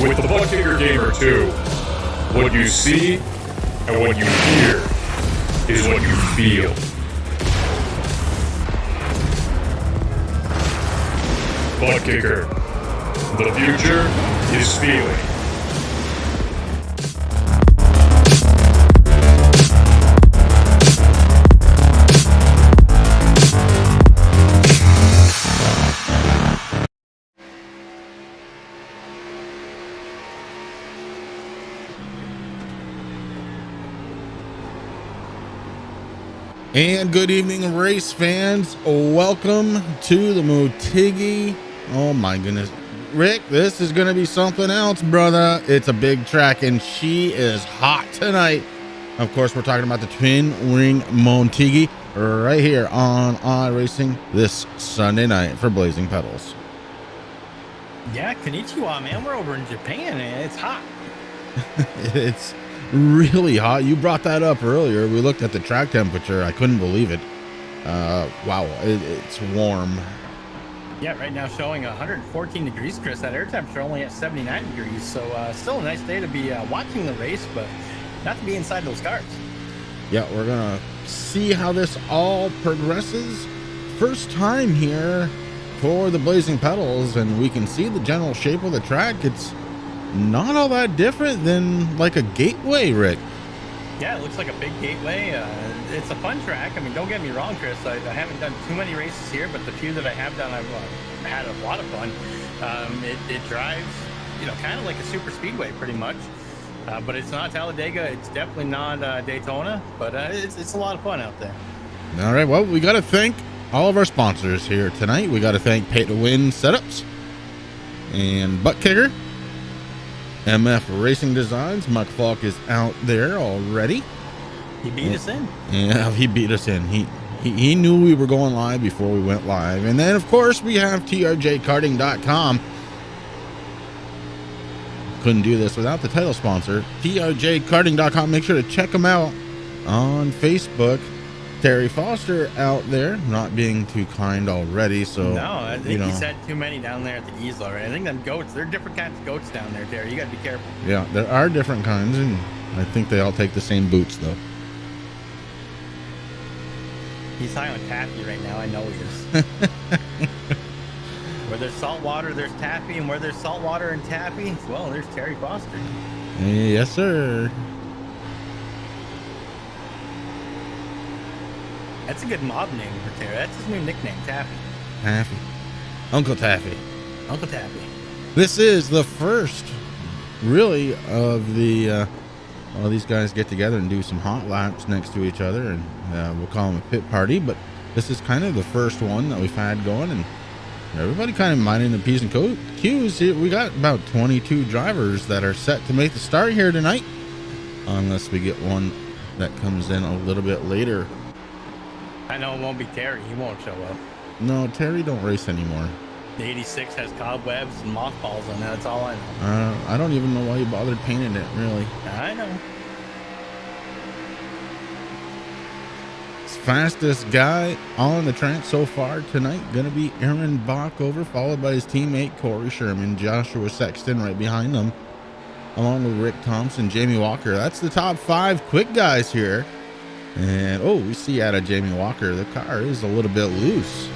With the Motegi Gamer 2, what you see and what you hear is what you feel. Butt Kicker. The future is feeling. And good evening, race fans. Welcome to the Motegi. Oh my goodness. Rick, this is going to be something else, brother. It's a big track, and she is hot tonight. Of course, we're talking about the Twin Ring Motegi right here on iRacing this Sunday night for Blazing Pedals. Yeah, konnichiwa, man. We're over in Japan, and it's hot. It's really hot. You brought that up earlier. We looked at the track temperature. I couldn't believe it. Wow, it's warm. Yeah, right now showing 114 degrees, Chris. That air temperature only at 79 degrees. So still a nice day to be watching the race, but not to be inside those cars. Yeah, we're going to see how this all progresses. First time here for the Blazing Pedals, and we can see the general shape of the track. It's not all that different than like a gateway, Rick. Yeah, it looks like a big gateway. It's a fun track. I mean, don't get me wrong, Chris. I haven't done too many races here, but the few that I have done, I've had a lot of fun. It drives, kind of like a super speedway, pretty much. But it's not Talladega. It's definitely not Daytona. But it's a lot of fun out there. All right. Well, we got to thank all of our sponsors here tonight. We got to thank Pay to Win Setups and Butt Kicker. MF Racing Designs. Muck Falk is out there already. He beat us in. Yeah, he beat us in. He knew we were going live before we went live. And then, of course, we have TRJ Karting.com. Couldn't do this without the title sponsor, TRJ Karting.com. Make sure to check them out on Facebook. Terry Foster out there, not being too kind already. So no, I think he's had too many down there at the easel already. I think them goats, there are different kinds of goats down there, Terry. You got to be careful. Yeah, there are different kinds, and I think they all take the same boots, though. He's high on taffy right now. I know he is. Where there's salt water, there's taffy, and where there's salt water and taffy, well, there's Terry Foster. Yes, sir. That's a good mob name for Terry. That's his new nickname, Taffy. Taffy. Uncle Taffy. Uncle Taffy. This is the first, really, of the, these guys get together and do some hot laps next to each other, and we'll call them a pit party, but this is kind of the first one that we've had going, and everybody kind of minding the P's and Q's. We got about 22 drivers that are set to make the start here tonight, unless we get one that comes in a little bit later. I know it won't be Terry. He won't show up. No, Terry don't race anymore. The 86 has cobwebs and mothballs on it. That's all I know. I don't even know why you bothered painting it, really. I know. Fastest guy on the track so far tonight going to be Aaron Backover, followed by his teammate Corey Sherman, Joshua Sexton right behind them, along with Rick Thompson, Jamie Walker. That's the top 5 quick guys here. And we see out of Jamie Walker, the car is a little bit loose.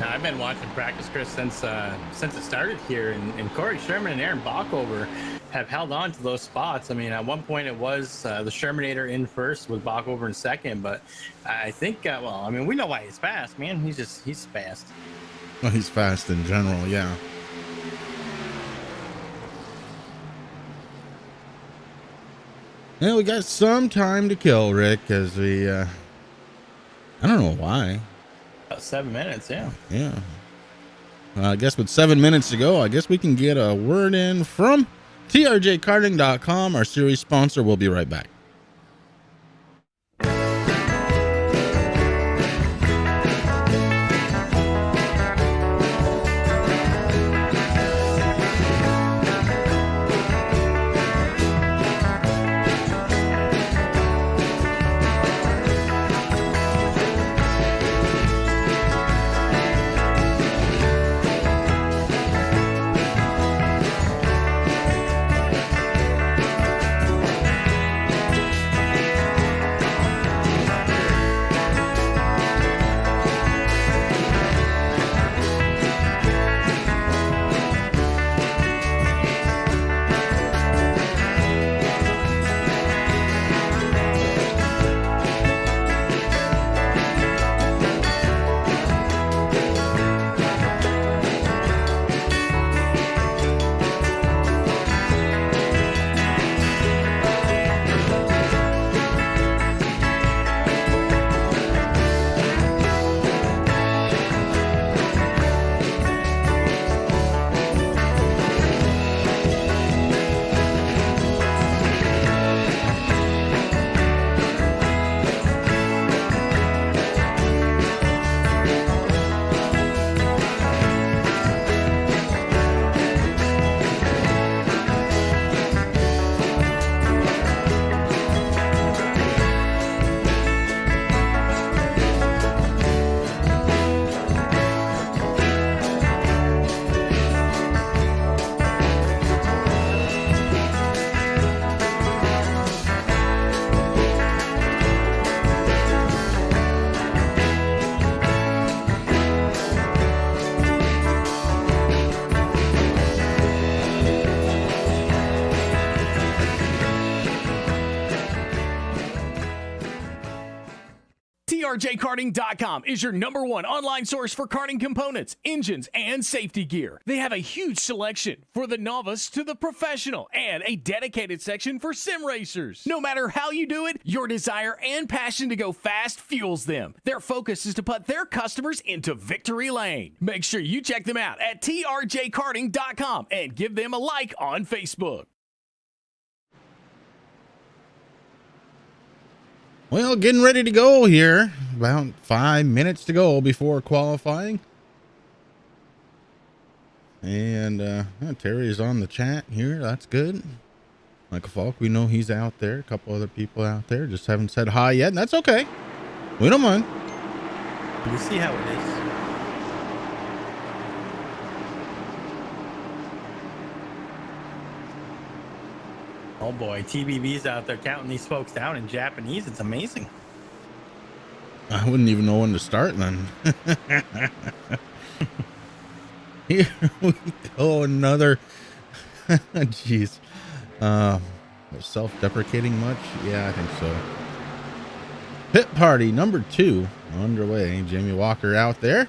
Now, I've been watching practice, Chris, since it started here, and Corey Sherman and Aaron Backover have held on to those spots. I mean, at one point it was the Shermanator in first with Backover in second, but I think, we know why he's fast, man. He's fast. Well, he's fast in general, yeah. Yeah, we got some time to kill, Rick, as we, I don't know why. About 7 minutes, yeah. Yeah. I guess with 7 minutes to go, I guess we can get a word in from TRJKarting.com, our series sponsor. We'll be right back. TRJKarting.com is your #1 online source for karting components, engines, and safety gear. They have a huge selection for the novice to the professional and a dedicated section for sim racers. No matter how you do it, your desire and passion to go fast fuels them. Their focus is to put their customers into victory lane. Make sure you check them out at TRJKarting.com and give them a like on Facebook. Well, getting ready to go here. About 5 minutes to go before qualifying. And Terry's on the chat here. That's good. Michael Falk, we know he's out there. A couple other people out there just haven't said hi yet, and that's okay. We don't mind. You see how it is. Oh boy, TBB's out there counting these folks down in Japanese. It's amazing. I wouldn't even know when to start then. Here we go, another. Jeez. Self-deprecating much? Yeah, I think so. Pit party number 2 underway. Jamie Walker out there.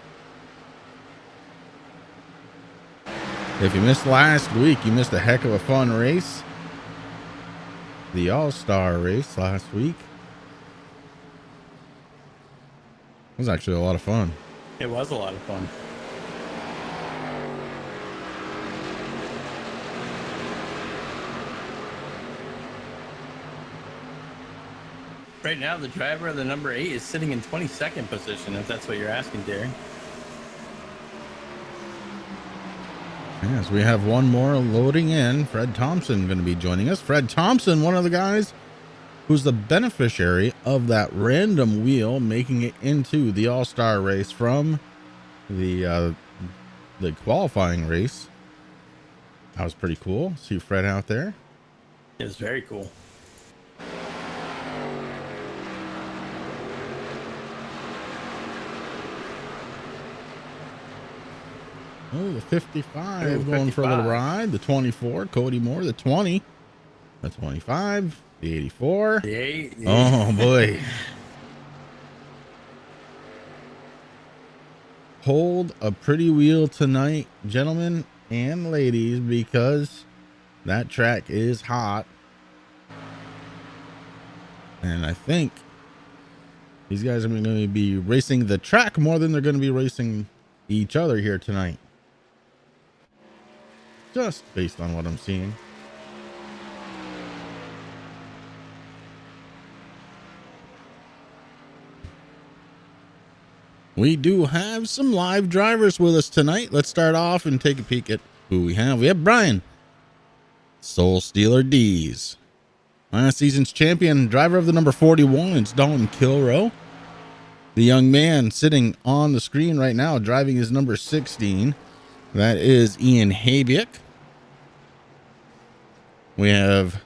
If you missed last week, you missed a heck of a fun race. The All-Star race last week. It was actually a lot of fun. It was a lot of fun. Right now, the driver of the number 8 is sitting in 22nd position, if that's what you're asking, Derek. Yes, we have one more loading in. Fred Thompson going to be joining us. Fred Thompson, one of the guys who's the beneficiary of that random wheel making it into the All-Star race from the qualifying race. That was pretty cool. See Fred out there. It was very cool. Oh, the 55 going for a little ride. The 24, Cody Moore. The 20, the 25, the 84. The 8. Oh, boy. Hold a pretty wheel tonight, gentlemen and ladies, because that track is hot. And I think these guys are going to be racing the track more than they're going to be racing each other here tonight. Just based on what I'm seeing. We do have some live drivers with us tonight. Let's start off and take a peek at who we have. We have Brian, Soul Stealer D's. Last season's champion, driver of the number 41, it's Dalton Kilrow. The young man sitting on the screen right now, driving his number 16. That is Ian Habiak. We have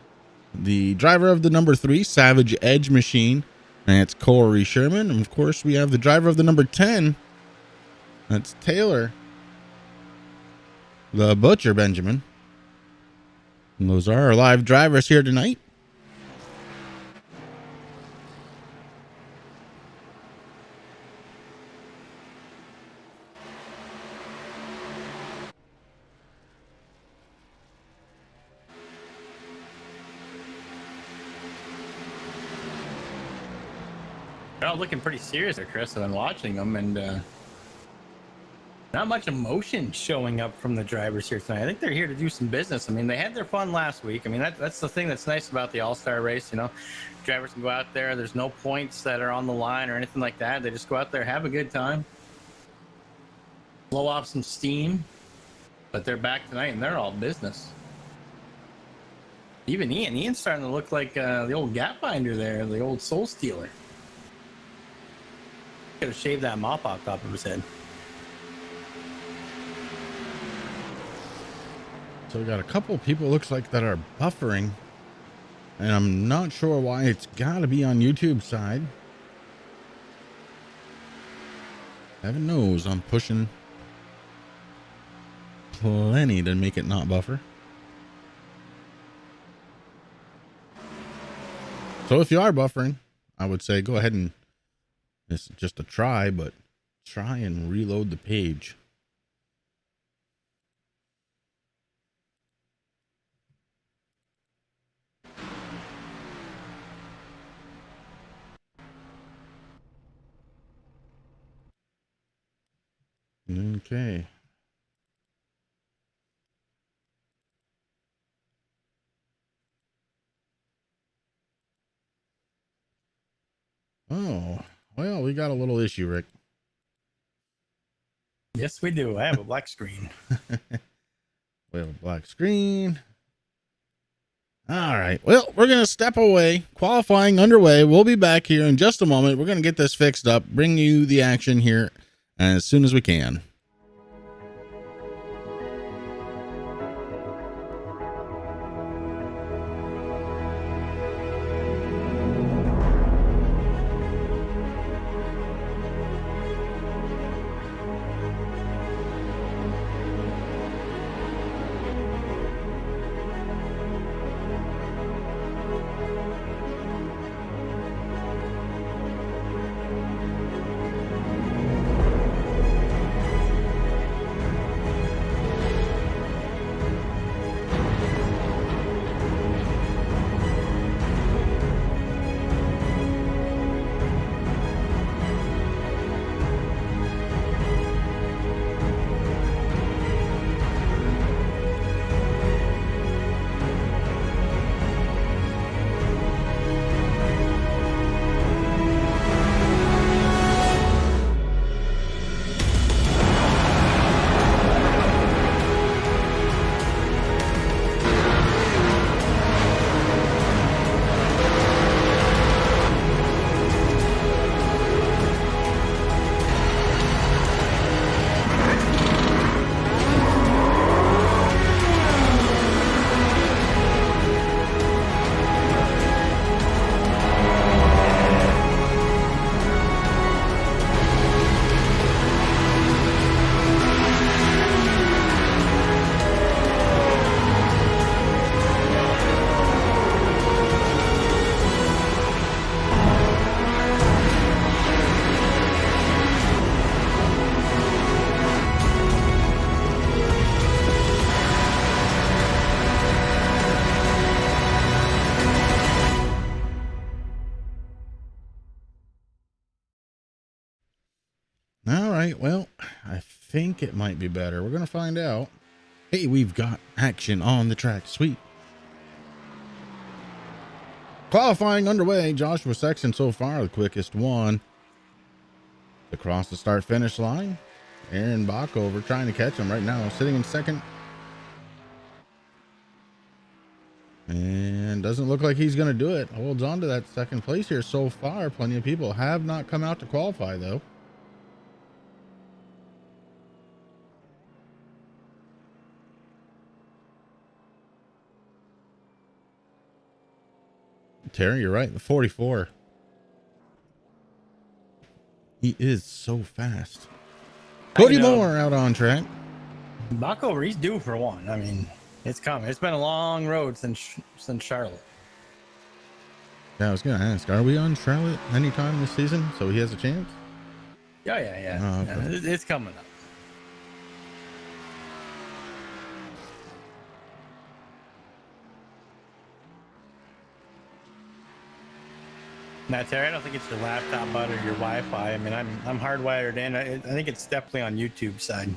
the driver of the number 3, Savage Edge Machine. That's Corey Sherman. And of course, we have the driver of the number 10. That's Taylor, the Butcher Benjamin. And those are our live drivers here tonight. They're all looking pretty serious there, Chris. I've been watching them, and not much emotion showing up from the drivers here tonight. I think they're here to do some business. I mean, they had their fun last week. I mean, that's the thing that's nice about the All-Star race. You know, drivers can go out there. There's no points that are on the line or anything like that. They just go out there, have a good time, blow off some steam. But they're back tonight, and they're all business. Even Ian's starting to look like the old Gap Binder there, the old Soul Stealer. Could have shaved that mop off top of his head. So we got a couple of people, looks like, that are buffering. And I'm not sure why. It's got to be on YouTube side. Heaven knows I'm pushing plenty to make it not buffer. So if you are buffering, I would say go ahead and It's just a try, but try and reload the page. Okay. Oh, well, we got a little issue, Rick. Yes, we do. I have a black screen. We have a black screen. All right. Well, we're going to step away. Qualifying underway. We'll be back here in just a moment. We're going to get this fixed up, bring you the action here as soon as we can. All right. Well, I think it might be better. We're going to find out. Hey, we've got action on the track. Sweet. Qualifying underway. Joshua Sexton so far the quickest one across the start finish line. Aaron Backover trying to catch him right now, sitting in second. And doesn't look like he's going to do it. Holds on to that second place here so far. Plenty of people have not come out to qualify though. Terry, you're right. The 44. He is so fast. Cody Moore out on track. Backover, he's due for one. I mean, it's coming. It's been a long road since Charlotte. Yeah, I was going to ask, are we on Charlotte anytime this season so he has a chance? Yeah. Oh, okay. Yeah, it's coming up. Now, Terry, I don't think it's your laptop bud or your Wi-Fi. I mean, I'm hardwired in. I think it's definitely on YouTube side.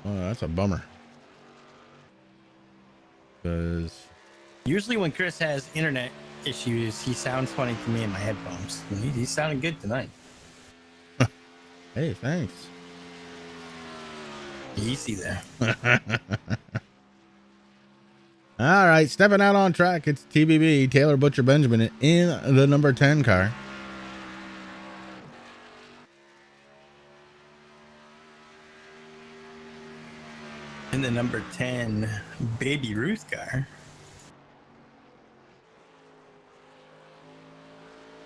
Oh, that's a bummer. Because Usually when Chris has internet issues, he sounds funny to me in my headphones. He's sounding good tonight. hey, thanks. Easy there. All right, stepping out on track, it's TBB, Taylor Butcher Benjamin in the number 10 car. In the number 10 Baby Ruth car.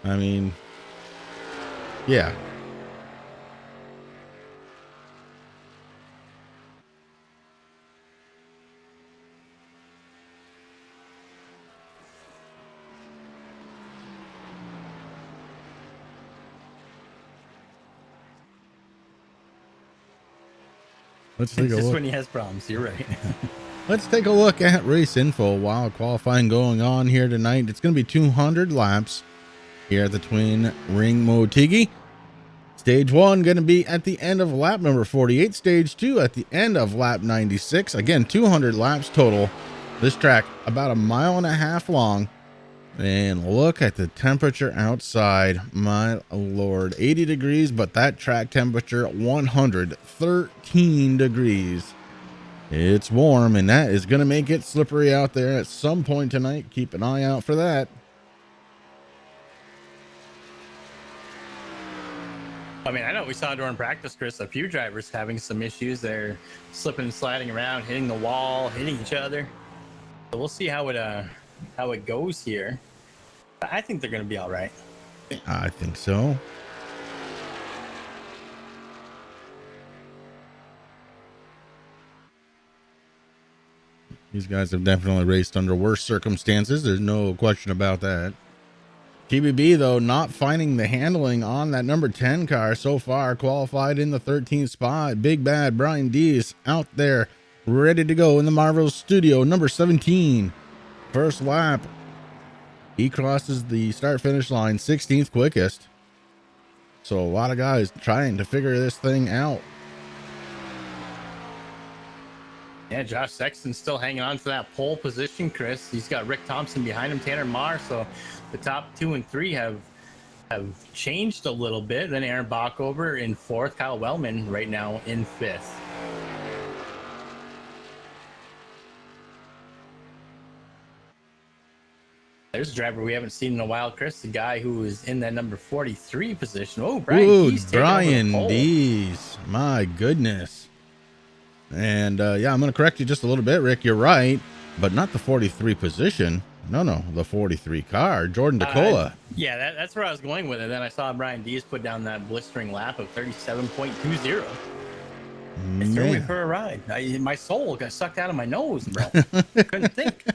I mean, yeah. Let's take It's a just look. when he has problems. You're right. Let's take a look at race info. While qualifying going on here tonight, it's going to be 200 laps here at the Twin Ring Motegi. Stage 1 going to be at the end of lap number 48. Stage 2 at the end of lap 96. Again, 200 laps total. This track about 1.5 miles long. And look at the temperature outside. My lord, 80 degrees, but that track temperature 113 degrees. It's warm, and that is going to make it slippery out there at some point tonight. Keep an eye out for that. I mean, I know we saw during practice, Chris, a few drivers having some issues. They're slipping and sliding around, hitting the wall, hitting each other. So we'll see how it goes here. I think they're going to be all right. I think so. These guys have definitely raced under worse circumstances. There's no question about that. TBB, though, not finding the handling on that number 10 car so far. Qualified in the 13th spot. Big Bad Brian Dees out there, ready to go in the Marvel Studio. Number 17. First lap. He crosses the start-finish line 16th quickest. So a lot of guys trying to figure this thing out. Yeah, Josh Sexton's still hanging on to that pole position, Chris. He's got Rick Thompson behind him, Tanner Marr. So the top 2 and 3 have changed a little bit. Then Aaron Bockover in 4th, Kyle Wellman right now in 5th. There's a driver we haven't seen in a while, Chris. The guy who is in that number 43 position. Oh, Brian Dees taking over the pole. Dees. My goodness. And yeah, I'm going to correct you just a little bit, Rick. You're right, but not the 43 position. No, the 43 car, Jordan DeCola. Yeah, that's where I was going with it. Then I saw Brian Dees put down that blistering lap of 37.20. It threw me for a ride. My soul got sucked out of my nose, bro. Couldn't think.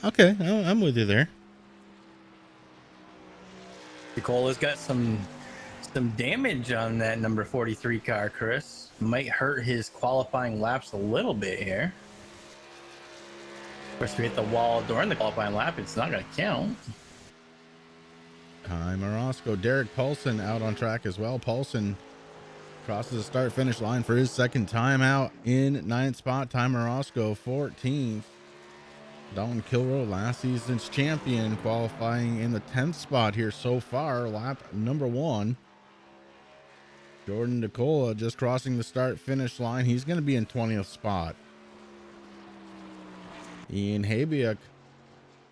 Okay, I'm with you there. DeCola's got some damage on that number 43 car, Chris. Might hurt his qualifying laps a little bit here. Of course, if we hit the wall during the qualifying lap, it's not going to count. Time Orozco. Derek Paulson out on track as well. Paulson crosses the start-finish line for his second time out in 9th spot. Time Orozco 14th. Don Kilroy, last season's champion, qualifying in the 10th spot here so far, lap number 1. Jordan DeCola just crossing the start-finish line. He's going to be in 20th spot. Ian Habiak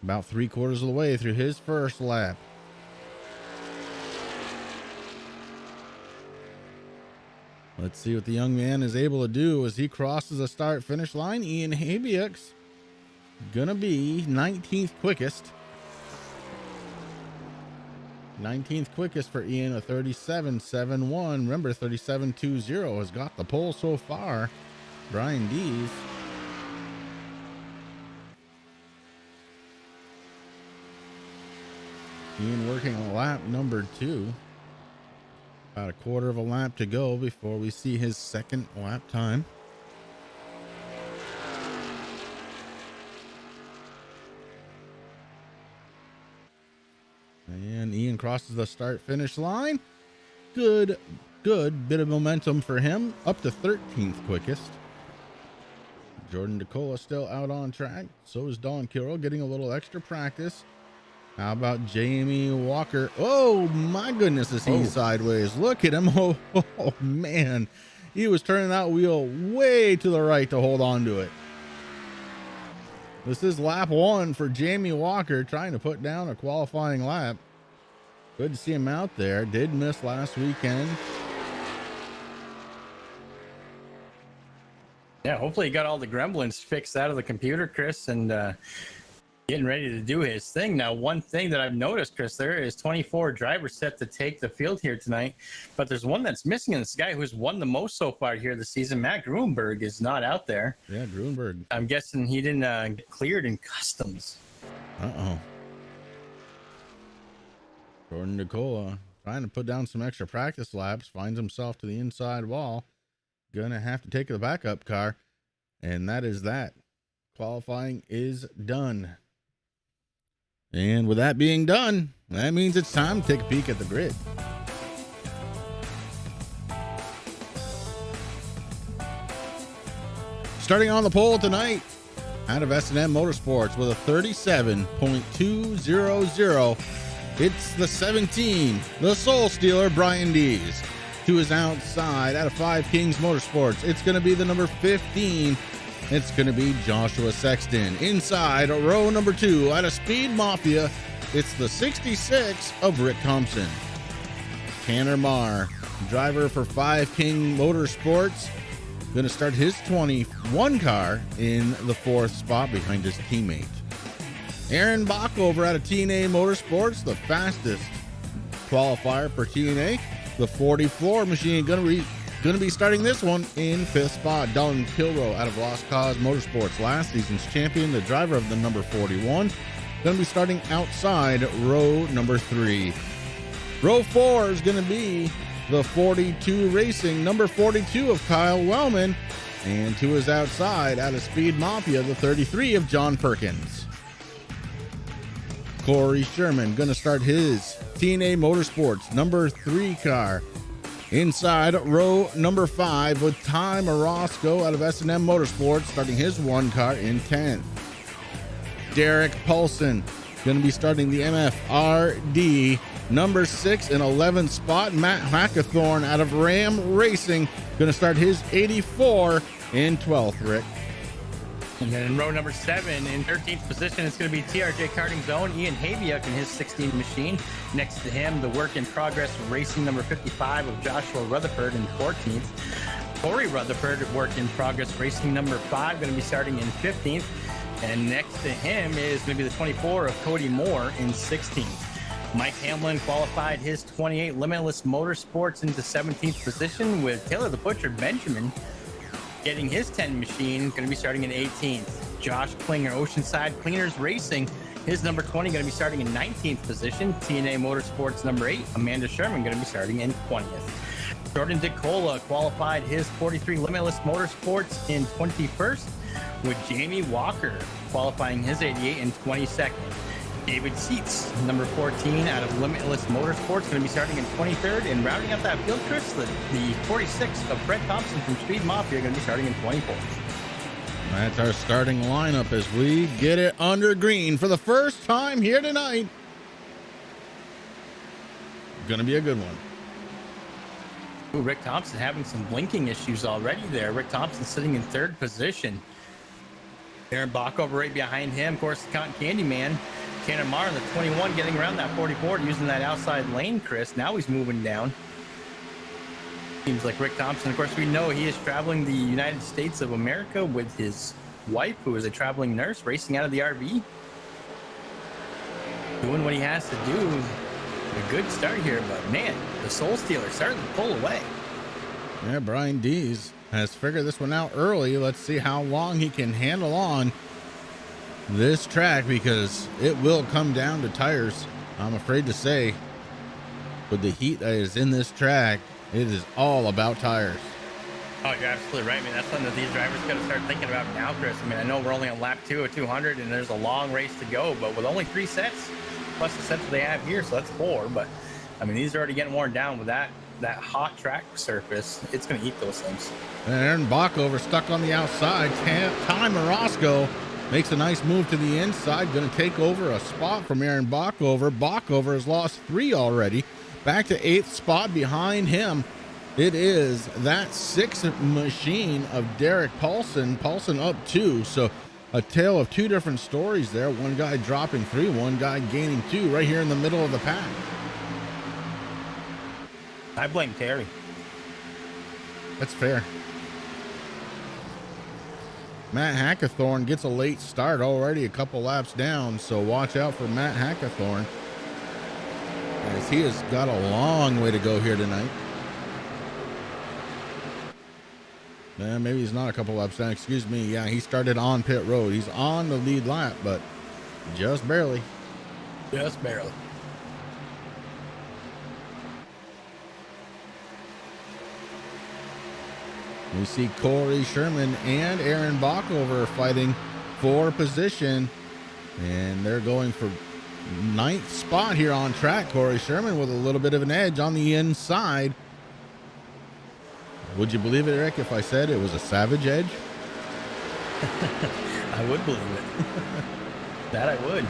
about 3/4 of the way through his first lap. Let's see what the young man is able to do as he crosses the start-finish line. Ian Habiak's gonna be 19th quickest. 19th quickest for Ian, a 37.71. Remember, 37.20 has got the pole so far. Brian Dees. Ian working on lap number 2. About 1/4 of a lap to go before we see his second lap time. And Ian crosses the start-finish line. Good bit of momentum for him. Up to 13th quickest. Jordan DeCola still out on track. So is Don Kilroy, getting a little extra practice. How about Jamie Walker? Oh, my goodness, is he sideways. Look at him. Oh, man. He was turning that wheel way to the right to hold on to it. This is lap 1 for Jamie Walker, trying to put down a qualifying lap. Good to see him out there. Did miss last weekend. Yeah, hopefully he got all the gremlins fixed out of the computer, Chris, and getting ready to do his thing. Now, one thing that I've noticed, Chris, there is 24 drivers set to take the field here tonight, but there's one that's missing, and this guy who's won the most so far here this season, Matt Gruenberg, is not out there. Yeah, Gruenberg. I'm guessing he didn't get cleared in customs. Uh-oh. Jordan DeCola trying to put down some extra practice laps, finds himself to the inside wall. gonna have to take the backup car, and that is that. Qualifying is done. And with that being done, that means it's time to take a peek at the grid. Starting on the pole tonight, out of S&M Motorsports with a 37.200. It's the 17, the Soul Stealer, Brian Dees. To his outside, out of 5 Kings Motorsports, it's going to be the number 15. It's going to be Joshua Sexton. Inside, row number 2, out of Speed Mafia, it's the 66 of Rick Thompson. Tanner Marr, driver for 5 King Motorsports, going to start his 21 car in the 4th spot behind his teammate. Aaron Bockover out of TNA Motorsports, the fastest qualifier for TNA. The 40 floor machine going to be starting this one in 5th spot. Don Kilrow out of Lost Cause Motorsports, last season's champion, the driver of the number 41, going to be starting outside row number 3. Row 4 is going to be the 42 Racing, number 42 of Kyle Wellman, and to his outside, out of Speed Mafia, the 33 of John Perkins. Corey Sherman going to start his TNA Motorsports number 3 car. Inside row number 5 with Ty Morosco out of S&M Motorsports, starting his 1 car in 10th. Derek Paulson going to be starting the MFRD number 6 and 11th spot. Matt Hackathorn out of Ram Racing going to start his 84 in 12th, Rick. And then in row number 7, in 13th position, it's going to be TRJ Karting Zone, Ian Haviuk in his 16 machine. Next to him, the work in progress racing number 55 of Joshua Rutherford in 14th. Corey Rutherford, work in progress racing number 5, going to be starting in 15th. And next to him is maybe the 24 of Cody Moore in 16th. Mike Hamlin qualified his 28 Limitless Motorsports into 17th position, with Taylor the Butcher Benjamin getting his 10 machine, going to be starting in 18th. Josh Klinger, Oceanside Cleaners Racing, his number 20 going to be starting in 19th position. TNA Motorsports number 8, Amanda Sherman, going to be starting in 20th. Jordan DeCola qualified his 43 Limitless Motorsports in 21st, with Jamie Walker qualifying his 88 in 22nd. David Seats, number 14 out of Limitless Motorsports, going to be starting in 23rd. And rounding out that field, Chris, the 46 of Brett Thompson from Speed Mafia, going to be starting in 24th. That's our starting lineup as we get it under green for the first time here tonight. Going to be a good one. Ooh, Rick Thompson having some blinking issues already there. Rick Thompson sitting in 3rd position. Aaron Bockover right behind him. Of course, the Cotton Candy Man. Tanner Marr in the 21 getting around that 44 using that outside lane, Chris. Now he's moving down. Seems like Rick Thompson, of course, we know he is traveling the United States of America with his wife, who is a traveling nurse, racing out of the RV. Doing what he has to do. A good start here, but man, the Soul Stealer starting to pull away. Yeah, Brian Dees has figured this one out early. Let's see how long he can handle on this track, because it will come down to tires, I'm afraid to say. With the heat that is in this track, it is all about tires. Oh, you're absolutely right. I mean, that's something that these drivers got to start thinking about now, Chris. I mean, I know we're only on lap 2 of 200, and there's a long race to go, but with only 3 sets, plus the sets that they have here, so that's 4. But, I mean, these are already getting worn down with that hot track surface. It's going to eat those things. And Aaron Bockover stuck on the outside. Ty Morosco makes a nice move to the inside. Going to take over a spot from Aaron Bockover. Bockover has lost 3 already. Back to 8th spot behind him. It is that 6th machine of Derek Paulson. Paulson up 2. So a tale of 2 different stories there. One guy dropping 3, one guy gaining 2 right here in the middle of the pack. I blame Terry. That's fair. Matt Hackathorn gets a late start, already a couple laps down, so watch out for Matt Hackathorn, as he has got a long way to go here tonight. Maybe he's not a couple laps down, excuse me. Yeah, he started on pit road. He's on the lead lap, but just barely. Just barely. We see Corey Sherman and Aaron Bockover fighting for position, and they're going for 9th spot here on track. Corey Sherman with a little bit of an edge on the inside. Would you believe it, Rick, if I said it was a savage edge? I would believe it. That I would.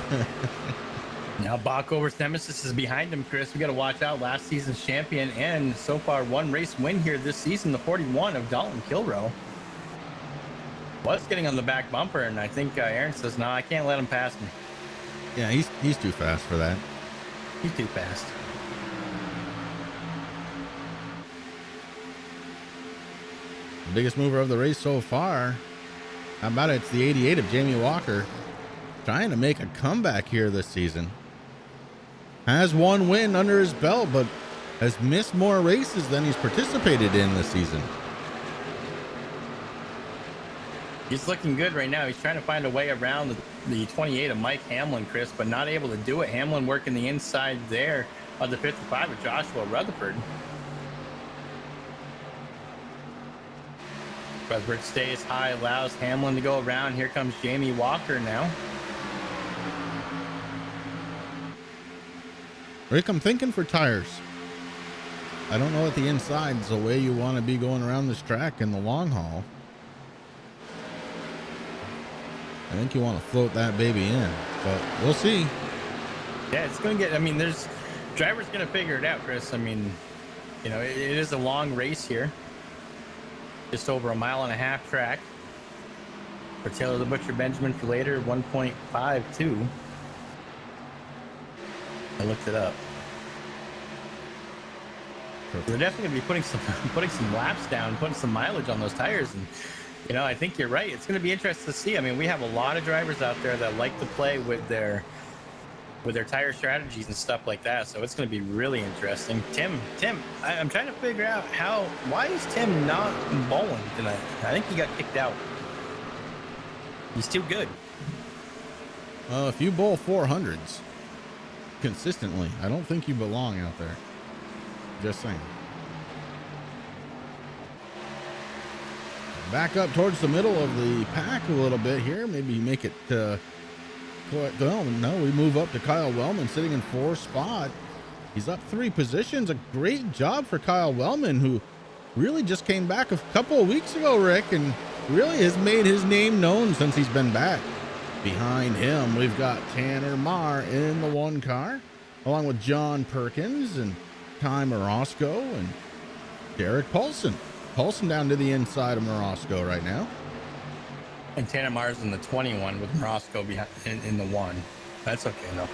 Now Bockover's nemesis is behind him, Chris. We got to watch out. Last season's champion and so far one race win here this season, the 41 of Dalton Kilrow. Was getting on the back bumper, and I think Aaron says, no, I can't let him pass me. Yeah, he's too fast for that. He's too fast. The biggest mover of the race so far. How about it? It's the 88 of Jamie Walker, trying to make a comeback here this season. Has one win under his belt, but has missed more races than he's participated in this season. He's looking good right now. He's trying to find a way around the 28 of Mike Hamlin, Chris, but not able to do it. Hamlin working the inside there of the 55 of Joshua Rutherford. Rutherford stays high, allows Hamlin to go around. Here comes Jamie Walker now. Rick, I'm thinking for tires. I don't know if the inside's the way you want to be going around this track in the long haul. I think you want to float that baby in, but we'll see. Yeah, it's going to get, I mean, there's drivers going to figure it out, Chris. I mean, you know, it is a long race here. Just over 1.5 mile track. For Taylor the Butcher Benjamin for later, 1.52. I looked it up. Perfect. We're definitely going to be putting some laps down, putting some mileage on those tires, and you know, I think you're right. It's going to be interesting to see. I mean, we have a lot of drivers out there that like to play with their tire strategies and stuff like that. So it's going to be really interesting. Tim, I'm trying to figure out why is Tim not bowling tonight? I think he got kicked out. He's too good. If you bowl 400s consistently, I don't think you belong out there. Just saying. Back up towards the middle of the pack a little bit here. Maybe make it well, no, we move up to Kyle Wellman sitting in 4th spot. He's up 3 positions. A great job for Kyle Wellman, who really just came back a couple of weeks ago, Rick, and really has made his name known since he's been back. Behind him, we've got Tanner Marr in the 1 car, along with John Perkins and Ty Morosco and Derek Paulson. Paulson down to the inside of Morosco right now. And Tanner Marr's in the 21 with Morosco behind in the 1. That's okay though.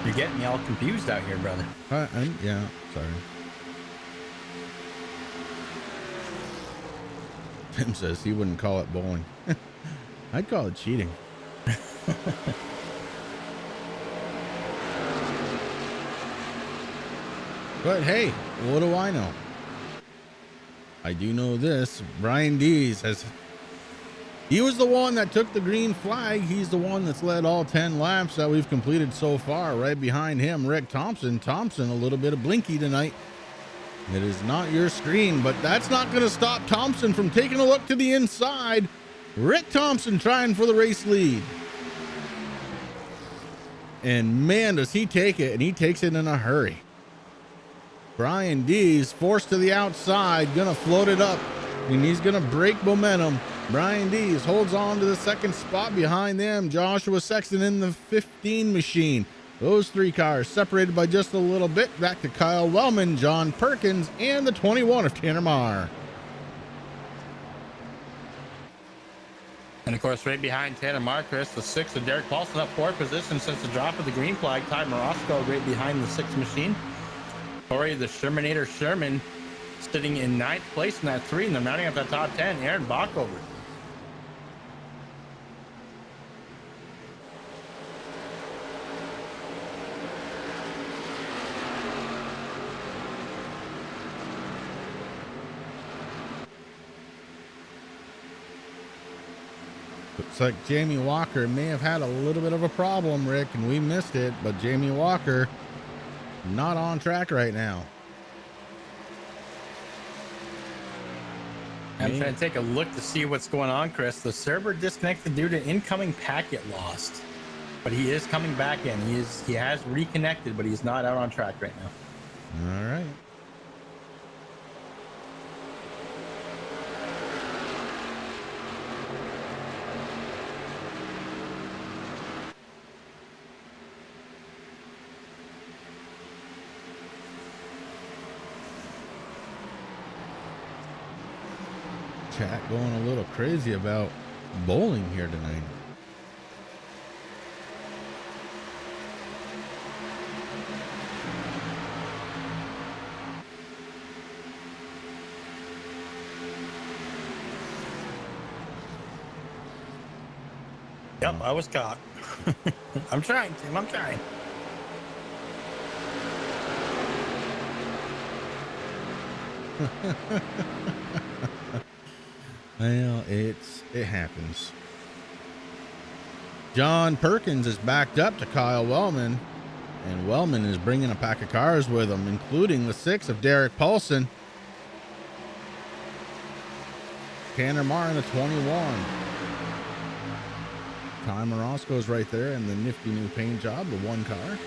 You're getting me all confused out here, brother. Yeah, sorry. Tim says he wouldn't call it bowling. I'd call it cheating. But hey, what do I know? I do know this. Brian Dees he was the one that took the green flag. He's the one that's led all 10 laps that we've completed so far. Right behind him, Rick Thompson. Thompson, a little bit of blinky tonight. It is not your screen, but that's not going to stop Thompson from taking a look to the inside. Rick Thompson trying for the race lead. And man, does he take it, and he takes it in a hurry. Brian Dees forced to the outside, gonna float it up, and he's gonna break momentum. Brian Dees holds on to the 2nd spot behind them. Joshua Sexton in the 15 machine. Those 3 cars separated by just a little bit. Back to Kyle Wellman, John Perkins, and the 21 of Tanner Marr. And of course, right behind Tanner Marr, Chris, the 6 of Derek Paulson up 4 positions since the drop of the green flag. Ty Morosco right behind the 6th machine. Corey, the Shermanator Sherman, sitting in 9th place in that 3, and they're mounting up that top 10. Aaron Bockover. Looks like Jamie Walker may have had a little bit of a problem, Rick, and we missed it, but Jamie Walker not on track right now. I'm trying to take a look to see what's going on, Chris. The server disconnected due to incoming packet lost, but he is coming back in. He has reconnected, but he's not out on track right now. All right. Chat going a little crazy about bowling here tonight. Yep, I was caught. I'm trying, Tim. I'm trying. Well, it happens. John Perkins is backed up to Kyle Wellman, and Wellman is bringing a pack of cars with him, including the 6 of Derek Paulson. Tanner Marr in the 21. Ty Morosco's right there in the nifty new paint job, the 1 car.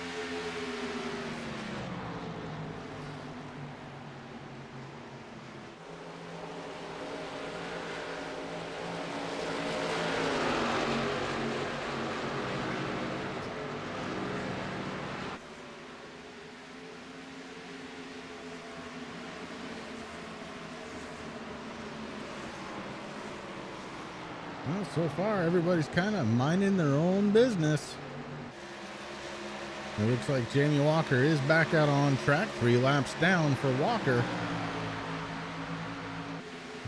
Well, so far, everybody's kind of minding their own business. It looks like Jamie Walker is back out on track, 3 laps down for Walker.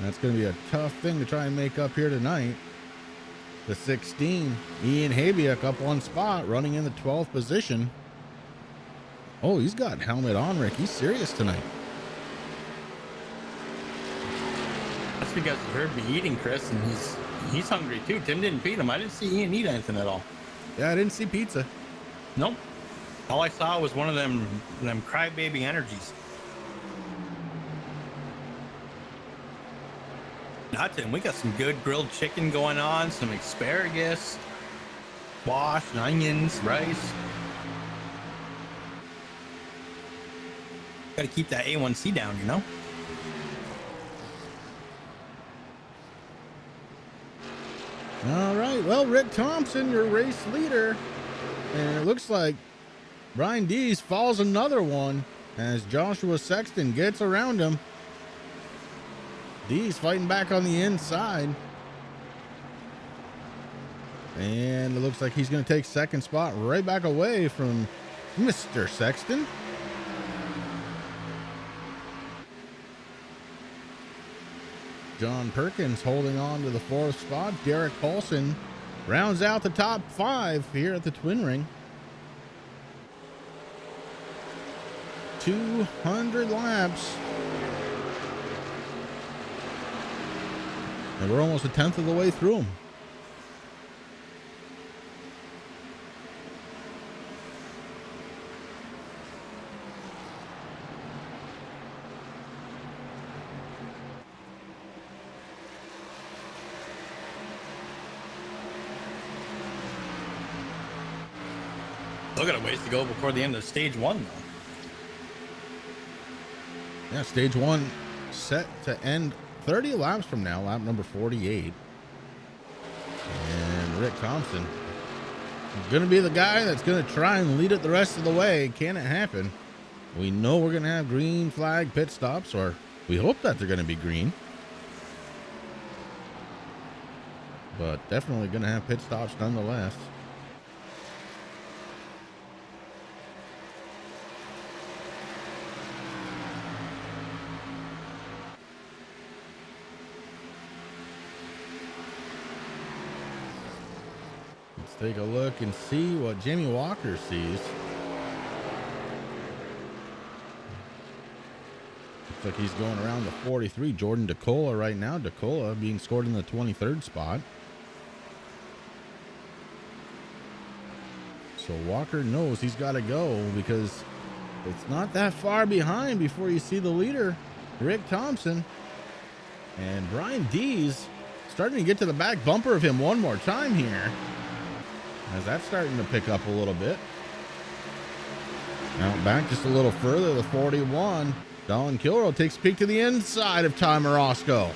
That's going to be a tough thing to try and make up here tonight. The 16, Ian Habiak up 1 spot, running in the 12th position. Oh, he's got helmet on, Rick. He's serious tonight. That's because he heard me eating, Chris, and he's hungry too. Tim didn't feed him. I didn't see Ian eat anything at all. Yeah, I didn't see pizza. Nope. All I saw was one of them crybaby energies. Not Tim. We got some good grilled chicken going on, some asparagus, squash, and onions, rice. Got to keep that A1C down, you know? All right. Well, Rick Thompson, your race leader. And it looks like Brian Dees falls another one as Joshua Sexton gets around him. Dees fighting back on the inside. And it looks like he's going to take 2nd spot right back away from Mr. Sexton. John Perkins holding on to the 4th spot. Derek Paulson rounds out the top 5 here at the Twin Ring. 200 laps. And we're almost 1/10 of the way through them. Still got a ways to go before the end of stage 1, though. Yeah, stage 1 set to end 30 laps from now, lap number 48. And Rick Thompson going to be the guy that's going to try and lead it the rest of the way. Can it happen? We know we're going to have green flag pit stops, or we hope that they're going to be green. But definitely going to have pit stops nonetheless. Take a look and see what Jamie Walker sees. Looks like he's going around the 43. Jordan DeCola right now. DeCola being scored in the 23rd spot. So Walker knows he's got to go because it's not that far behind before you see the leader, Rick Thompson. And Brian D's starting to get to the back bumper of him one more time here, as that's starting to pick up a little bit. Now back just a little further, the 41. Don Kilrow takes a peek to the inside of Ty Morosco.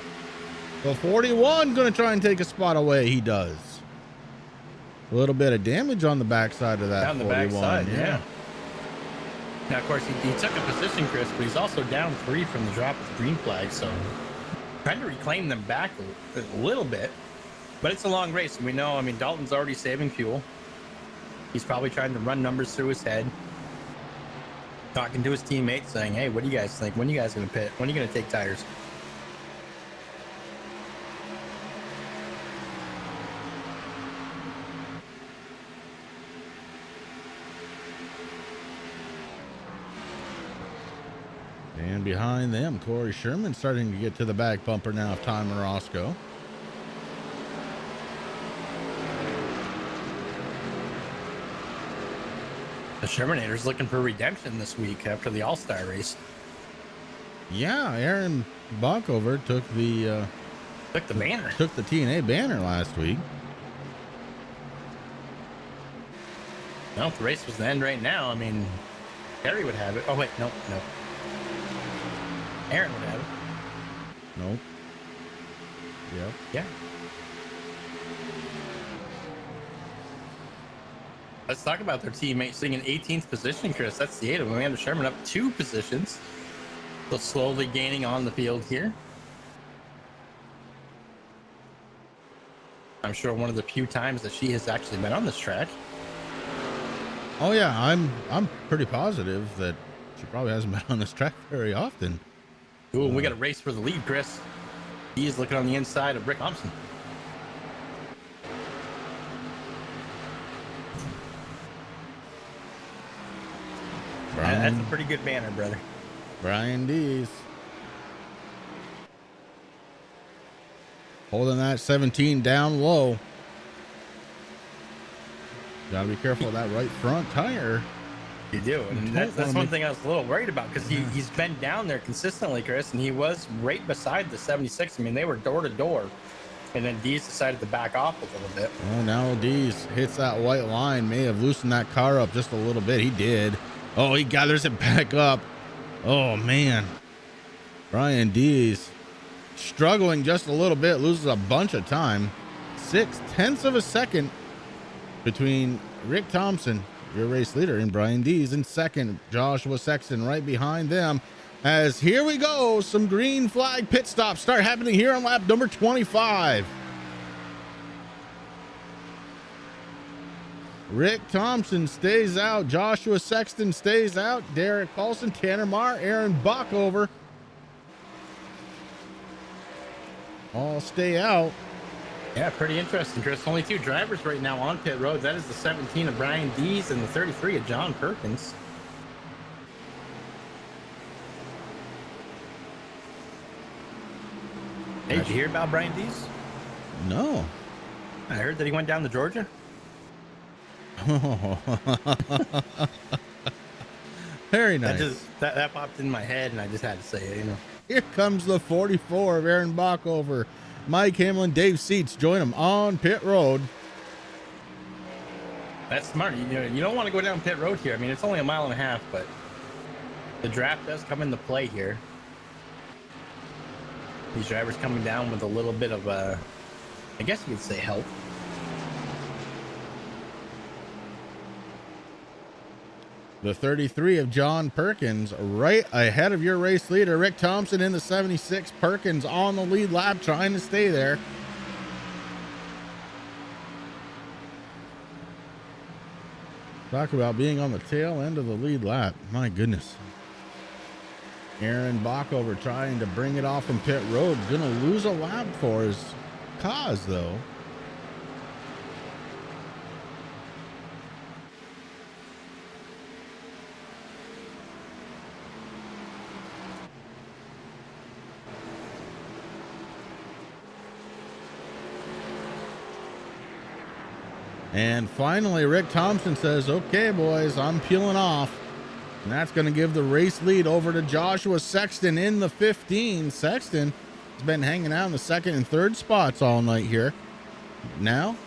The 41 going to try and take a spot away. He does. A little bit of damage on the backside of that. Down the 41. backside, yeah. Now, of course, he took a position, Chris, but he's also down 3 from the drop of the green flag, so trying to reclaim them back a little bit. But it's a long race, and we know, I mean, Dalton's already saving fuel. He's probably trying to run numbers through his head, talking to his teammates, saying, hey, what do you guys think? When are you guys going to pit? When are you going to take tires? And behind them, Corey Sherman starting to get to the back bumper now of Ty Morosco. The Shermanator's looking for redemption this week after the All-Star race. Yeah, Aaron Bockover took the banner. Took the TNA banner last week. Well, if the race was to end right now, I mean, Harry would have it. Oh, wait, no. Aaron would have it. Nope. Yep. Yeah. Let's talk about their teammate sitting in 18th position, Chris. That's the 8 of them. Amanda Sherman up 2 positions. So slowly gaining on the field here. I'm sure one of the few times that she has actually been on this track. Oh yeah, I'm pretty positive that she probably hasn't been on this track very often. Ooh, we got a race for the lead, Chris. He is looking on the inside of Rick Thompson. That's a pretty good banner, brother. Brian Dees holding that 17 down low. Got to be careful of that right front tire. You do, and that's one thing I was a little worried about, because he's been down there consistently, Chris, and he was right beside the 76. I mean, they were door to door, and then Dees decided to back off a little bit. Oh, now Dees hits that white line, may have loosened that car up just a little bit. He did. Oh, he gathers it back up. Oh man, Brian Dees struggling just a little bit, loses a bunch of time. 0.6 of a second between Rick Thompson, your race leader, and Brian Dees in second. Joshua Sexton right behind them. As here we go, some green flag pit stops start happening here on lap number 25. Rick Thompson stays out. Joshua Sexton stays out. Derek Paulson, Tanner Marr, Aaron Bockover all stay out. Yeah, pretty interesting, Chris. Only 2 drivers right now on pit road. That is the 17 of Brian Dees and the 33 of John Perkins. Hey, did you hear about Brian Dees? No. I heard that he went down to Georgia. Very nice. That popped in my head, and I just had to say it, you know. Here comes the 44 of Aaron Bockover. Mike Hamlin, Dave Seats join him on pit road. That's smart. You don't want to go down pit road here. I mean, it's only 1.5 miles, but the draft does come into play here. These drivers coming down with a little bit of, I guess you could say, help. The 33 of John Perkins right ahead of your race leader, Rick Thompson, in the 76. Perkins on the lead lap, trying to stay there. Talk about being on the tail end of the lead lap. My goodness. Aaron Bockover trying to bring it off from pit road. Gonna lose a lap for his cause, though. And finally, Rick Thompson says, okay, boys, I'm peeling off. And that's going to give the race lead over to Joshua Sexton in the 15. Sexton He's been hanging out in the second and third spots all night here. Now,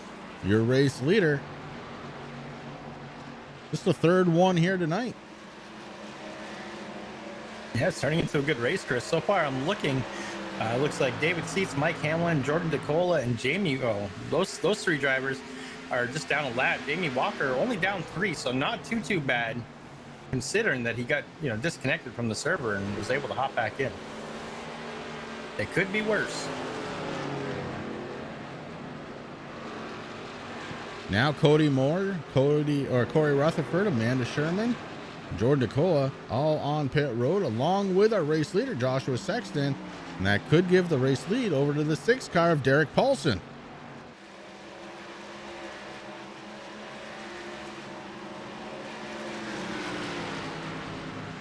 your race leader. This is the third one here tonight. Yeah, it's turning into a good race, Chris. So far, I'm looking. Looks like David Seats, Mike Hamlin, Jordan DeCola, and Jamie. Oh, those three drivers are just down a lap. Jamie Walker only down 3, so not too bad, considering that he got disconnected from the server and was able to hop back in. It could be worse. Now Cody Moore, Corey Rutherford, Amanda Sherman, Jordan DeCola, all on pit road, along with our race leader, Joshua Sexton. And that could give the race lead over to the 6 car of Derek Paulson.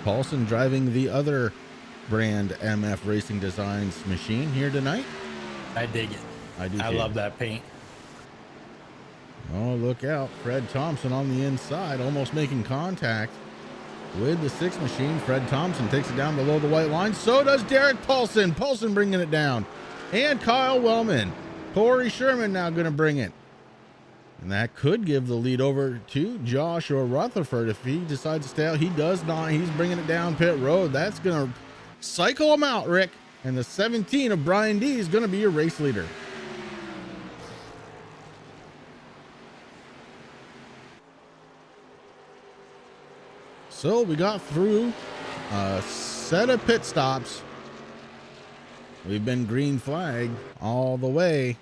Paulson driving the other brand MF Racing Designs machine here tonight. I dig it. I do. I love that paint. Oh, look out. Fred Thompson on the inside, almost making contact with the 6 machine. Fred Thompson takes it down below the white line. So does Derek Paulson. Paulson bringing it down. And Kyle Wellman. Corey Sherman now going to bring it. And that could give the lead over to Joshua Rutherford if he decides to stay out. He does not. He's bringing it down pit road. That's going to cycle him out, Rick. And the 17 of Brian D is going to be your race leader. So we got through a set of pit stops. We've been green flagged all the way.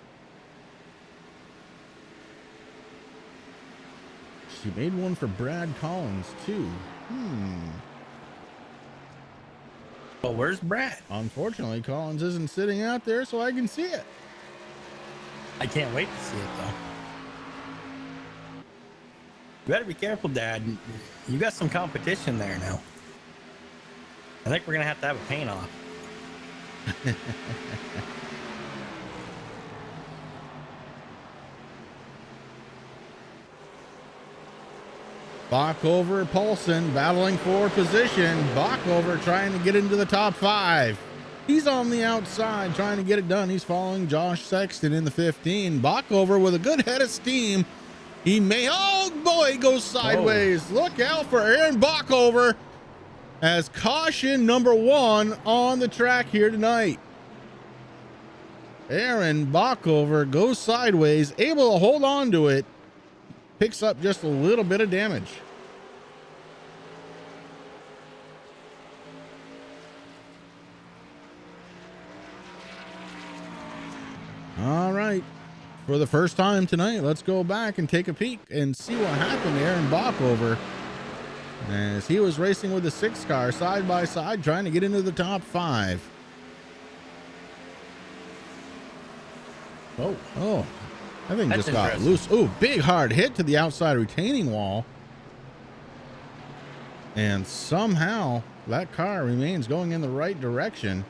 She made one for Brad Collins too. Well, where's Brad? Unfortunately, Collins isn't sitting out there, so I can see it. I can't wait to see it, though. You better be careful, Dad. You got some competition there now. I think we're going to have a paint off. Bachhofer, Paulson battling for position. Bachhofer trying to get into the top 5. He's on the outside trying to get it done. He's following Josh Sexton in the 15. Bachhofer with a good head of steam. He may, oh boy, goes sideways. Oh. Look out for Aaron Bachhofer as caution number 1 on the track here tonight. Aaron Bachhofer goes sideways, able to hold on to it. Picks up just a little bit of damage. All right. For the first time tonight, let's go back and take a peek and see what happened to Aaron Bachhofer as he was racing with the 6 car side by side, trying to get into the top 5. Oh. I think just got loose. Oh, big hard hit to the outside retaining wall. And somehow that car remains going in the right direction.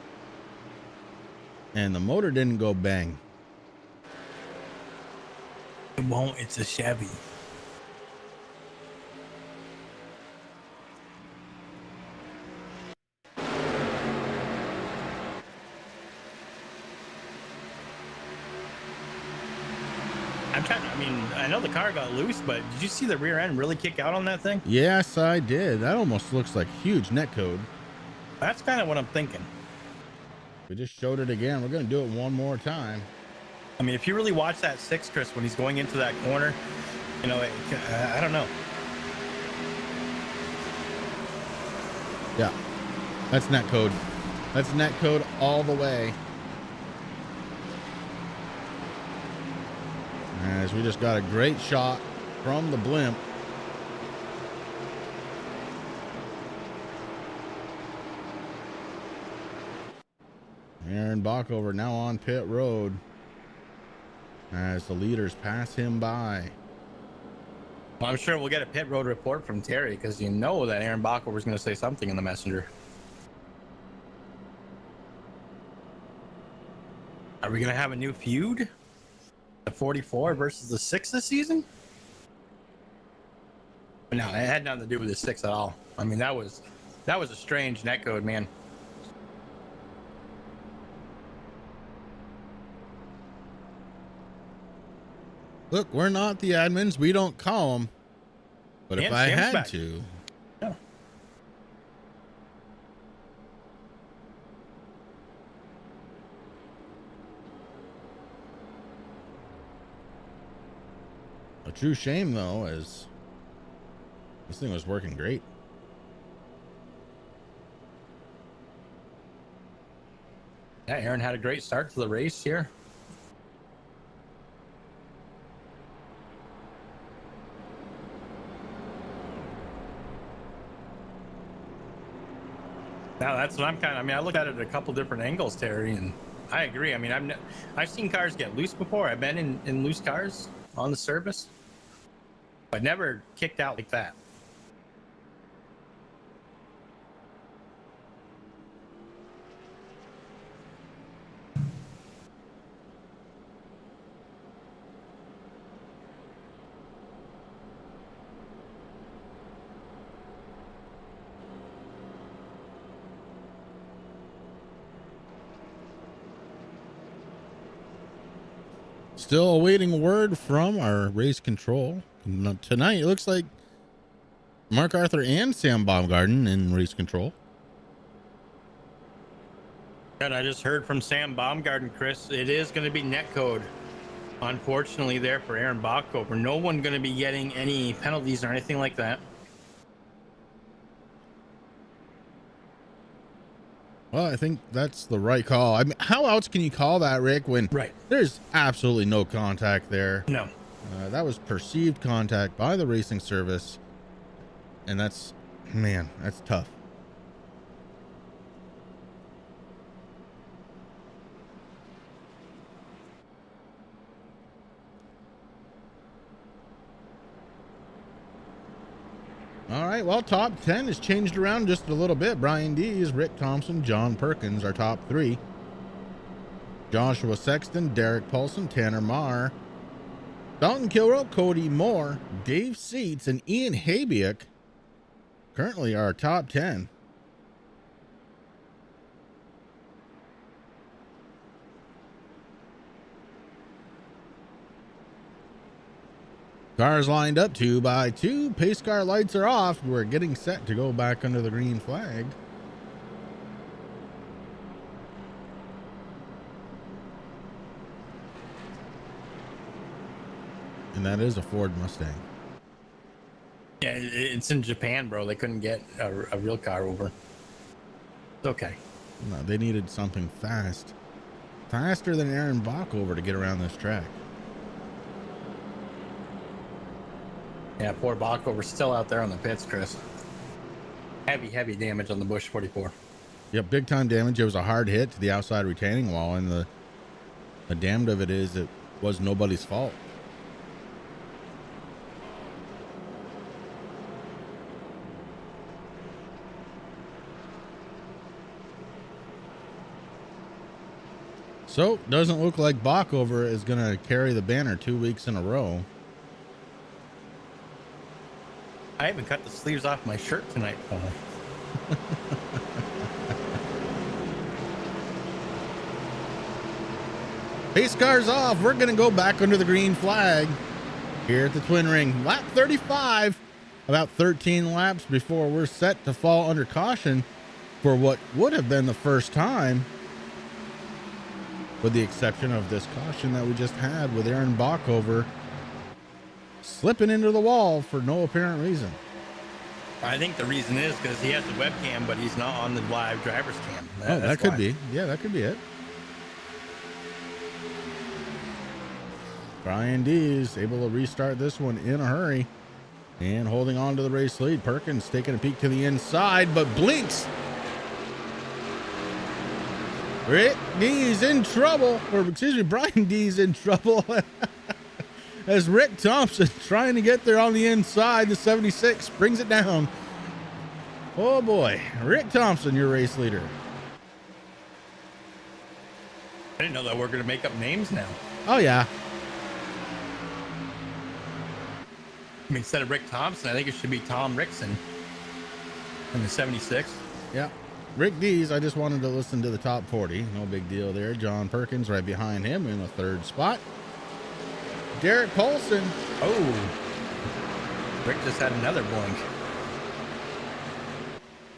And the motor didn't go bang. It won't. It's a Chevy. I know the car got loose, but did you see the rear end really kick out on that thing? Yes, I did. That almost looks like huge net code. That's kind of what I'm thinking. We just showed it again. We're going to do it one more time. I mean, if you really watch that 6, Chris, when he's going into that corner, I don't know. Yeah, that's net code. That's net code all the way. As we just got a great shot from the blimp. Aaron Bachhofer now on pit road as the leaders pass him by. Well, I'm sure we'll get a pit road report from Terry because you know that Aaron Bachhofer is going to say something in the messenger. Are we going to have a new feud? The 44 versus the 6 this season? No, it had nothing to do with the 6 at all. I mean, that was a strange netcode, man. Look, we're not the admins. We don't call them. But if I Sam's had back. to. Yeah. A true shame, though, as this thing was working great. Yeah, Aaron had a great start to the race here. Now that's what I'm kind of. I mean, I looked at it at a couple different angles, Terry, and I agree. I mean, I've seen cars get loose before. I've been in loose cars on the service, but never kicked out like that. Still awaiting word from our race control. Tonight, it looks like Mark Arthur and Sam Baumgarten in race control. And I just heard from Sam Baumgarten, Chris, it is going to be net code. Unfortunately, there for Aaron Bachhofer. No one going to be getting any penalties or anything like that. Well, I think that's the right call. I mean, how else can you call that, Rick, when there's absolutely no contact there? No. That was perceived contact by the racing service. And that's, man, that's tough. All right, well, top 10 has changed around just a little bit. Brian Dees, Rick Thompson, John Perkins are top 3. Joshua Sexton, Derek Paulson, Tanner Marr, Dalton Kilrow, Cody Moore, Dave Seats, and Ian Habiak currently are top 10. Cars lined up 2 by 2. Pace car lights are off. We're getting set to go back under the green flag. And that is a Ford Mustang. Yeah, it's in Japan, bro. They couldn't get a real car over. It's okay. No, they needed something fast. Faster than Aaron Bachhofer to get around this track. Yeah, poor Bachhofer still out there on the pits, Chris. Heavy damage on the Bush 44. Yep, big time damage. It was a hard hit to the outside retaining wall, and the damned of it is it was nobody's fault. So, doesn't look like Bachhofer is going to carry the banner 2 weeks in a row. I even cut the sleeves off my shirt tonight, Paul. Pace cars off. We're going to go back under the green flag here at the Twin Ring. Lap 35. About 13 laps before we're set to fall under caution for what would have been the first time, with the exception of this caution that we just had with Aaron Bachhofer slipping into the wall for no apparent reason. I think the reason is because he has the webcam, but he's not on the live driver's cam. That could be. Yeah, that could be it. Brian Dees able to restart this one in a hurry and holding on to the race lead. Perkins taking a peek to the inside, but blinks. Rick Dees in trouble, or excuse me, Brian Dees in trouble. As Rick Thompson trying to get there on the inside, the 76 brings it down. Oh boy, Rick Thompson, your race leader. I didn't know that we're going to make up names now. Oh yeah. I mean, instead of Rick Thompson, I think it should be Tom Rickson in the 76. Yeah. Rick Dees, I just wanted to listen to the top 40. No big deal there. John Perkins right behind him in the third spot. Derek Colson. Oh, Rick just had another blink.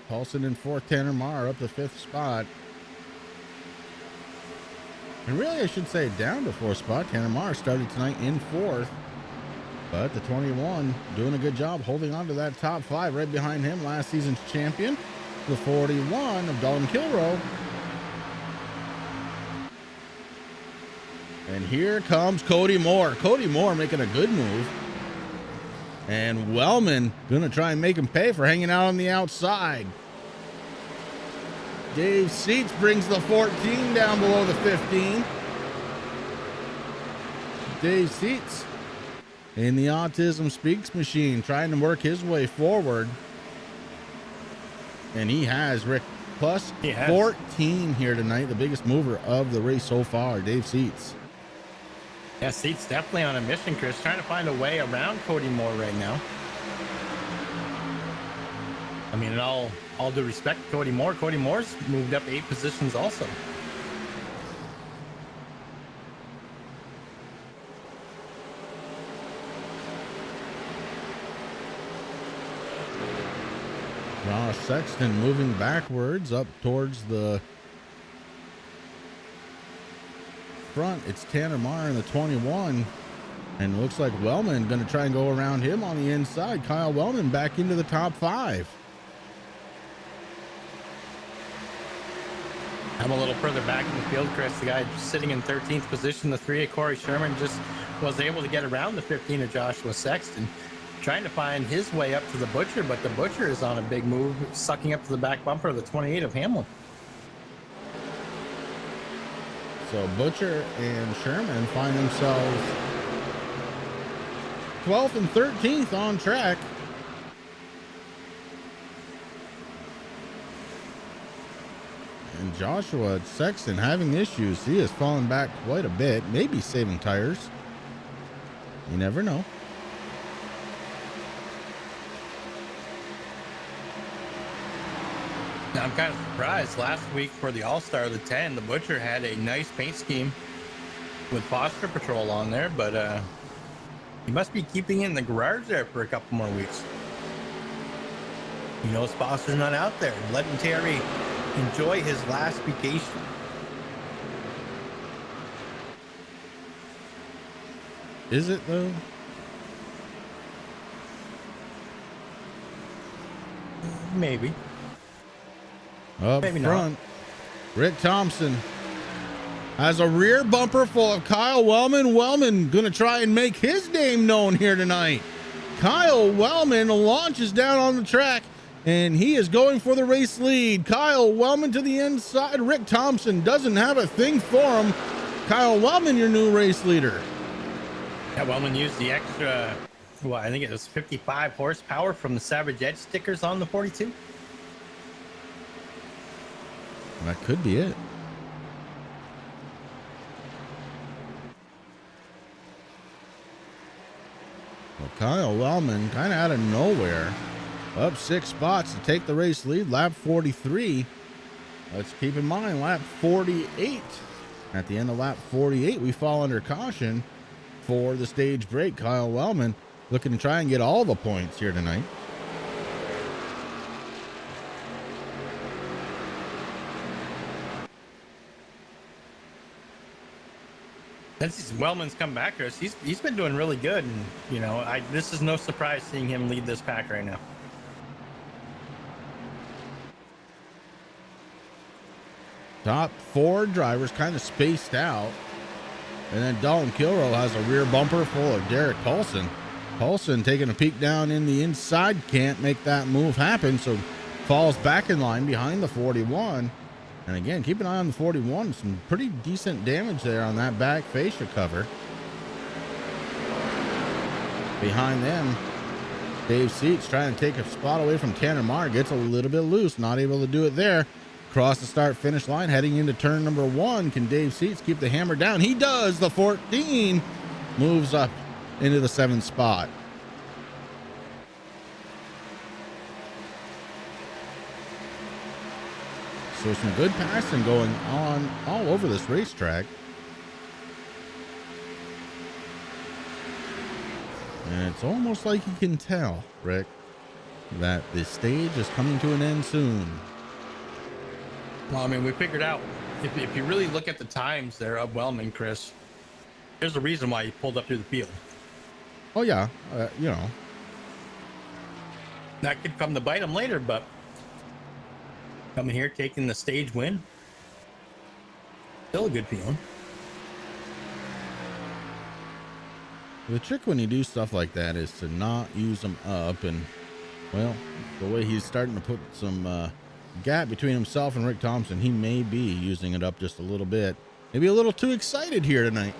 Colson in fourth, Tanner Marr up the fifth spot. And really, I should say down to fourth spot. Tanner Marr started tonight in fourth. But the 21 doing a good job holding on to that top five. Right behind him, last season's champion, the 41 of Dalton Kilrow. And here comes Cody Moore. Cody Moore making a good move. And Wellman going to try and make him pay for hanging out on the outside. Dave Seats brings the 14 down below the 15. Dave Seats in the Autism Speaks machine trying to work his way forward. And he has, Rick, plus 14 here tonight. The biggest mover of the race so far, Dave Seats. Yeah, Seats definitely on a mission, Chris, trying to find a way around Cody Moore right now. I mean, in all due respect to Cody Moore's moved up 8 positions also. Ross Sexton moving backwards up towards the front. It's Tanner Marr in the 21. And looks like Wellman going to try and go around him on the inside. Kyle Wellman back into the top 5. I'm a little further back in the field, Chris. The guy sitting in 13th position, the 3 of Corey Sherman, just was able to get around the 15 of Joshua Sexton, trying to find his way up to the Butcher, but the Butcher is on a big move, sucking up to the back bumper of the 28 of Hamlin. So Butcher and Sherman find themselves 12th and 13th on track. And Joshua Sexton having issues. He has fallen back quite a bit, maybe saving tires. You never know. Now, I'm kind of surprised. Last week for the All-Star of the 10, the Butcher had a nice paint scheme with Foster Patrol on there, but he must be keeping it in the garage there for a couple more weeks. He knows Foster's not out there. Letting Terry enjoy his last vacation. Is it though? Maybe. Up Maybe front, Rick Thompson has a rear bumper full of Kyle Wellman. Wellman going to try and make his name known here tonight. Kyle Wellman launches down on the track, and he is going for the race lead. Kyle Wellman to the inside. Rick Thompson doesn't have a thing for him. Kyle Wellman, your new race leader. Yeah, Wellman used the extra, well, I think it was 55 horsepower from the Savage Edge stickers on the 42. That could be it. Well, Kyle Wellman kind of out of nowhere, up 6 spots to take the race lead, lap 43. Let's keep in mind, lap 48. At the end of lap 48, we fall under caution for the stage break. Kyle Wellman looking to try and get all the points here tonight. Since Wellman's come back, Chris, he's been doing really good, and you know, this is no surprise seeing him lead this pack right now. Top 4 drivers kind of spaced out, and then Dalton Kilrow has a rear bumper full of Derek Paulson. Paulson taking a peek down in the inside, can't make that move happen, so falls back in line behind the 41. And again, keep an eye on the 41. Some pretty decent damage there on that back fascia cover. Behind them, Dave Seats trying to take a spot away from Tanner Marr. Gets a little bit loose, not able to do it there. Across the start-finish line, heading into turn number 1. Can Dave Seats keep the hammer down? He does. The 14 moves up into the 7th spot. So some good passing going on all over this racetrack. And it's almost like you can tell, Rick, that the stage is coming to an end soon. Well, I mean, we figured out, if you really look at the times there of Wellman, Chris, there's a reason why he pulled up through the field. Oh, yeah. You know. That could come to bite him later, but coming here, taking the stage win, still a good feeling. The trick when you do stuff like that is to not use them up. And, well, the way he's starting to put some gap between himself and Rick Thompson, he may be using it up just a little bit. Maybe a little too excited here tonight.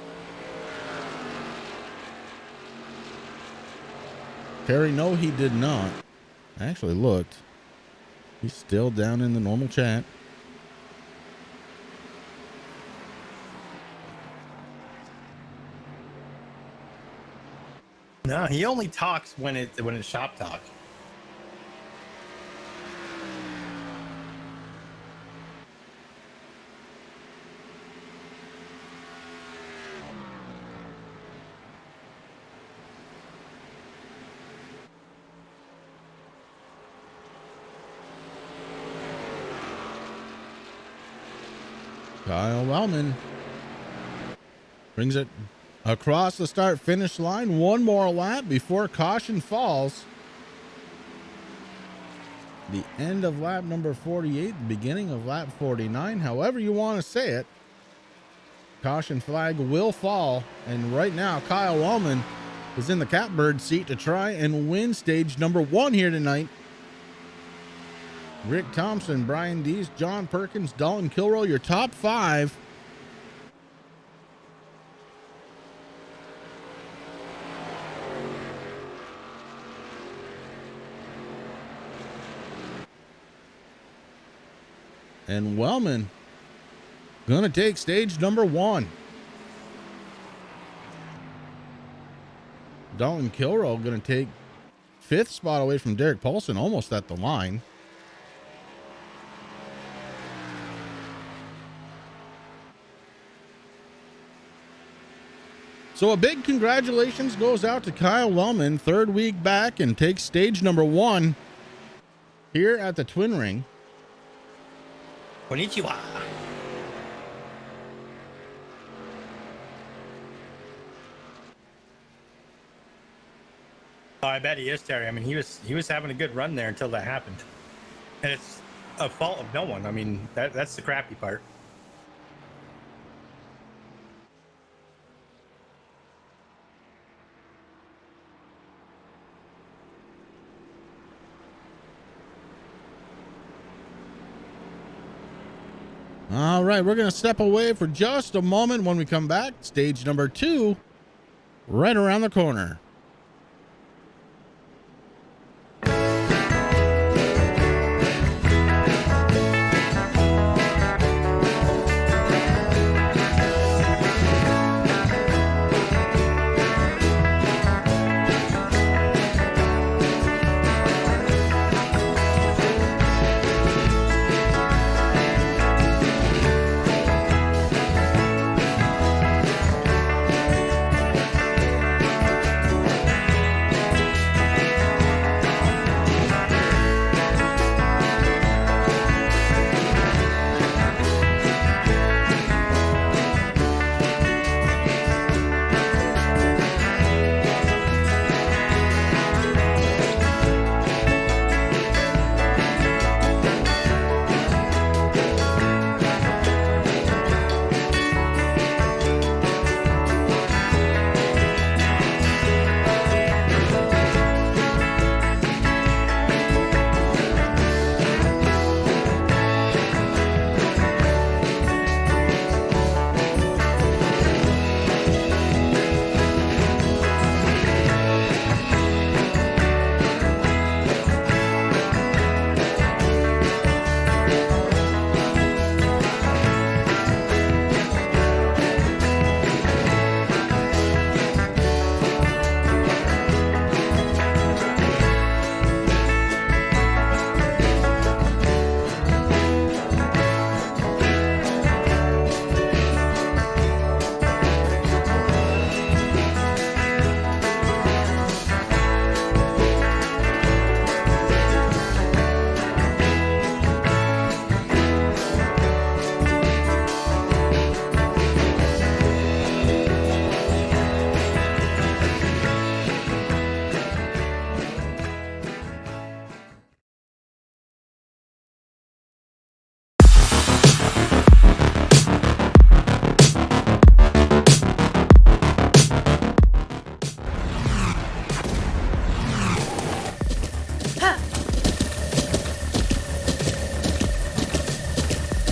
Terry, no, he did not. I actually looked. He's still down in the normal chat. No, he only talks when it's shop talk. Kyle Wellman brings it across the start finish line. One more lap before caution falls. The end of lap number 48, the beginning of lap 49, however you want to say it. Caution flag will fall, and right now Kyle Wellman is in the catbird seat to try and win stage number 1 here tonight. Rick Thompson, Brian Dees, John Perkins, Dalton Kilroy, your top 5. And Wellman gonna take stage number 1. Dalton Kilroy gonna take 5th spot away from Derek Paulson, almost at the line. So a big congratulations goes out to Kyle Wellman, 3rd week back, and takes stage number 1 here at the Twin Ring. Konnichiwa. Oh, I bet he is, Terry. I mean, he was having a good run there until that happened, and it's a fault of no one. I mean, that's the crappy part. All right, we're going to step away for just a moment. When we come back, stage number 2, right around the corner.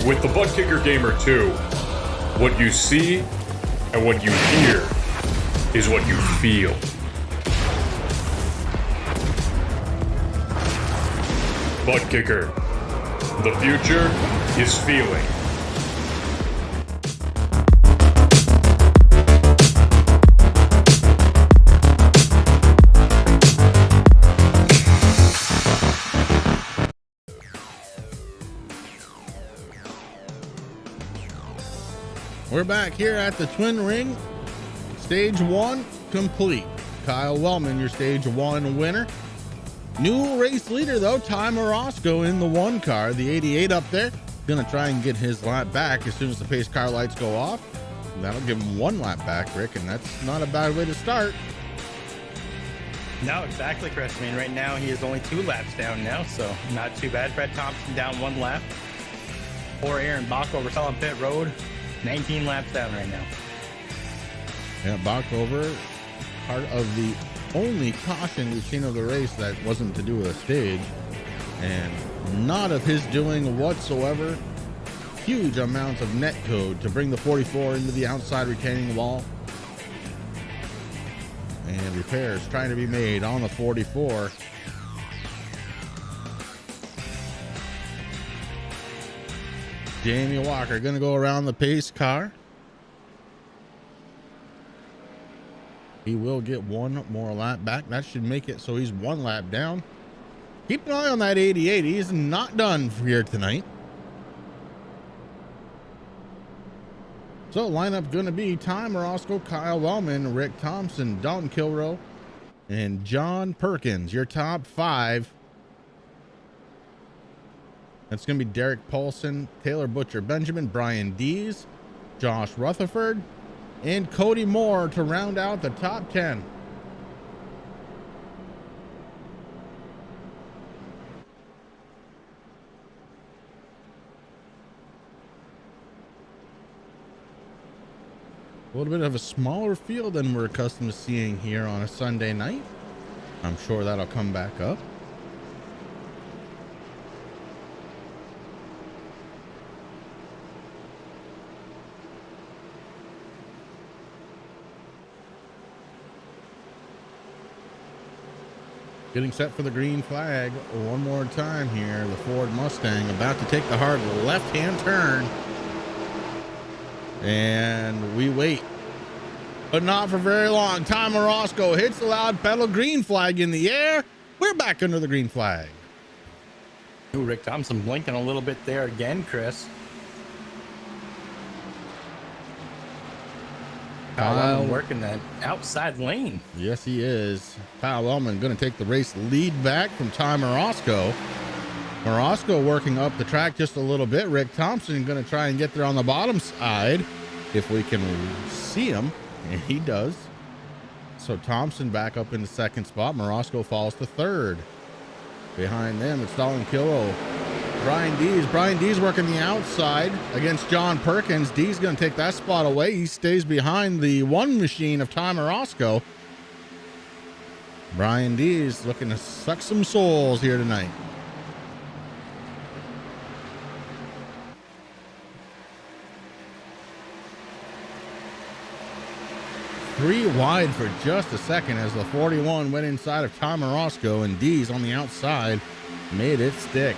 With the Butt Kicker Gamer 2, what you see and what you hear is what you feel. Butt Kicker. The future is feeling. We're back here at the Twin Ring. Stage 1 complete. Kyle Wellman, your stage 1 winner. New race leader, though, Ty Morosco in the 1 car. The 88 up there. Gonna try and get his lap back as soon as the pace car lights go off. And that'll give him 1 lap back, Rick, and that's not a bad way to start. No, exactly, Chris. I mean, right now he is only 2 laps down now, so not too bad. Fred Thompson down 1 lap. Poor Aaron Bach over on pit road. 19 laps down right now. Yeah, Bachhofer, part of the only caution we've seen of the race that wasn't to do with a stage, and not of his doing whatsoever. Huge amounts of net code to bring the 44 into the outside retaining wall. And repairs trying to be made on the 44. Jamie Walker going to go around the pace car. He will get 1 more lap back. That should make it so he's 1 lap down. Keep an eye on that 88. He's not done for here tonight. So lineup going to be Ty Morosco, Kyle Wellman, Rick Thompson, Dalton Kilroe, and John Perkins. Your top 5. That's going to be Derek Paulson, Taylor Butcher Benjamin, Brian Dees, Josh Rutherford, and Cody Moore to round out the top 10. A little bit of a smaller field than we're accustomed to seeing here on a Sunday night. I'm sure that'll come back up. Getting set for the green flag one more time here. The Ford Mustang about to take the hard left-hand turn. And we wait, but not for very long. Ty Morosco hits the loud pedal. Green flag in the air. We're back under the green flag. Ooh, Rick Thompson blinking a little bit there again, Chris. Kyle working that outside lane. Yes, he is. Kyle Wellman going to take the race lead back from Ty Morosco. Morosco working up the track just a little bit. Rick Thompson going to try and get there on the bottom side if we can see him, and he does. So Thompson back up in the 2nd spot. Morosco falls to 3rd. Behind them, it's Dalton Kilroe. Brian Dees working the outside against John Perkins. Dees going to take that spot away. He stays behind the 1 machine of Ty Morosco. Brian Dees looking to suck some souls here tonight. Three wide for just a second as the 41 went inside of Ty Morosco, and Dees on the outside made it stick.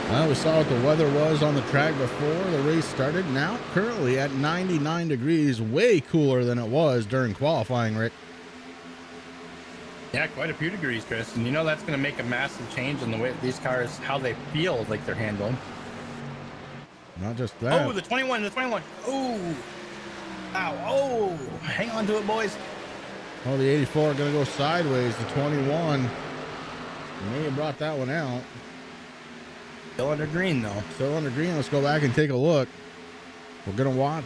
Well, we saw what the weather was on the track before the race started. Now, currently at 99 degrees, way cooler than it was during qualifying, Rick. Yeah, quite a few degrees, Chris. And you know that's going to make a massive change in the way these cars, how they feel like they're handling. Not just that. Oh, the 21. Oh, ow, oh, hang on to it, boys. Oh, the 84 going to go sideways. The 21 may have brought that one out. Still under green, though. Still under green. Let's go back and take a look. We're going to watch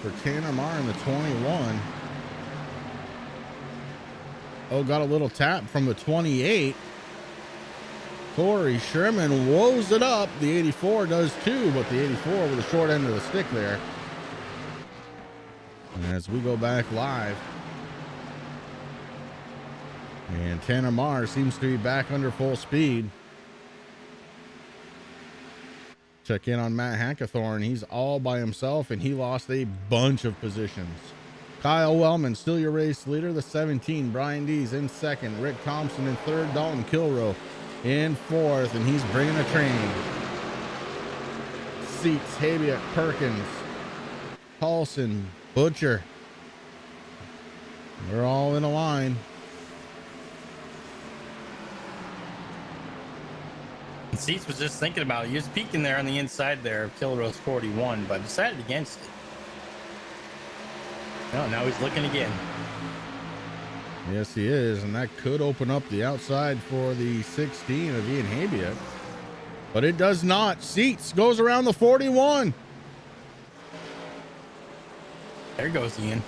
for Tanner Marr in the 21. Oh, got a little tap from the 28. Corey Sherman woes it up. The 84 does too, but the 84 with the short end of the stick there. as we go back live. And Tanner Marr seems to be back under full speed. Check in on Matt Hackathorn. He's all by himself, and he lost a bunch of positions. Kyle Wellman, still your race leader, the 17. Brian Dees in second. Rick Thompson in third. Dalton Kilrow in fourth, and he's bringing a train. Seats, Habiak, Perkins, Paulson, Butcher. They're all in a line. Seats was just thinking about it. He was peeking there on the inside there of Kilrose 41, but decided against it. Oh, now he's looking again. Yes, he is, and that could open up the outside for the 16 of Ian Habiak. But it does not. Seats goes around the 41. There goes Ian.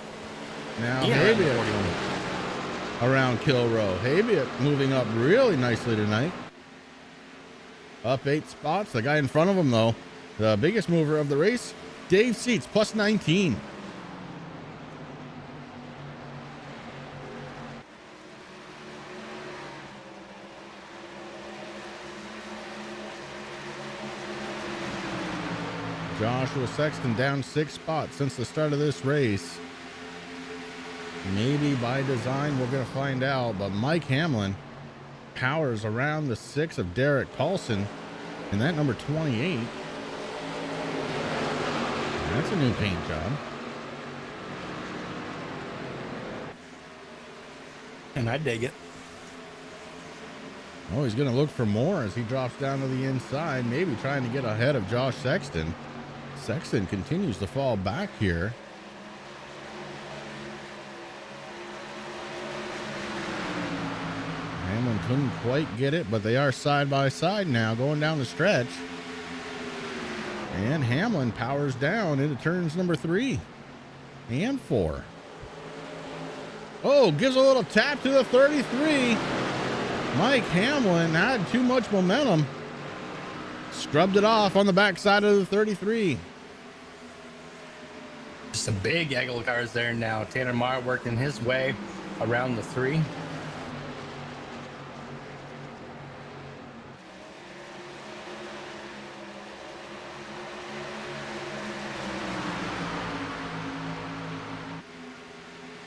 Now Ian Habiak around Kilrow. Habiak moving up really nicely tonight. Up 8 spots. The guy in front of him, though, the biggest mover of the race, Dave Seats, plus 19. Joshua Sexton down 6 spots since the start of this race. Maybe by design, we're going to find out. But Mike Hamlin powers around the 6 of Derek Paulson, and that number 28. That's a new paint job. And I dig it. Oh, he's going to look for more as he drops down to the inside, maybe trying to get ahead of Josh Sexton. Sexton continues to fall back here. Hamlin couldn't quite get it, but they are side by side now going down the stretch. And Hamlin powers down into turns number 3 and 4. Oh, gives a little tap to the 33. Mike Hamlin had too much momentum. Scrubbed it off on the backside of the 33. Some big Eggle cars there now. Tanner Marr working his way around the 3.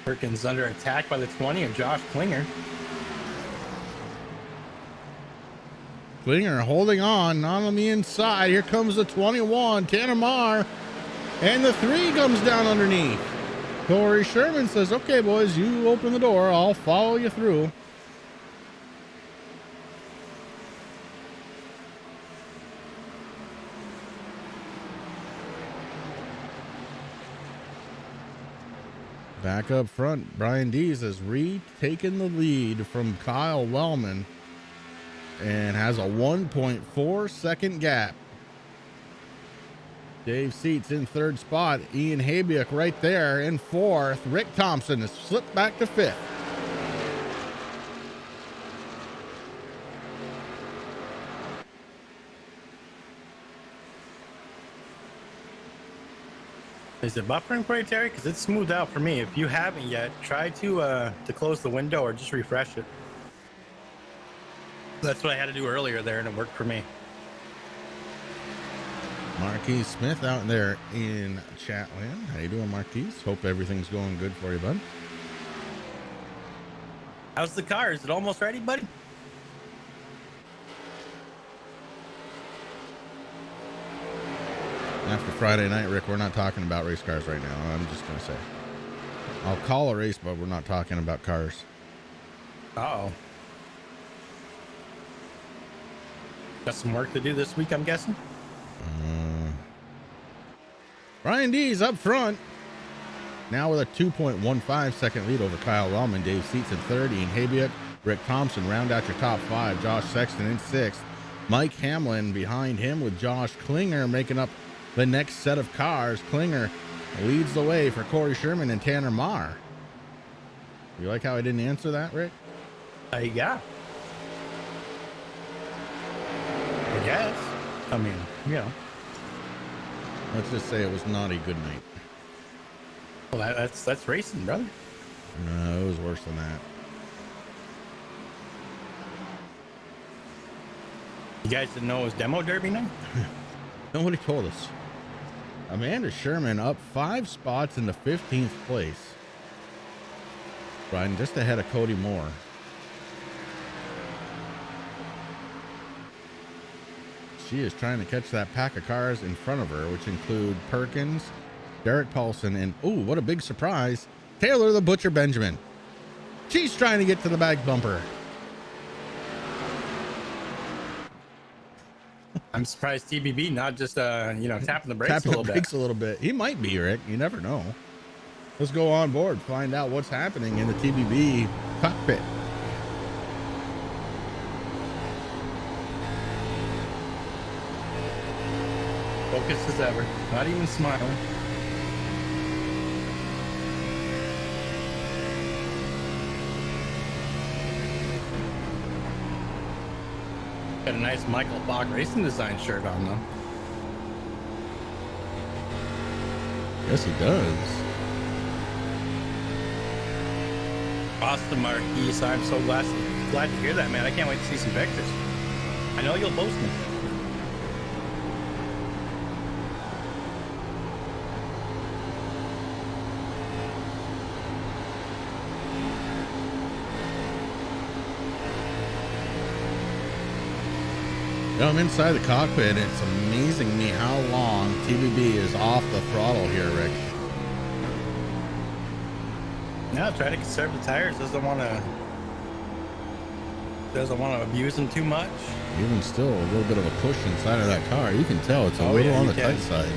Perkins under attack by the 20 of Josh Klinger. Klinger holding on, not on the inside. Here comes the 21, Tanner Marr. And the 3 comes down underneath. Corey Sherman says, okay, boys, you open the door. I'll follow you through. Back up front, Brian Dees has retaken the lead from Kyle Wellman and has a 1.4 second gap. Dave Seats in 3rd spot. Ian Habiak right there in 4th. Rick Thompson has slipped back to 5th. Is it buffering for you, Terry? Because it's smoothed out for me. If you haven't yet, try to close the window or just refresh it. That's what I had to do earlier there, and it worked for me. Marquise Smith out there in Chatland. How you doing, Marquise? Hope everything's going good for you, bud. How's the car? Is it almost ready, buddy? After Friday night, Rick, we're not talking about race cars right now. I'm just going to say. I'll call a race, but we're not talking about cars. Uh-oh. Got some work to do this week, I'm guessing? Brian Dees up front. Now with a 2.15 second lead over Kyle Wellman. Dave Seats in 30. And Habiak, Rick Thompson round out your top 5. Josh Sexton in 6th. Mike Hamlin behind him with Josh Klinger making up the next set of cars. Klinger leads the way for Corey Sherman and Tanner Marr. You like how I didn't answer that, Rick? Yeah. I guess. I mean, you know. Let's just say it was not a good night. Well, that's racing, brother. No, it was worse than that. You guys didn't know it was demo derby now? Nobody told us. Amanda Sherman up 5 spots in the 15th place. Riding just ahead of Cody Moore. She is trying to catch that pack of cars in front of her, which include Perkins, Derek Paulson, and oh, what a big surprise, Taylor the Butcher Benjamin. She's trying to get to the back bumper. I'm surprised TBB not just tapping the brakes Tapping a little the bit. brakes a little bit. He might be, Rick. You never know. Let's go on board, find out what's happening in the TBB cockpit. Focused as ever, not even smiling. Got a nice Michael Bach Racing Design shirt on though. Yes, he does. Awesome, Marquise. I'm so glad to hear that, man. I can't wait to see some pictures. I know you'll post them. I'm inside the cockpit. It's amazing me how long TBB is off the throttle here, Rick. No, try to conserve the tires. Doesn't want to abuse them too much. Even still, a little bit of a push inside of that car. You can tell it's a little on the tight side.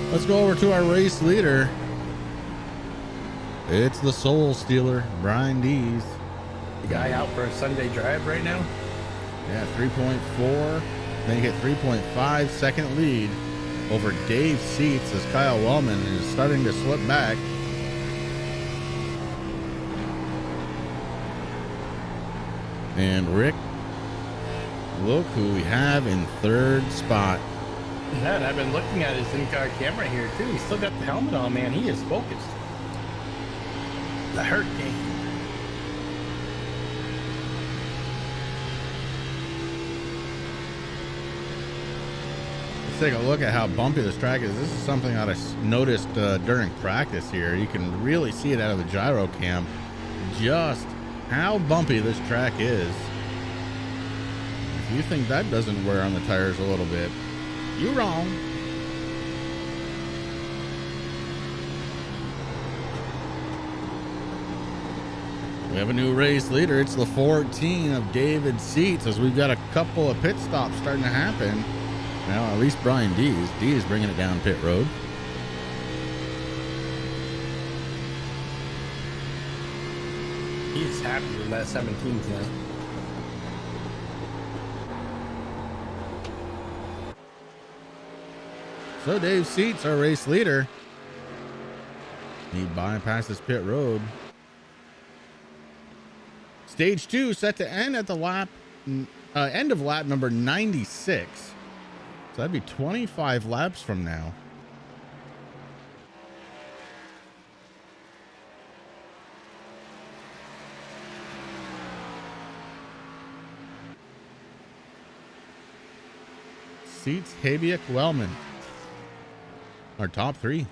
Let's go over to our race leader. It's the Soul Stealer, Brian Dees. The guy out for a Sunday drive right now. Yeah, 3.4. Then you get 3.5 second lead over Dave Seats as Kyle Wellman is starting to slip back. And Rick, look who we have in third spot. Yeah, and I've been looking at his in-car camera here too. He's still got the helmet on, man. He is focused. The Hurricane. Let's take a look at how bumpy this track is. This is something that I noticed during practice here. You can really see it out of the gyro cam, just how bumpy this track is. If you think that doesn't wear on the tires a little bit, you're wrong. We have a new race leader. It's the 14 of David Seats, as we've got a couple of pit stops starting to happen. Now, at least Brian Dees. Dees bringing it down pit road. He's happy with that 17th now. So Dave Seats, our race leader, he bypasses pit road. Stage 2 set to end at the end of lap number 96. So that'd be 25 laps from now. Seats, Habiak, Wellman. Our top 3.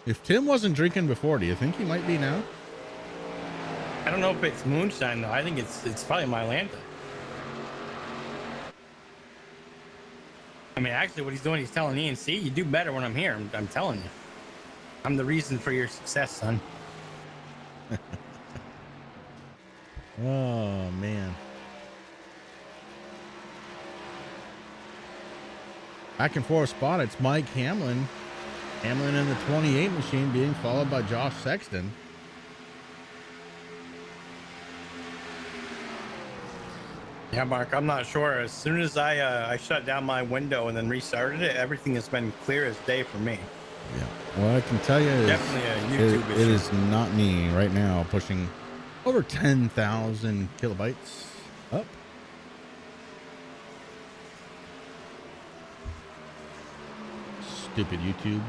If Tim wasn't drinking before, do you think he might be now? I don't know if it's moonshine though. I think it's probably Mylanta. I mean, actually, what he's doing, he's telling Ian, see, you do better when I'm here. I'm telling you. I'm the reason for your success, son. Oh, man. Back and forth spot, it's Mike Hamlin. Hamlin in the 28 machine being followed by Josh Sexton. Yeah, Mark, I'm not sure. As soon as I shut down my window and then restarted it, everything has been clear as day for me. Yeah. Well, I can tell you, Definitely a YouTube it issue. is not me right now pushing over 10,000 kilobytes up. Stupid YouTube.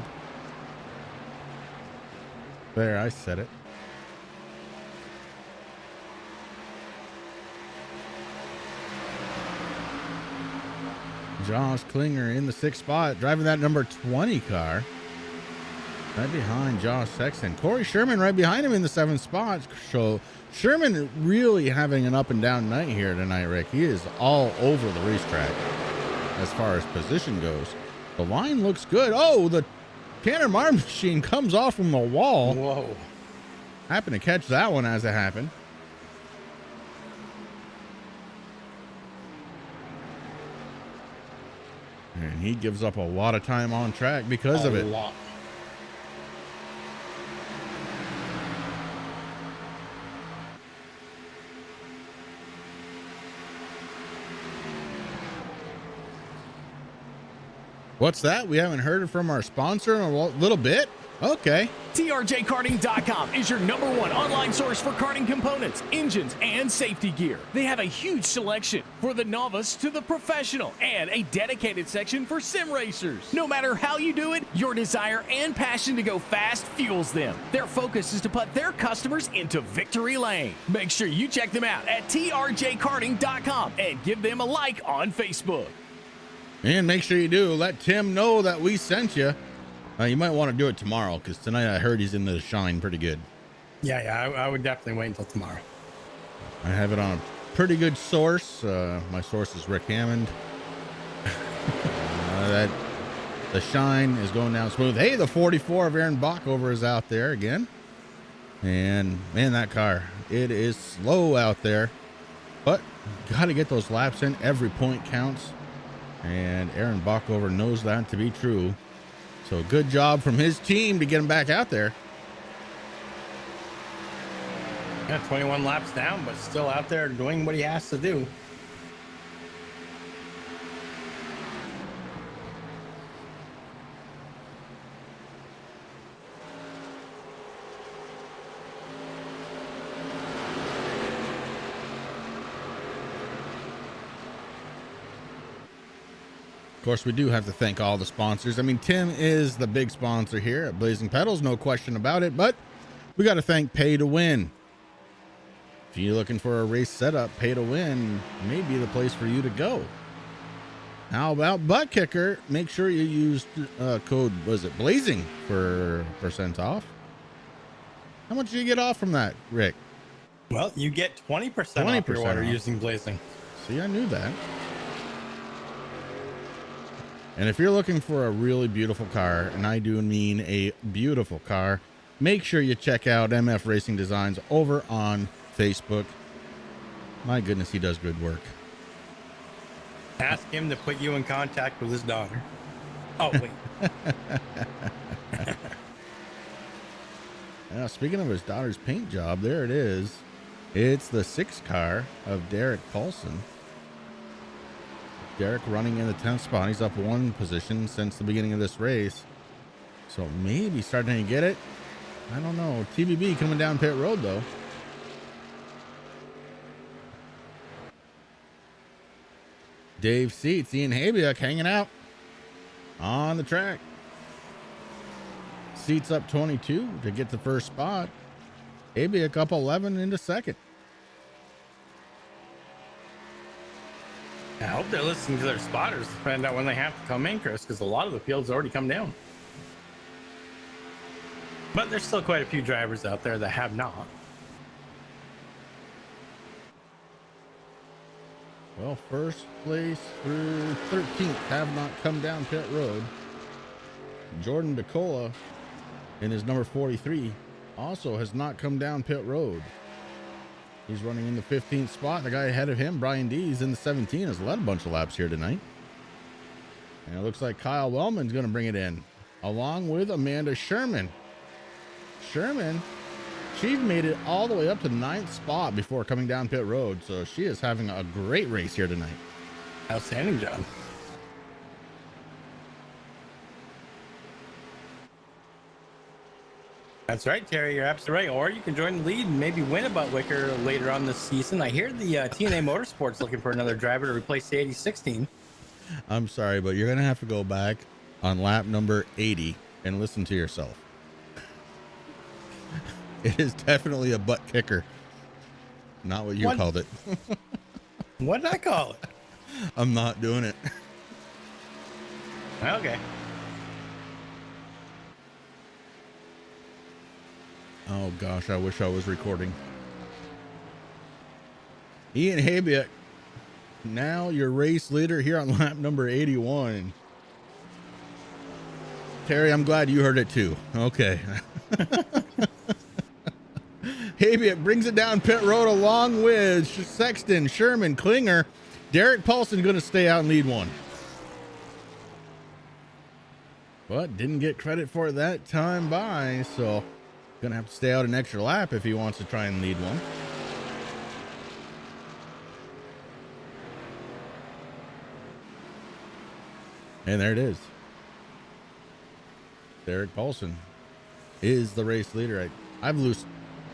There, I said it. Josh Klinger in the 6th spot, driving that number 20 car. Right behind Josh Sexton. Corey Sherman right behind him in the 7th spot. So Sherman really having an up and down night here tonight, Rick. He is all over the racetrack as far as position goes. The line looks good. Oh, the Tanner Martin machine comes off from the wall. Whoa. Happened to catch that one as it happened. And he gives up a lot of time on track because of it. A lot. What's that? We haven't heard it from our sponsor in a little bit? Okay. TRJKarting.com is your #1 online source for karting components, engines, and safety gear. They have a huge selection for the novice to the professional and a dedicated section for sim racers. No matter how you do it, your desire and passion to go fast fuels them. Their focus is to put their customers into victory lane. Make sure you check them out at TRJKarting.com and give them a like on Facebook. And make sure you do let Tim know that we sent you. You might want to do it tomorrow because tonight I heard he's in the shine pretty good. Yeah, I would definitely wait until tomorrow. I have it on a pretty good source. My source is Rick Hammond. The shine is going down smooth. Hey, the 44 of Aaron Bockover is out there again. And man, that car, it is slow out there. But got to get those laps in. Every point counts. And Aaron Bockover knows that to be true. So good job from his team to get him back out there. Yeah, 21 laps down, but still out there doing what he has to do. Of course, we do have to thank all the sponsors. I mean, Tim is the big sponsor here at Blazing Pedals, no question about it, but we got to thank Pay to Win. If you're looking for a race setup, Pay to Win may be the place for you to go. How about Butt Kicker? Make sure you use code, was it Blazing, for % off. How much do you get off from that, Rick? Well, you get 20% off your order using Blazing. See, I knew that. And if you're looking for a really beautiful car, and I do mean a beautiful car, make sure you check out MF Racing Designs over on Facebook. My goodness, he does good work. Ask him to put you in contact with his daughter. Oh, wait. Now, speaking of his daughter's paint job, there it is. It's the 6th car of Derek Paulson. Derek running in the 10th spot. He's up 1 position since the beginning of this race. So maybe starting to get it. I don't know. TBB coming down pit road, though. Dave Seats, Ian Habiak hanging out on the track. Seats up 22 to get the first spot. Habiak up 11 into 2nd. I hope they're listening to their spotters to find out when they have to come in, Chris, because a lot of the field's already come down. But there's still quite a few drivers out there that have not. Well, first place through 13th have not come down pit road. Jordan DeCola in his number 43 also has not come down pit road. He's running in the 15th spot. The guy ahead of him, Brian Dees, in the 17, has led a bunch of laps here tonight. And it looks like Kyle Wellman's going to bring it in, along with Amanda Sherman. Sherman, she's made it all the way up to 9th spot before coming down pit road. So she is having a great race here tonight. Outstanding job. That's right, Terry. You're absolutely right. Or you can join the lead and maybe win a butt wicker later on this season. I hear the TNA Motorsports looking for another driver to replace the 8016. I'm sorry, but you're going to have to go back on lap number 80 and listen to yourself. It is definitely a butt kicker. Not what you called it. What did I call it? I'm not doing it. Okay. Oh gosh, I wish I was recording. Ian Habiak, now your race leader here on lap number 81. Terry, I'm glad you heard it too. Okay. Habiak brings it down pit road along with Sexton, Sherman, Klinger. Derek Paulson going to stay out and lead one. But didn't get credit for it that time by, so going to have to stay out an extra lap if he wants to try and lead one. And there it is. Derek Paulson is the race leader. I've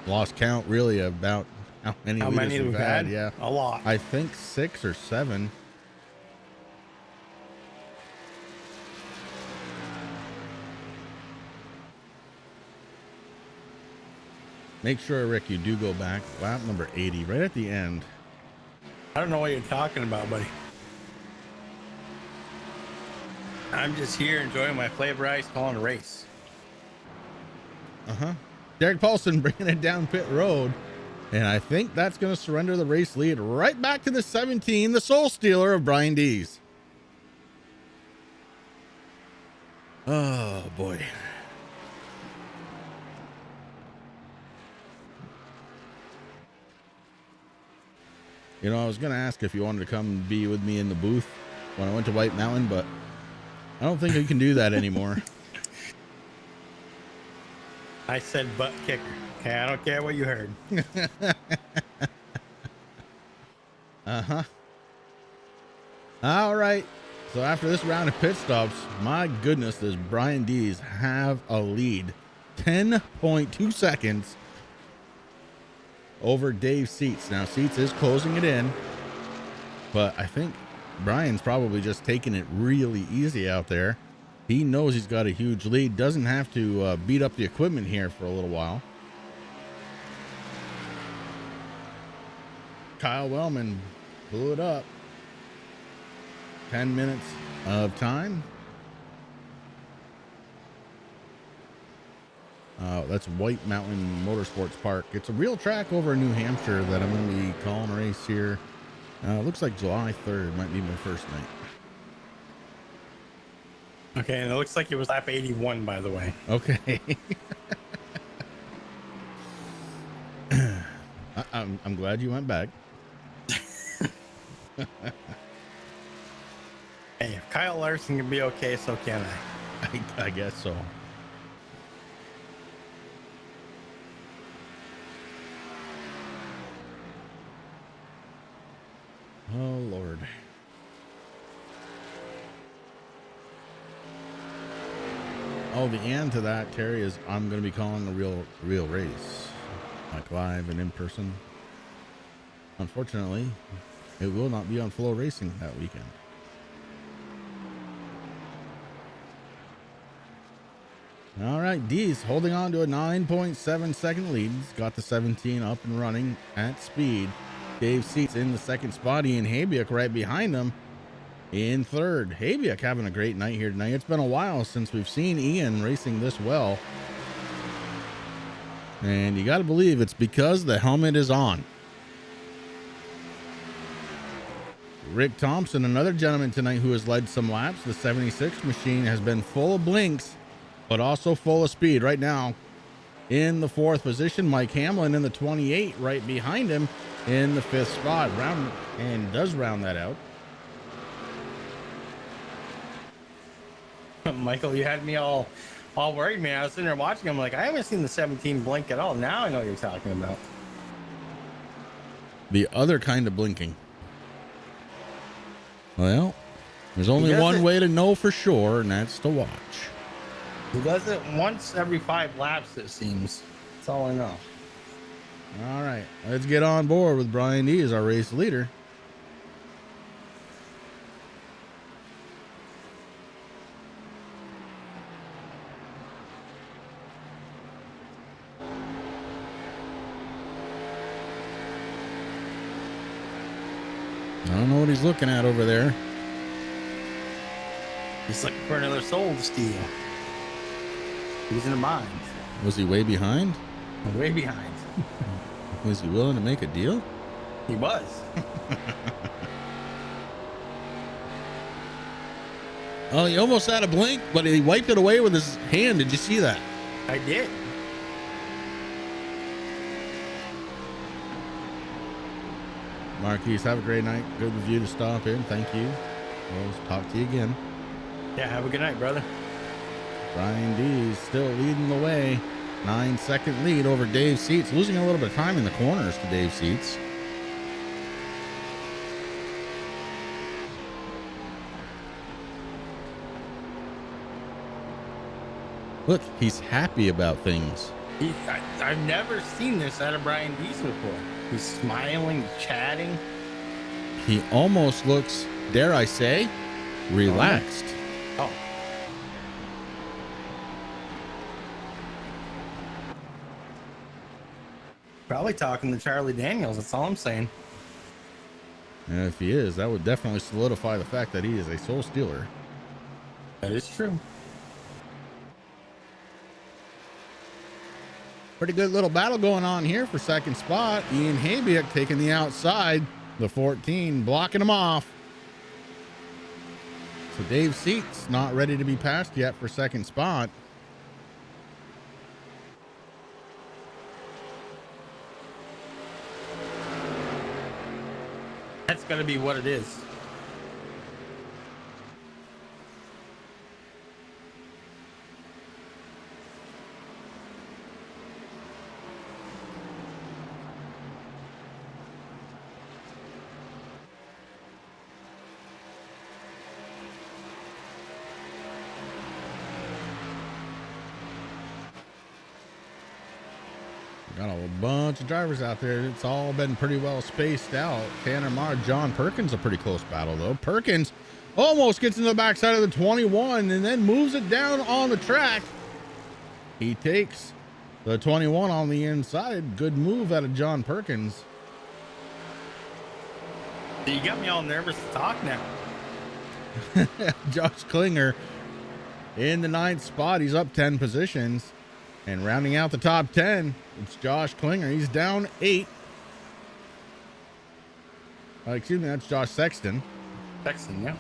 lost count really about how many we've had. Yeah, a lot. I think 6 or 7. Make sure, Rick, you do go back lap number 80 right at the end. I don't know what you're talking about, buddy. I'm just here enjoying my flavor ice, calling a race. Derek Paulson bringing it down pit road. And I think that's going to surrender the race lead right back to the 17, the Soul Stealer of Brian Dees. Oh, boy. You know, I was going to ask if you wanted to come be with me in the booth when I went to White Mountain, but I don't think we can do that anymore. I said butt kicker. Okay, I don't care what you heard. All right. So after this round of pit stops, my goodness, does Brian Dees have a lead. 10.2 seconds over Dave Seats. Now, Seats is closing it in, but I think Brian's probably just taking it really easy out there. He knows he's got a huge lead. Doesn't have to beat up the equipment here for a little while. Kyle Wellman blew it up. 10 minutes of time. That's White Mountain Motorsports Park. It's a real track over in New Hampshire that I'm going to be calling a race here. Looks like July 3rd might be my first night. Okay, and it looks like it was lap 81, by the way. Okay. I'm glad you went back. Hey, if Kyle Larson can be okay, so can I. I guess so. Oh, Lord. Oh, the end to that, Terry, is I'm going to be calling a real race, like live and in person. Unfortunately, it will not be on Flow Racing that weekend. All right, Dees holding on to a 9.7 second lead. He's got the 17 up and running at speed. Dave Seats in the second spot. Ian Habiak right behind him in third. Habiak having a great night here tonight. It's been a while since we've seen Ian racing this well. And you got to believe it's because the helmet is on. Rick Thompson, another gentleman tonight who has led some laps. The 76 machine has been full of blinks, but also full of speed. Right now in the fourth position, Mike Hamlin in the 28 right behind him in the fifth spot. Does round that out. Michael, you had me all worried, man. I was sitting there watching. I'm like, I haven't seen the 17 blink at all. Now I know what you're talking about. The other kind of blinking. Well, there's only one way to know for sure, and that's to watch. He does it once every 5 laps, it seems. That's all I know. All right, let's get on board with Brian D as our race leader. I don't know what he's looking at over there. He's looking for another soul to steal. He's in a bind. Was he way behind? Way behind. Was he willing to make a deal? He was. Oh, he almost had a blink, but he wiped it away with his hand. Did you see that? I did. Marquise, have a great night. Good of you to stop in. Thank you. We'll talk to you again. Yeah, have a good night, brother. Brian D is still leading the way. 9-second lead over Dave Seats. Losing a little bit of time in the corners to Dave Seats. Look, he's happy about things. I've never seen this out of Brian Deese before. He's smiling, chatting. He almost looks, dare I say, relaxed. Oh. Probably talking to Charlie Daniels. That's all I'm saying. And if he is, that would definitely solidify the fact that he is a soul stealer. That is true. Pretty good little battle going on here for second spot. Ian Habiak taking the outside. The 14 blocking him off. So Dave Seats not ready to be passed yet for second spot. That's got to be what it is. Got a bunch of drivers out there. It's all been pretty well spaced out. Tanner Marr, John Perkins, a pretty close battle though. Perkins almost gets into the backside of the 21 and then moves it down on the track. He takes the 21 on the inside. Good move out of John Perkins. You got me all nervous to talk now. Josh Klinger in the 9th spot. He's up 10 positions. And rounding out the top 10, it's Josh Klinger. He's down 8. Excuse me, that's Josh Sexton. Sexton, yeah.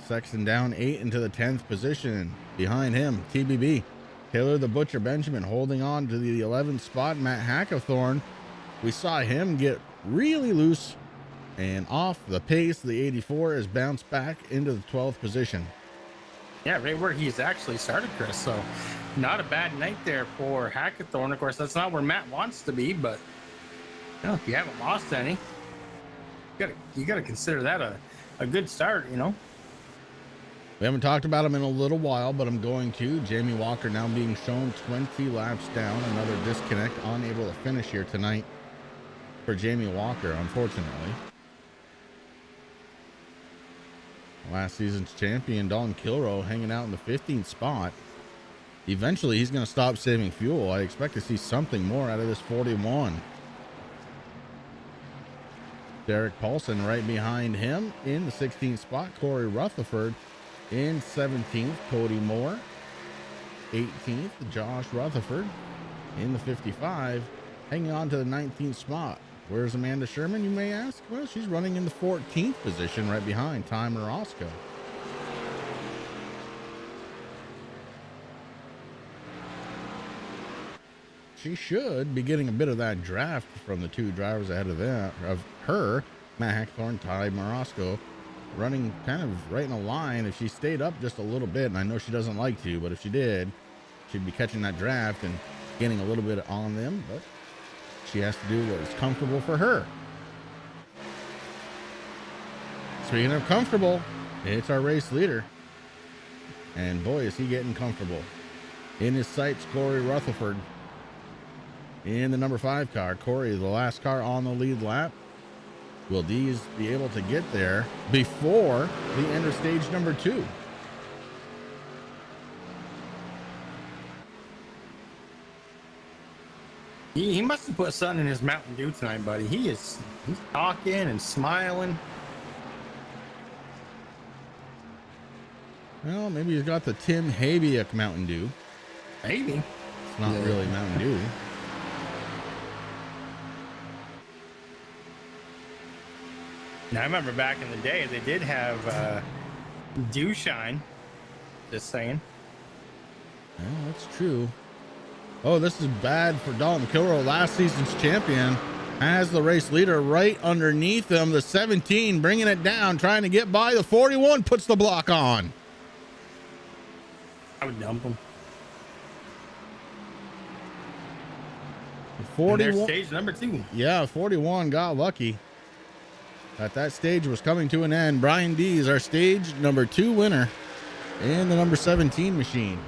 Sexton down 8 into the 10th position. Behind him, TBB. Taylor the Butcher Benjamin holding on to the 11th spot. Matt Hackathorn. We saw him get really loose and off the pace. The 84 has bounced back into the 12th position. Yeah, right where he's actually started, Chris. So not a bad night there for Hackathorn. Of course, that's not where Matt wants to be, but you know, if you haven't lost any, you gotta consider that a good start, you know. We haven't talked about him in a little while, but I'm going to. Jamie Walker now being shown 20 laps down. Another disconnect, unable to finish here tonight for Jamie Walker, unfortunately. Last season's champion, Don Kilroe, hanging out in the 15th spot. Eventually, he's going to stop saving fuel. I expect to see something more out of this 41. Derek Paulson right behind him in the 16th spot. Corey Rutherford in 17th. Cody Moore, 18th. Josh Rutherford in the 55. Hanging on to the 19th spot. Where's Amanda Sherman, you may ask? Well, she's running in the 14th position right behind Ty Morosco. She should be getting a bit of that draft from the two drivers ahead of her, Matt Hackathorn, Ty Morosco, running kind of right in a line. If she stayed up just a little bit, and I know she doesn't like to, but if she did, she'd be catching that draft and getting a little bit on them, but she has to do what is comfortable for her. Speaking of comfortable, it's our race leader. And boy, is he getting comfortable. In his sights, Corey Rutherford in the number 5 car. Corey, the last car on the lead lap. Will Dees be able to get there before the end of stage number 2? He must have put something in his Mountain Dew tonight, buddy. He's talking and smiling. Well, maybe he's got the Tim Habiak Mountain Dew. Maybe. It's not really Mountain Dew. Now, I remember back in the day, they did have Dew Shine. Just saying. Well, that's true. Oh, this is bad for Dalton Kilrow, last season's champion. Has the race leader right underneath him. The 17 bringing it down, trying to get by. The 41 puts the block on. I would dump him. The 41, stage number 2. Yeah, 41 got lucky. That stage was coming to an end. Brian Dees, our stage number 2 winner in the number 17 machine.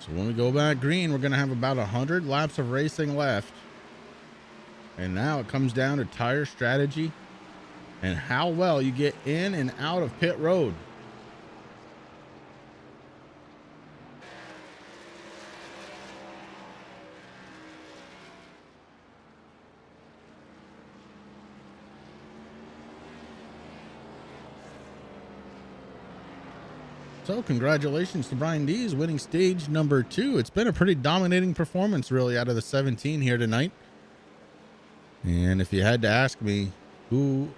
So when we go back green, we're going to have about 100 laps of racing left. And now it comes down to tire strategy and how well you get in and out of pit road. So congratulations to Brian Dees winning stage number 2. It's been a pretty dominating performance really out of the 17 here tonight. And if you had to ask me who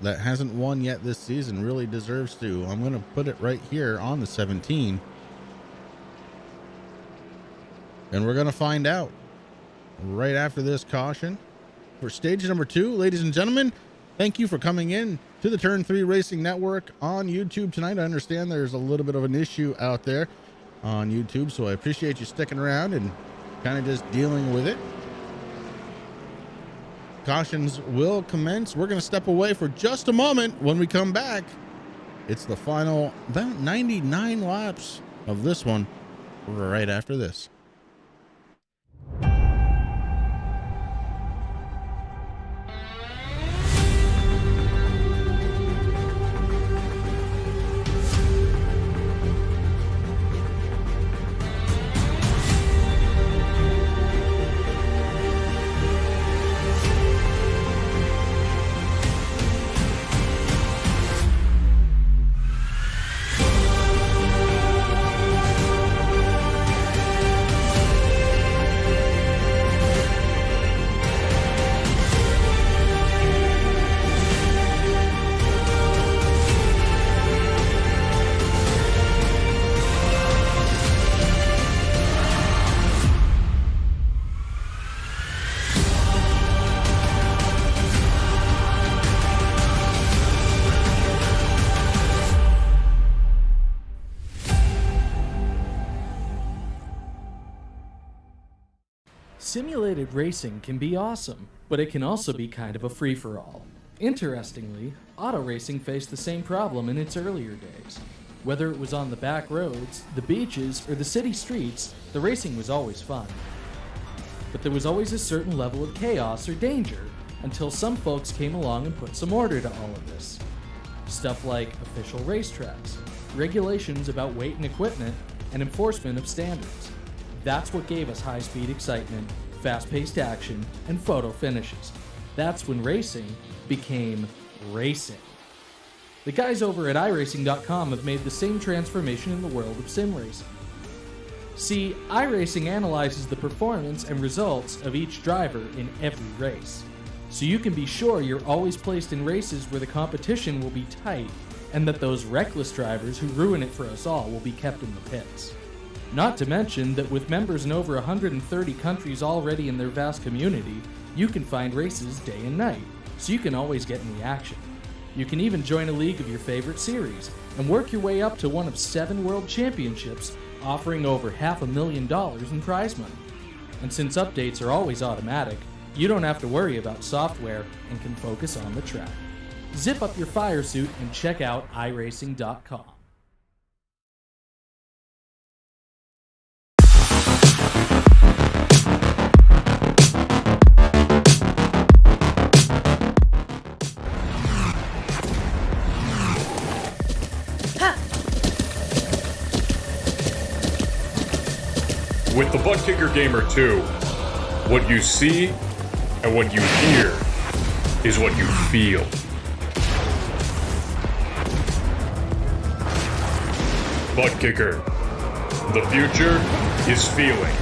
that hasn't won yet this season really deserves to, I'm going to put it right here on the 17. And we're going to find out right after this caution. For stage number 2, ladies and gentlemen, thank you for coming in to the Turn 3 Racing Network on YouTube tonight. I understand there's a little bit of an issue out there on YouTube, so I appreciate you sticking around and kind of just dealing with it. Cautions will commence. We're going to step away for just a moment. When we come back, it's the final about 99 laps of this one right after this. Simulated racing can be awesome, but it can also be kind of a free-for-all. Interestingly, auto racing faced the same problem in its earlier days. Whether it was on the back roads, the beaches, or the city streets, the racing was always fun. But there was always a certain level of chaos or danger until some folks came along and put some order to all of this. Stuff like official racetracks, regulations about weight and equipment, and enforcement of standards. That's what gave us high-speed excitement, fast-paced action, and photo finishes. That's when racing became racing. The guys over at iRacing.com have made the same transformation in the world of sim racing. See, iRacing analyzes the performance and results of each driver in every race, so you can be sure you're always placed in races where the competition will be tight, and that those reckless drivers who ruin it for us all will be kept in the pits. Not to mention that with members in over 130 countries already in their vast community, you can find races day and night, so you can always get in the action. You can even join a league of your favorite series and work your way up to one of 7 world championships, offering over $500,000 in prize money. And since updates are always automatic, you don't have to worry about software and can focus on the track. Zip up your fire suit and check out iRacing.com. With the Butt Kicker Gamer 2, what you see and what you hear is what you feel. Butt Kicker. The future is feeling.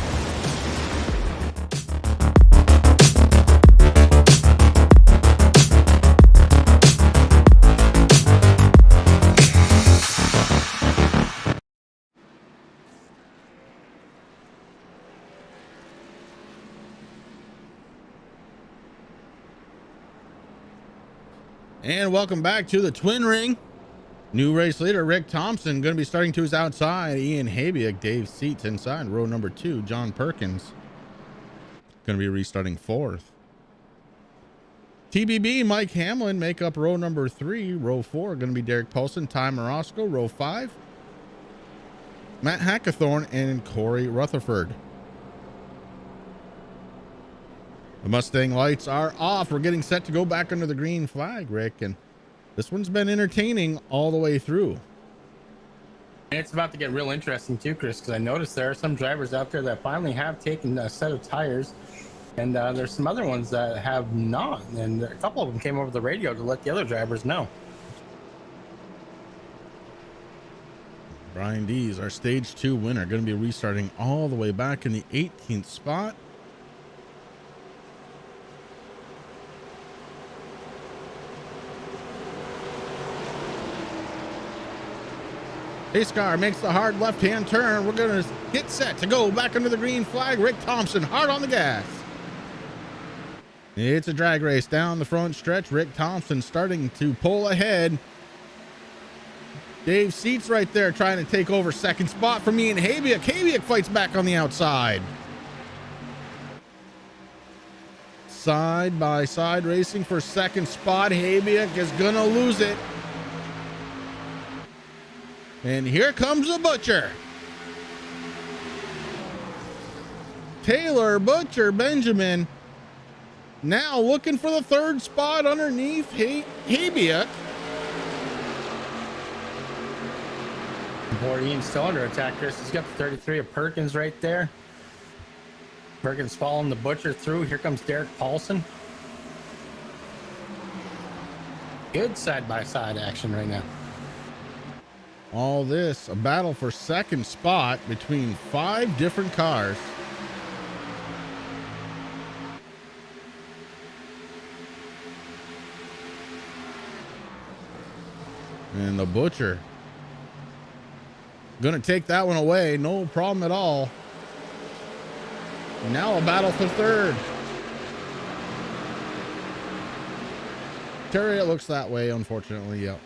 And welcome back to the Twin Ring. New race leader Rick Thompson going to be starting to his outside. Ian Habiak, Dave Seats inside row number 2. John Perkins going to be restarting 4th. TBB Mike Hamlin make up row number 3. Row 4 going to be Derek Paulson, Ty Morosco. Row 5, Matt Hackathorn and Corey Rutherford. The Mustang lights are off. We're getting set to go back under the green flag, Rick, and this one's been entertaining all the way through. And it's about to get real interesting too, Chris, because I noticed there are some drivers out there that finally have taken a set of tires, and there's some other ones that have not, and a couple of them came over the radio to let the other drivers know. Brian Dees, our stage 2 winner, going to be restarting all the way back in the 18th spot. Pace car makes the hard left-hand turn. We're going to get set to go back under the green flag. Rick Thompson hard on the gas. It's a drag race down the front stretch. Rick Thompson starting to pull ahead. Dave Seats right there trying to take over second spot from Ian Habiak. Habiak fights back on the outside. Side by side racing for second spot. Habiak is going to lose it. And here comes the Butcher. Taylor Butcher Benjamin now looking for the third spot underneath Habiak. Ian's still under attack, Chris. He's got the 33 of Perkins right there. Perkins following the Butcher through. Here comes Derek Paulson. Good side-by-side action right now. All this, a battle for second spot between 5 different cars. And the Butcher gonna take that one away, no problem at all. Now a battle for third. Terry, it looks that way, unfortunately. Yep.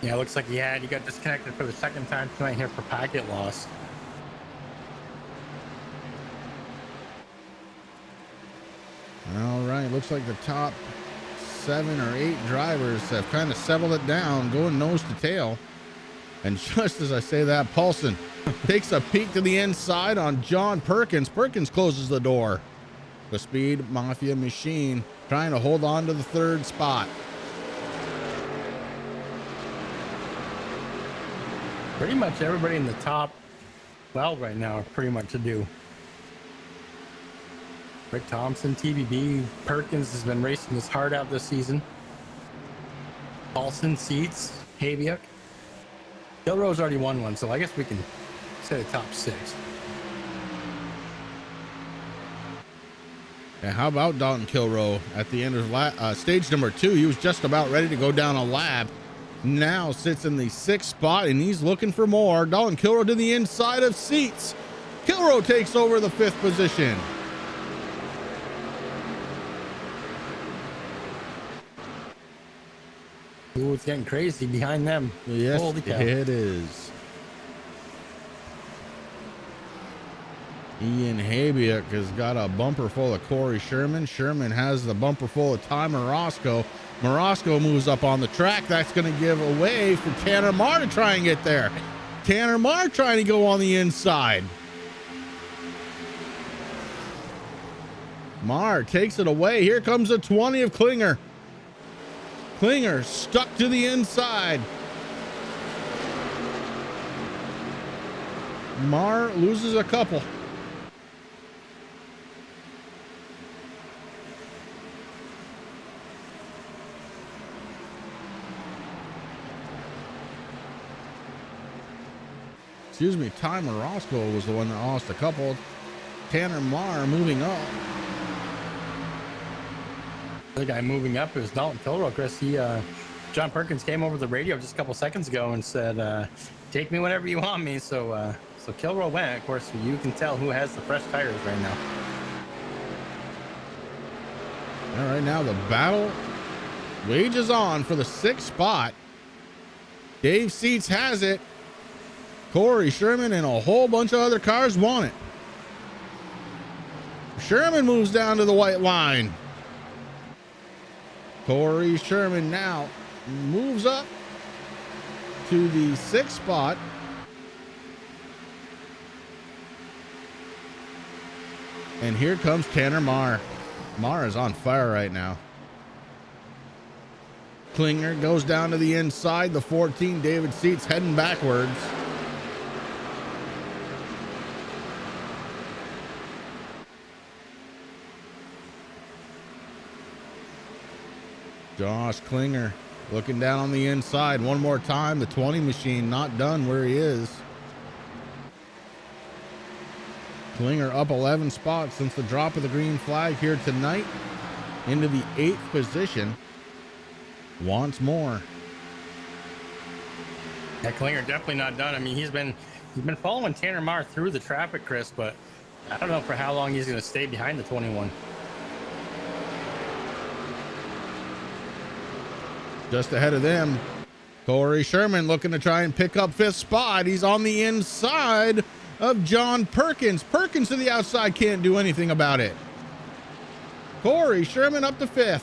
Yeah, it looks like he got disconnected for the second time tonight here for packet loss. All right, looks like the top 7 or 8 drivers have kind of settled it down, going nose to tail. And just as I say that, Paulson takes a peek to the inside on John Perkins. Perkins closes the door. The Speed Mafia machine trying to hold on to the third spot. Pretty much everybody in the top 12 right now are pretty much a do. Rick Thompson, TBB, Perkins has been racing his heart out this season. Paulson, Seats, Habiak. Kilroe's already won one, so I guess we can say the top 6. And how about Dalton Kilroe at the end of stage number 2? He was just about ready to go down a lap. Now sits in the 6th spot, and he's looking for more. Dalton Kilroe to the inside of Seats. Kilroe takes over the 5th position. Ooh, it's getting crazy behind them. Yes, Holy cow. it is. Ian Habiak has got a bumper full of Corey Sherman. Sherman has the bumper full of Ty Morosco. Morosco moves up on the track. That's going to give away for Tanner Marr to try and get there. Tanner Marr trying to go on the inside. Marr takes it away. Here comes a 20 of Klinger. Klinger stuck to the inside. Marr loses a couple. Excuse me, Ty Morosco was the one that lost a couple. Tanner Marr moving up. The guy moving up is Dalton Kilroy, Chris. John Perkins came over the radio just a couple seconds ago and said, take me whenever you want me. So Kilroy went. Of course, you can tell who has the fresh tires right now. All right, now the battle wages on for the 6th spot. Dave Seats has it. Corey Sherman and a whole bunch of other cars want it. Sherman moves down to the white line. Corey Sherman now moves up to the 6th spot. And here comes Tanner Marr. Marr is on fire right now. Klinger goes down to the inside. The 14, David Seats heading backwards. Josh Klinger looking down on the inside one more time. The 20 machine not done where he is. Klinger up 11 spots since the drop of the green flag here tonight into the 8th position. Wants more. Yeah, Klinger definitely not done. I mean, he's been following Tanner Marr through the traffic, Chris, but I don't know for how long he's going to stay behind the 21. Just ahead of them, Corey Sherman looking to try and pick up 5th spot. He's on the inside of John Perkins. Perkins to the outside, can't do anything about it. Corey Sherman up to 5th.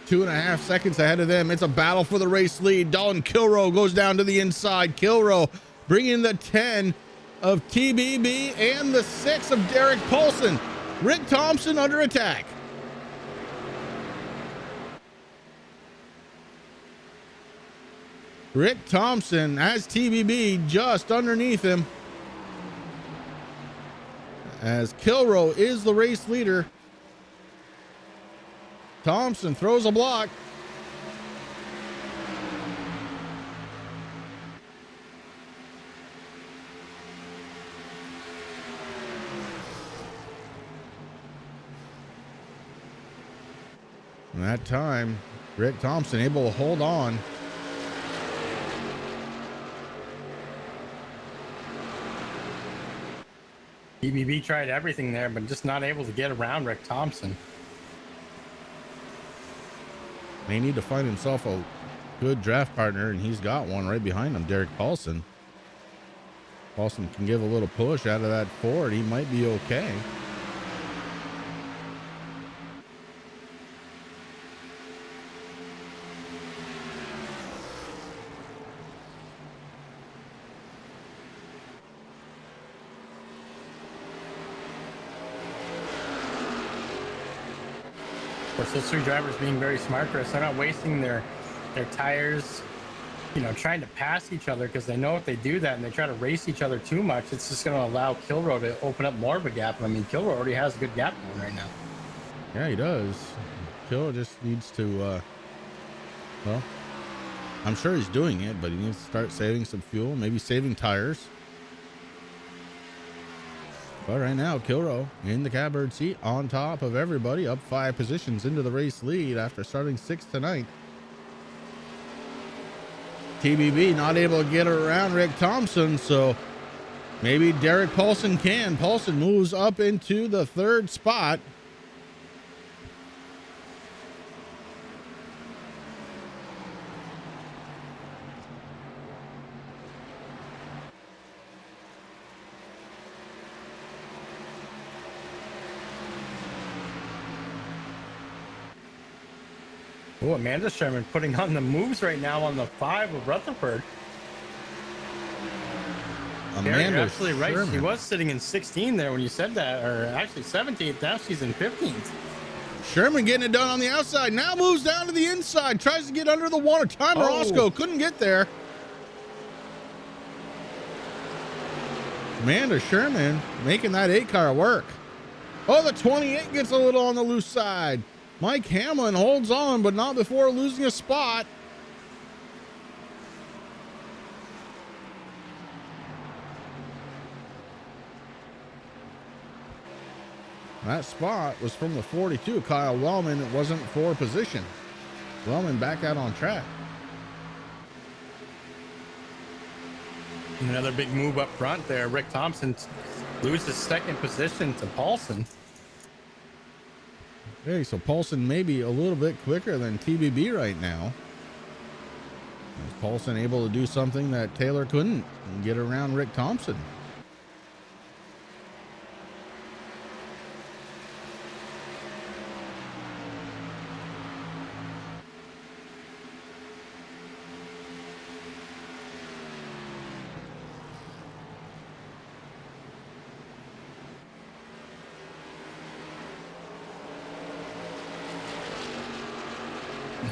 Two and a half seconds ahead of them. It's a battle for the race lead. Dalton Kilroy goes down to the inside. Kilroy bringing the 10 of TBB and the 6 of Derek Paulson. Rick Thompson under attack. Rick Thompson has TBB just underneath him, as Kilroy is the race leader. Thompson throws a block. And that time, Rick Thompson able to hold on. TBB tried everything there, but just not able to get around Rick Thompson. May need to find himself a good draft partner, and he's got one right behind him, Derek Paulson. Paulson can give a little push out of that Ford. He might be okay. Of course, those 3 drivers being very smart, Chris. They're not wasting their tires, trying to pass each other, because they know if they do that and they try to race each other too much, it's just going to allow Kilroy to open up more of a gap. I mean, Kilroy already has a good gap going right now. Yeah, he does. Kilroy just needs to, well, I'm sure he's doing it, but he needs to start saving some fuel, maybe saving tires. But right now, Kilroy in the catbird seat on top of everybody, up 5 positions into the race lead after starting 6th tonight. TBB not able to get around Rick Thompson, so Maybe Derek Paulson can. Paulson moves up into the third spot. Oh, Amanda Sherman putting on the moves right now on the 5 of Rutherford. Amanda You're absolutely right. Sherman. She was sitting in 16 there when you said that, or actually 17th. Now she's in 15th. Sherman getting it done on the outside. Now moves down to the inside. Tries to get under the water. Time Roscoe couldn't get there. Amanda Sherman making that 8 car work. Oh, the 28 gets a little on the loose side. Mike Hamlin holds on, but not before losing a spot. That spot was from the 42, Kyle Wellman. It wasn't for position. Wellman back out on track. Another big move up front there. Rick Thompson loses second position to Paulson. Okay, so Paulson maybe a little bit quicker than TBB right now. Is Paulson able to do something that Taylor couldn't and get around Rick Thompson?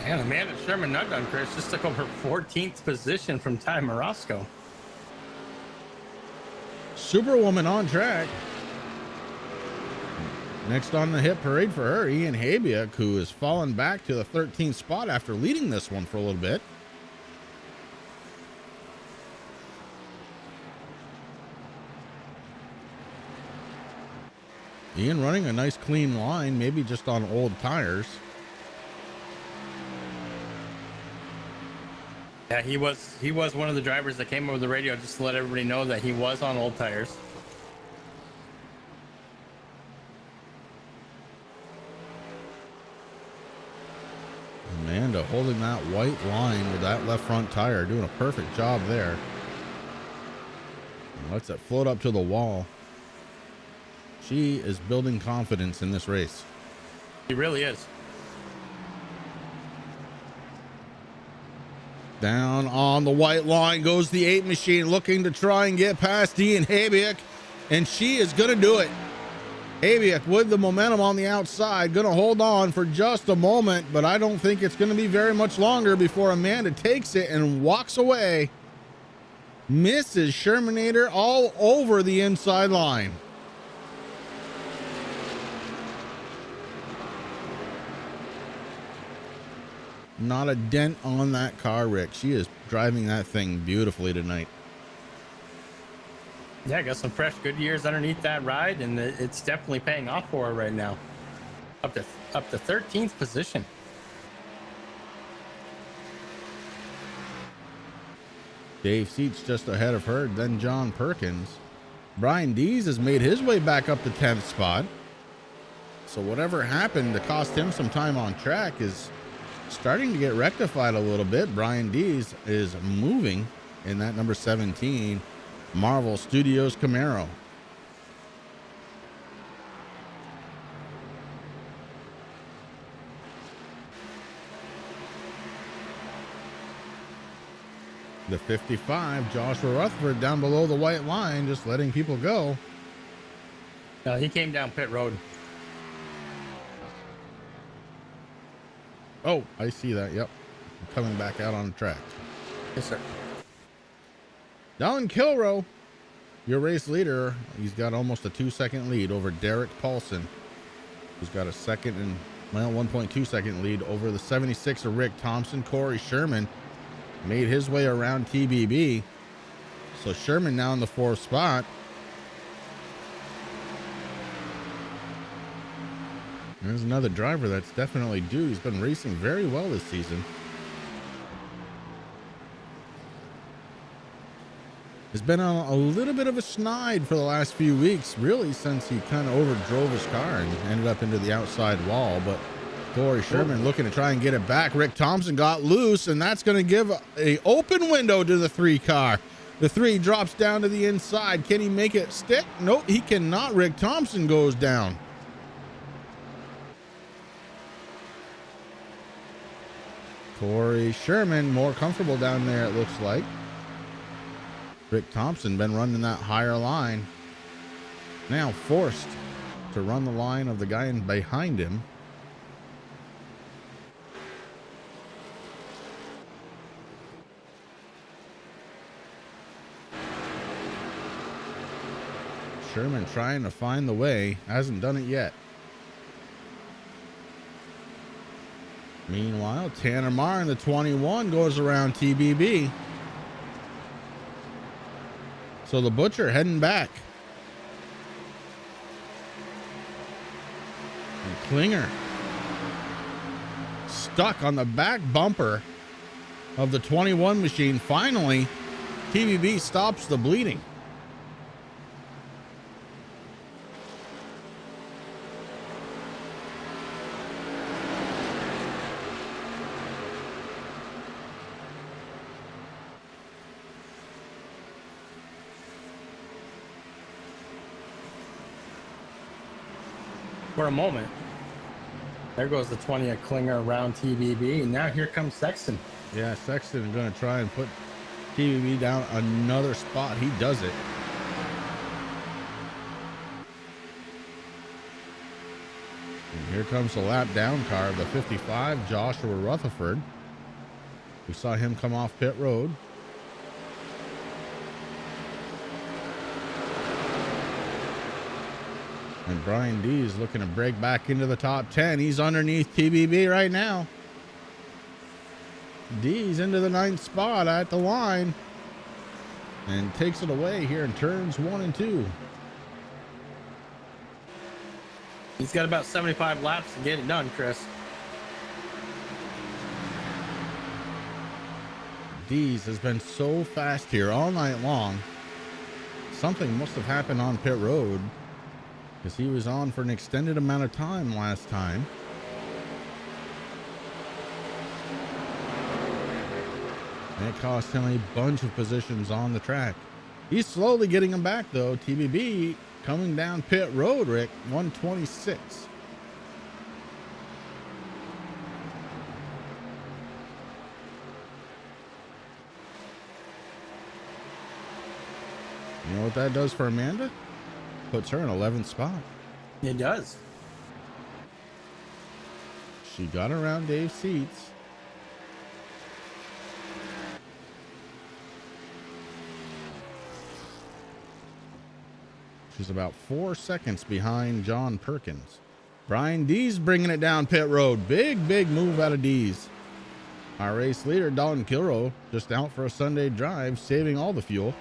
Man, Amanda Sherman not done, Chris. Just took over 14th position from Ty Morosco. Superwoman on track. Next on the hit parade for her, Ian Habiak, who has fallen back to the 13th spot after leading this one for a little bit. Ian running a nice clean line, maybe just on old tires. Yeah, he was one of the drivers that came over the radio just to let everybody know that he was on old tires. Amanda holding that white line with that left front tire, doing a perfect job there. And lets it float up to the wall. She is building confidence in this race. He really is. Down on the white line goes the 8 machine, looking to try and get past Ian Habiak, and she is going to do it. Habiak with the momentum on the outside, going to hold on for just a moment, but I don't think it's going to be very much longer before Amanda takes it and walks away. Misses Shermanator all over the inside line. Not a dent on that car, Rick. She is driving that thing beautifully tonight. Yeah, got some fresh good years underneath that ride, and it's definitely paying off for her right now. Up to 13th position. Dave Seats just ahead of her, then John Perkins. Brian Dees has made his way back up to 10th spot. So whatever happened to cost him some time on track is starting to get rectified a little bit. Brian Dees is moving in that number 17 Marvel Studios Camaro. The 55, Joshua Rutherford down below the white line, just letting people go. He came down pit road. Oh, I see that. Yep. Coming back out on the track. Yes, sir. Don Kilrow, your race leader. He's got almost a 2-second lead over Derek Paulson, who's got a 1.2 second lead over the 76 of Rick Thompson. Corey Sherman made his way around TBB. So Sherman now in the 4th spot. There's another driver that's definitely due. He's been racing very well this season. has been on a little bit of a snide for the last few weeks, really, since he kind of overdrove his car and ended up into the outside wall. But Corey Sherman looking to try and get it back. Rick Thompson got loose, and that's going to give a open window to the 3 car. The 3 drops down to the inside. Can he make it stick? Nope, he cannot. Rick Thompson goes down. Corey Sherman more comfortable down there, it looks like. Rick Thompson been running that higher line. Now forced to run the line of the guy in behind him. Sherman trying to find the way, hasn't done it yet. Meanwhile, Tanner Marr in the 21 goes around TBB. So the Butcher heading back. And Klinger stuck on the back bumper of the 21 machine. Finally, TBB stops the bleeding. For a moment, there goes the 20 of Klinger around TBB, and now here comes Sexton. Yeah, Sexton is going to try and put TBB down another spot. He does it. And here comes the lap down car of the 55, Joshua Rutherford. We saw him come off pit road. And Brian D is looking to break back into the top 10. He's underneath TBB right now. D's into the 9th spot at the line and takes it away here in turns 1 and 2. He's got about 75 laps to get it done, Chris. D's has been so fast here all night long. Something must have happened on pit road, because he was on for an extended amount of time last time. And it cost him a bunch of positions on the track. He's slowly getting him back, though. TBB coming down pit road, Rick, 126. You know what that does for Amanda? Puts her in 11th spot. It does. She got around Dave's seats. She's about 4 seconds behind John Perkins. Brian D's bringing it down pit road. Big move out of D's. Our race leader, Dalton Kilroe, just out for a Sunday drive, saving all the fuel.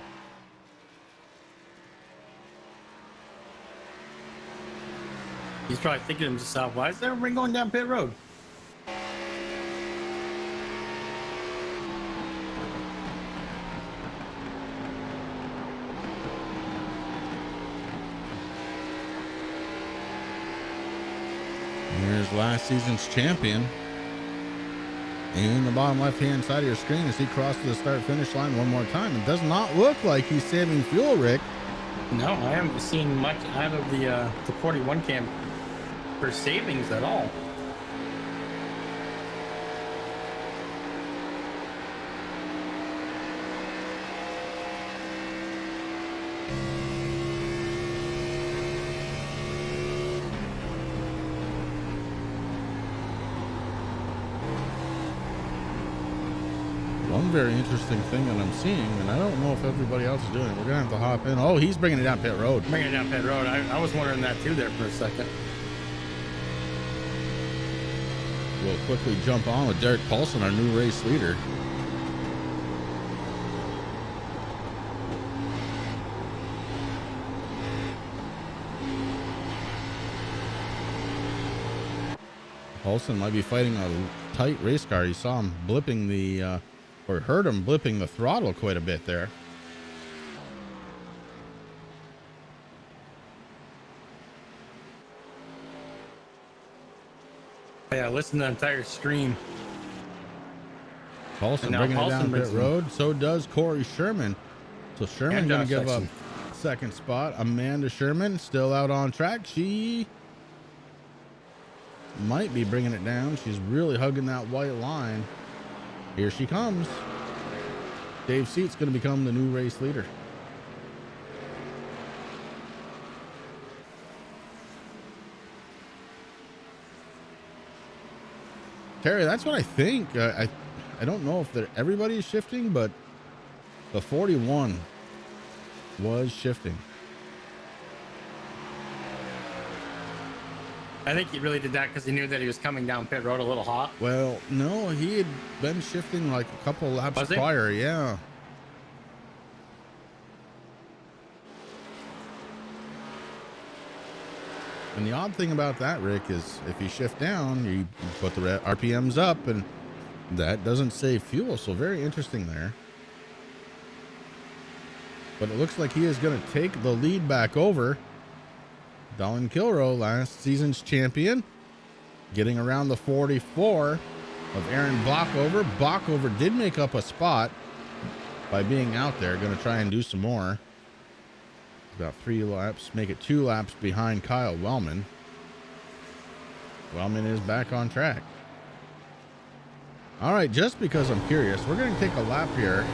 He's probably thinking to himself, why is everybody going down pit road? Here's last season's champion in the bottom left-hand side of your screen as he crosses the start-finish line one more time. It does not look like he's saving fuel, Rick. No, I haven't seen much out of the 41 cam for savings at all. One very interesting thing that I'm seeing, and I don't know if everybody else is doing it. We're going to have to hop in. Oh, he's bringing it down pit road. Bringing it down pit road. I was wondering that too there for a second. We'll quickly jump on with Derek Paulson, our new race leader. Paulson might be fighting a tight race car. You saw him blipping the, or heard him blipping the throttle quite a bit there. Yeah, listen to the entire stream. Paulson And now bringing Paulson it down brings pit it. road. So does Corey Sherman. So Sherman And going to Josh give up Sexton. second spot. Amanda Sherman still out on track. She might be bringing it down. She's really hugging that white line. Here she comes. Dave Seat's going to become the new race leader. Terry, that's what I think. I don't know if everybody's shifting, but the 41 was shifting. I think he really did that because he knew that he was coming down pit road a little hot. Well, no, he had been shifting like a couple laps Was he? prior. Yeah. And the odd thing about that, Rick, is if you shift down, you put the RPMs up, and that doesn't save fuel. So very interesting there. But it looks like he is going to take the lead back over. Dallin Kilroe, last season's champion, getting around the 44 of Aaron Bockover. Bockover did make up a spot by being out there. Going to try and do some more. About 3 laps, make it 2 laps behind Kyle Wellman. Wellman is back on track. All right, just because I'm curious, we're going to take a lap here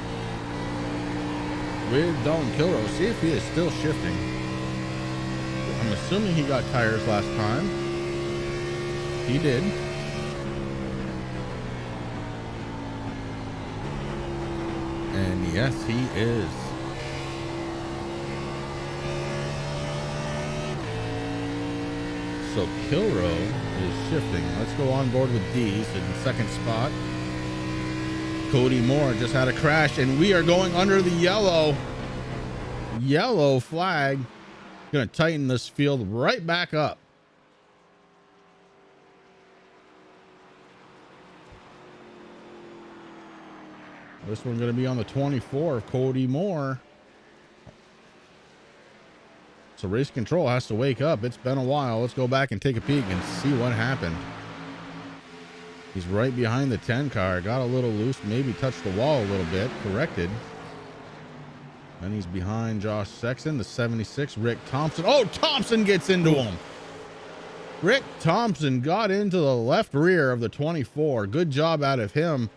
with Dallin Kilroe, see if he is still shifting. I'm assuming he got tires last time. He did. And yes, he is. So Kilroe is shifting. Let's go on board with D's in second spot. Cody Moore just had a crash, and we are going under the yellow flag. Going to tighten this field right back up. This one's going to be on the 24 of Cody Moore. So race control has to wake up. It's been a while. Let's go back and take a peek and see what happened. He's right behind the 10 car. Got a little loose, maybe touched the wall a little bit. Corrected. And he's behind Josh Sexton, the 76, Rick Thompson. Oh, Thompson gets into him. Rick Thompson got into the left rear of the 24. Good job out of him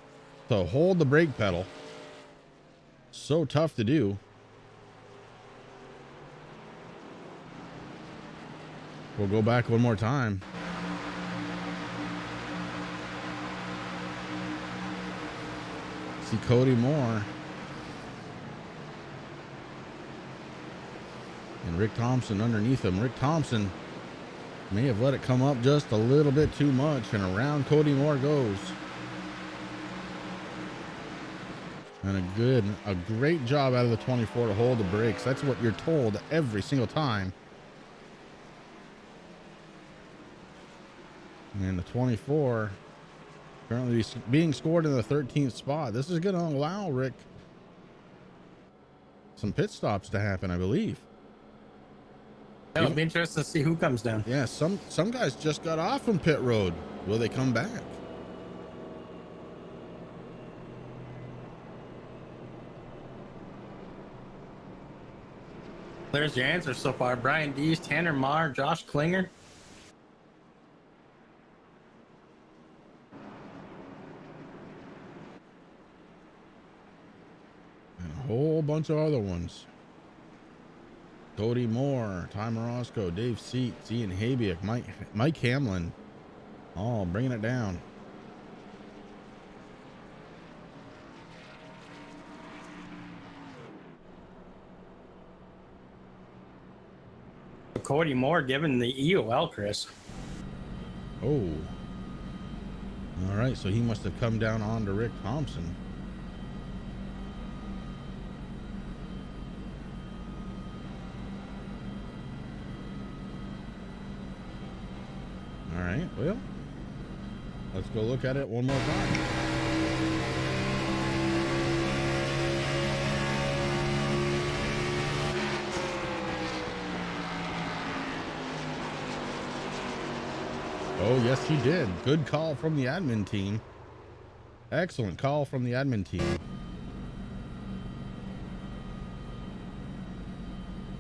to hold the brake pedal. So tough to do. We'll go back one more time. See Cody Moore. And Rick Thompson underneath him. Rick Thompson may have let it come up just a little bit too much, and around Cody Moore goes. And a great job out of the 24 to hold the brakes. That's what you're told every single time. And the 24 currently being scored in the 13th spot. This is going to allow Rick some pit stops to happen, I believe. It'll be interesting to see who comes down. Yeah, some guys just got off from pit road. Will they come back? There's your answer so far. Brian Dees, Tanner Marr, Josh Klinger. And a whole bunch of other ones. Cody Moore, Ty Morosco, Dave Seats, Ian Habiak, Mike Hamlin. All bringing it down. Cody Moore given the EOL, Chris. Oh. All right, so he must have come down onto Rick Thompson. All right, well, let's go look at it one more time. Oh, yes, he did. Good call from the admin team. Excellent call from the admin team.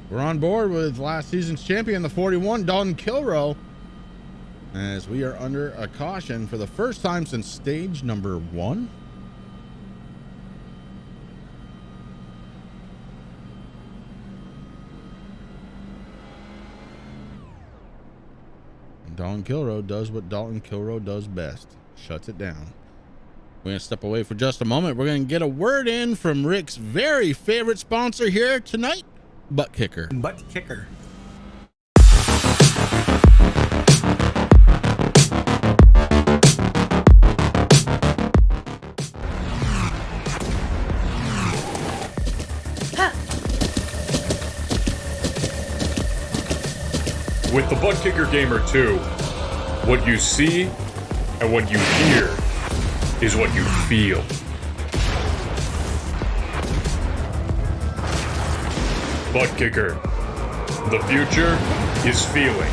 We're on board with last season's champion, the 41, Dalton Kilrow, as we are under a caution for the first time since stage number 1. And Dalton Kilrow does what Dalton Kilrow does best, shuts it down. We're going to step away for just a moment. We're going to get a word in from Rick's very favorite sponsor here tonight, Butt Kicker. Butt Kicker. With the Butt Kicker Gamer 2, what you see and what you hear is what you feel. Butt Kicker. The future is feeling.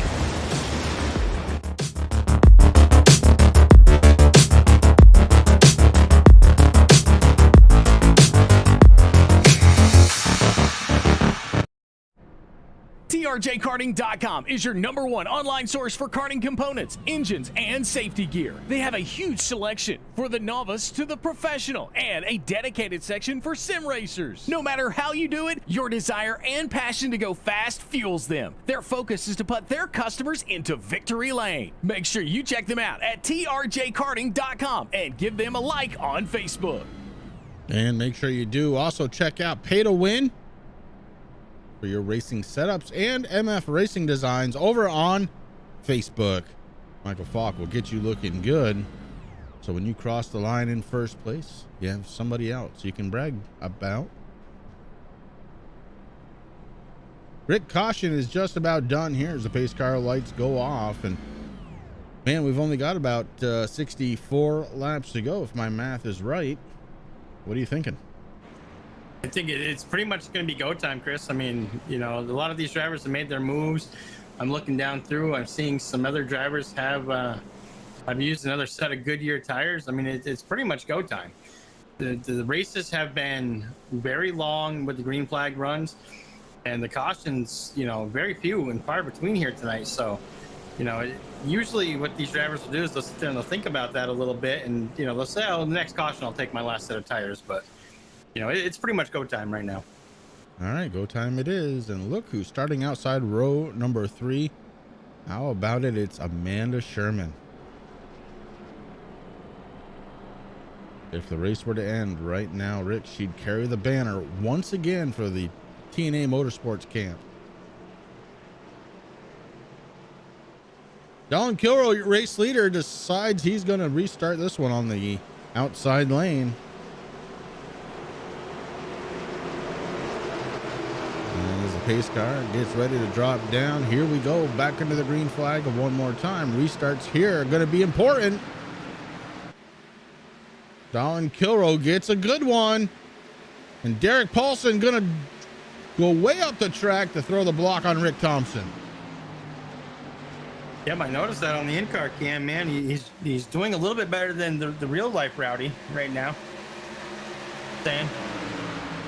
TRJKarting.com is your #1 online source for karting components, engines, and safety gear. They have a huge selection for the novice to the professional and a dedicated section for sim racers. No matter how you do it, your desire and passion to go fast fuels them. Their focus is to put their customers into victory lane. Make sure you check them out at TRJKarting.com and give them a like on Facebook. And make sure you do also check out Pay to Win for your racing setups and MF Racing Designs over on Facebook. Michael Falk will get you looking good, so when you cross the line in first place, you have somebody else you can brag about. Rick, caution is just about done here as the pace car lights go off, and man, we've only got about 64 laps to go if my math is right. What are you thinking? I think it's pretty much going to be go time, Chris. I mean, you know, a lot of these drivers have made their moves. I'm looking down through. I'm seeing some other drivers have used another set of Goodyear tires. I mean, it's pretty much go time. The races have been very long with the green flag runs, and the cautions, you know, very few and far between here tonight. So, you know, usually what these drivers will do is they'll sit there and they'll think about that a little bit, and you know, they'll say, "Oh, the next caution, I'll take my last set of tires." But you know, it's pretty much go time right now. All right, go time it is. And look who's starting outside row number 3. How about it? It's Amanda Sherman. If the race were to end right now, Rick, she'd carry the banner once again for the TNA Motorsports camp. Dalton Kilrow, your race leader, decides he's going to restart this one on the outside lane. As the pace car gets ready to drop down, here we go back into the green flag one more time. Restarts here are going to be important. Dalton Kilrow gets a good one, and Derek Paulson going to go way up the track to throw the block on Rick Thompson. Yep, I noticed that on the in-car cam, man. He's doing a little bit better than the real life Rowdy right now. Saying.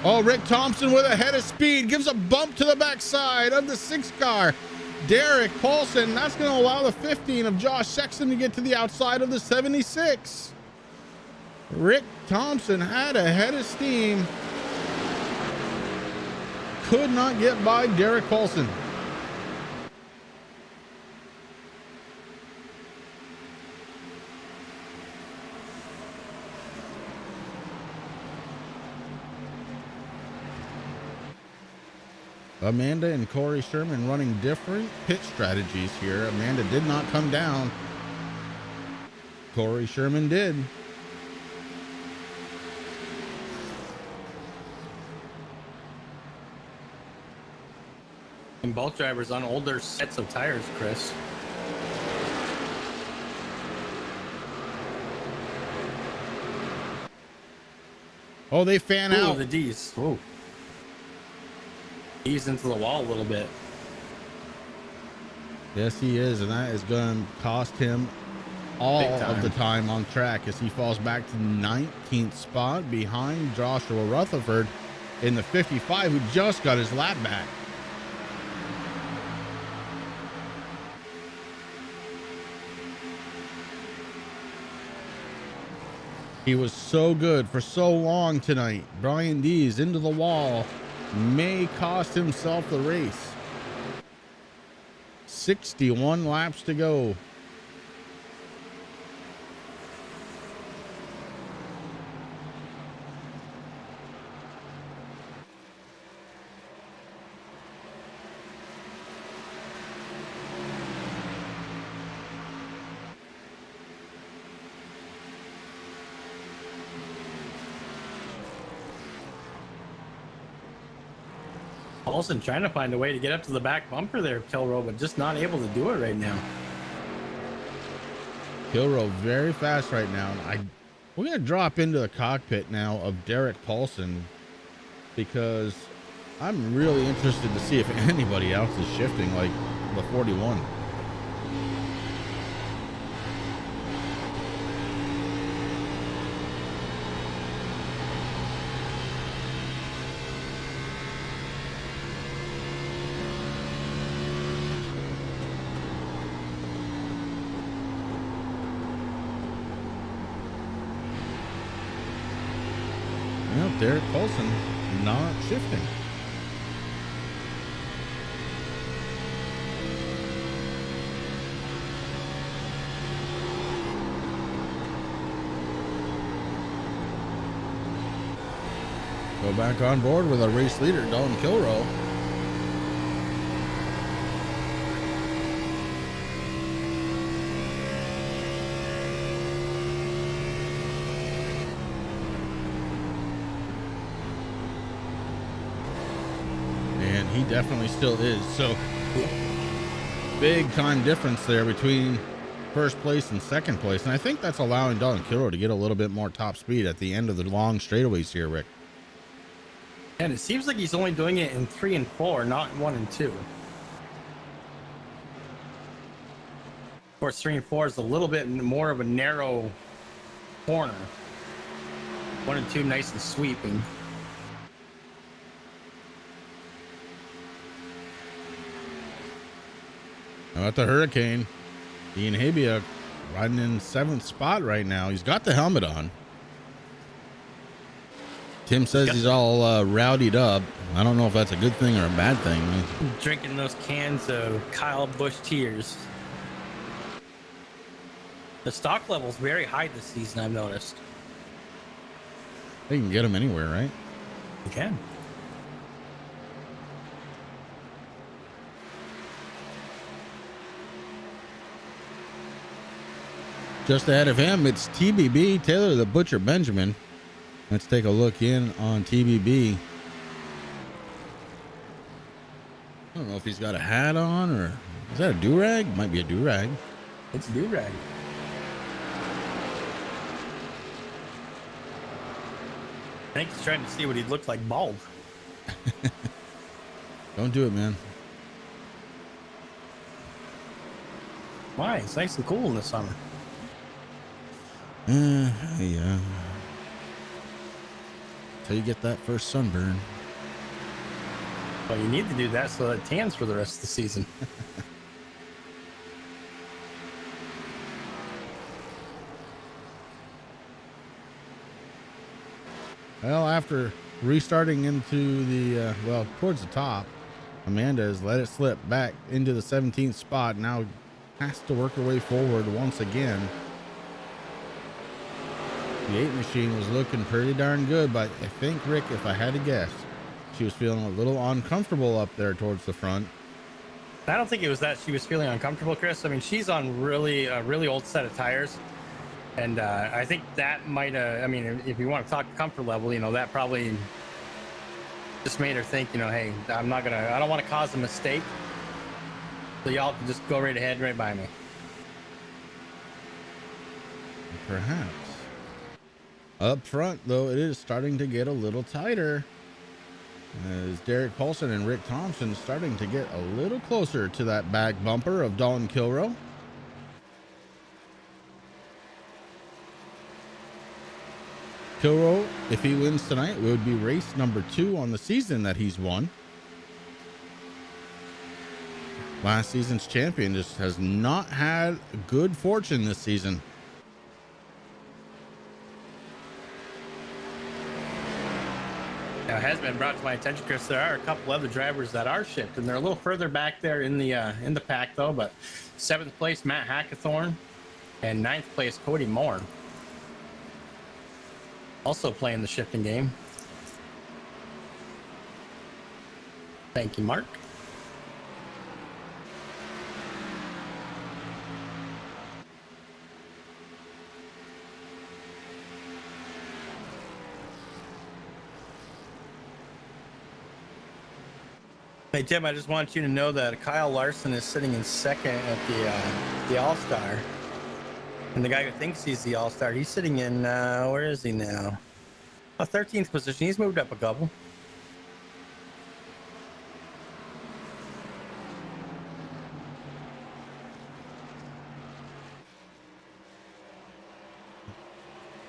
Oh, Rick Thompson with a head of speed gives a bump to the backside of the 6 car. Derek Paulson, that's going to allow the 15 of Josh Sexton to get to the outside of the 76. Rick Thompson had a head of steam. Could not get by Derek Paulson. Amanda and Corey Sherman running different pit strategies here. Amanda did not come down. Corey Sherman did. And both drivers on older sets of tires, Chris. Oh, they fan out. The D's. Ooh. D's into the wall a little bit. Yes, he is, and that is going to cost him all of the time on track as he falls back to 19th spot behind Joshua Rutherford in the 55, who just got his lap back. He was so good for so long tonight. Brian Dees into the wall, may cost himself the race. 61 laps to go. Paulson trying to find a way to get up to the back bumper there, Kilrow, but just not able to do it right now. Kilrow very fast right now. We're going to drop into the cockpit now of Derek Paulson because I'm really interested to see if anybody else is shifting like the 41. Derek Paulson not shifting. Go back on board with our race leader, Don Kilrow. He definitely still is. So big time difference there between first place and second place. And I think that's allowing Don Kilrow to get a little bit more top speed at the end of the long straightaways here, Rick. And it seems like he's only doing it in 3 and 4, not 1 and 2. Of course, 3 and 4 is a little bit more of a narrow corner. 1 and 2 nice and sweeping. How about the Hurricane? Ian Habia riding in 7th spot right now. He's got the helmet on. Tim says he's all rowdied up. I don't know if that's a good thing or a bad thing. Drinking those cans of Kyle Busch tears. The stock level's very high this season, I've noticed. They can get them anywhere, right? You can. Just ahead of him, it's TBB, Taylor the Butcher Benjamin. Let's take a look in on TBB. I don't know if he's got a hat on or is that a do-rag? Might be a do-rag. It's a do-rag. I think he's trying to see what he'd look like bald. Don't do it, man. Why? It's nice and cool in the summer. Yeah. Till you get that first sunburn. Well, you need to do that so that it tans for the rest of the season. Well, after restarting into the, towards the top, Amanda has let it slip back into the 17th spot. Now has to work her way forward once again. The 8 machine was looking pretty darn good, but I think, Rick, if I had to guess, she was feeling a little uncomfortable up there towards the front. I don't think it was that she was feeling uncomfortable, Chris. I mean, she's on a really old set of tires. And I think that might, if you want to talk comfort level, that probably just made her think, hey, I don't want to cause a mistake. So y'all can just go right ahead, right by me. Perhaps. Up front, though, it is starting to get a little tighter. as Derek Paulson and Rick Thompson starting to get a little closer to that back bumper of Dalton Kilrow. Kilrow, if he wins tonight, it would be race number 2 on the season that he's won. Last season's champion just has not had good fortune this season. Now, it has been brought to my attention, Chris, there are a couple other drivers that are shipped, and they're a little further back there in the pack, though. But 7th place, Matt Hackathorn, and 9th place, Cody Moore. Also playing the shifting game. Thank you, Mark. Hey, Tim, I just want you to know that Kyle Larson is sitting in second at the All-Star. And the guy who thinks he's the All-Star, he's sitting in, where is he now? A 13th position. He's moved up a couple.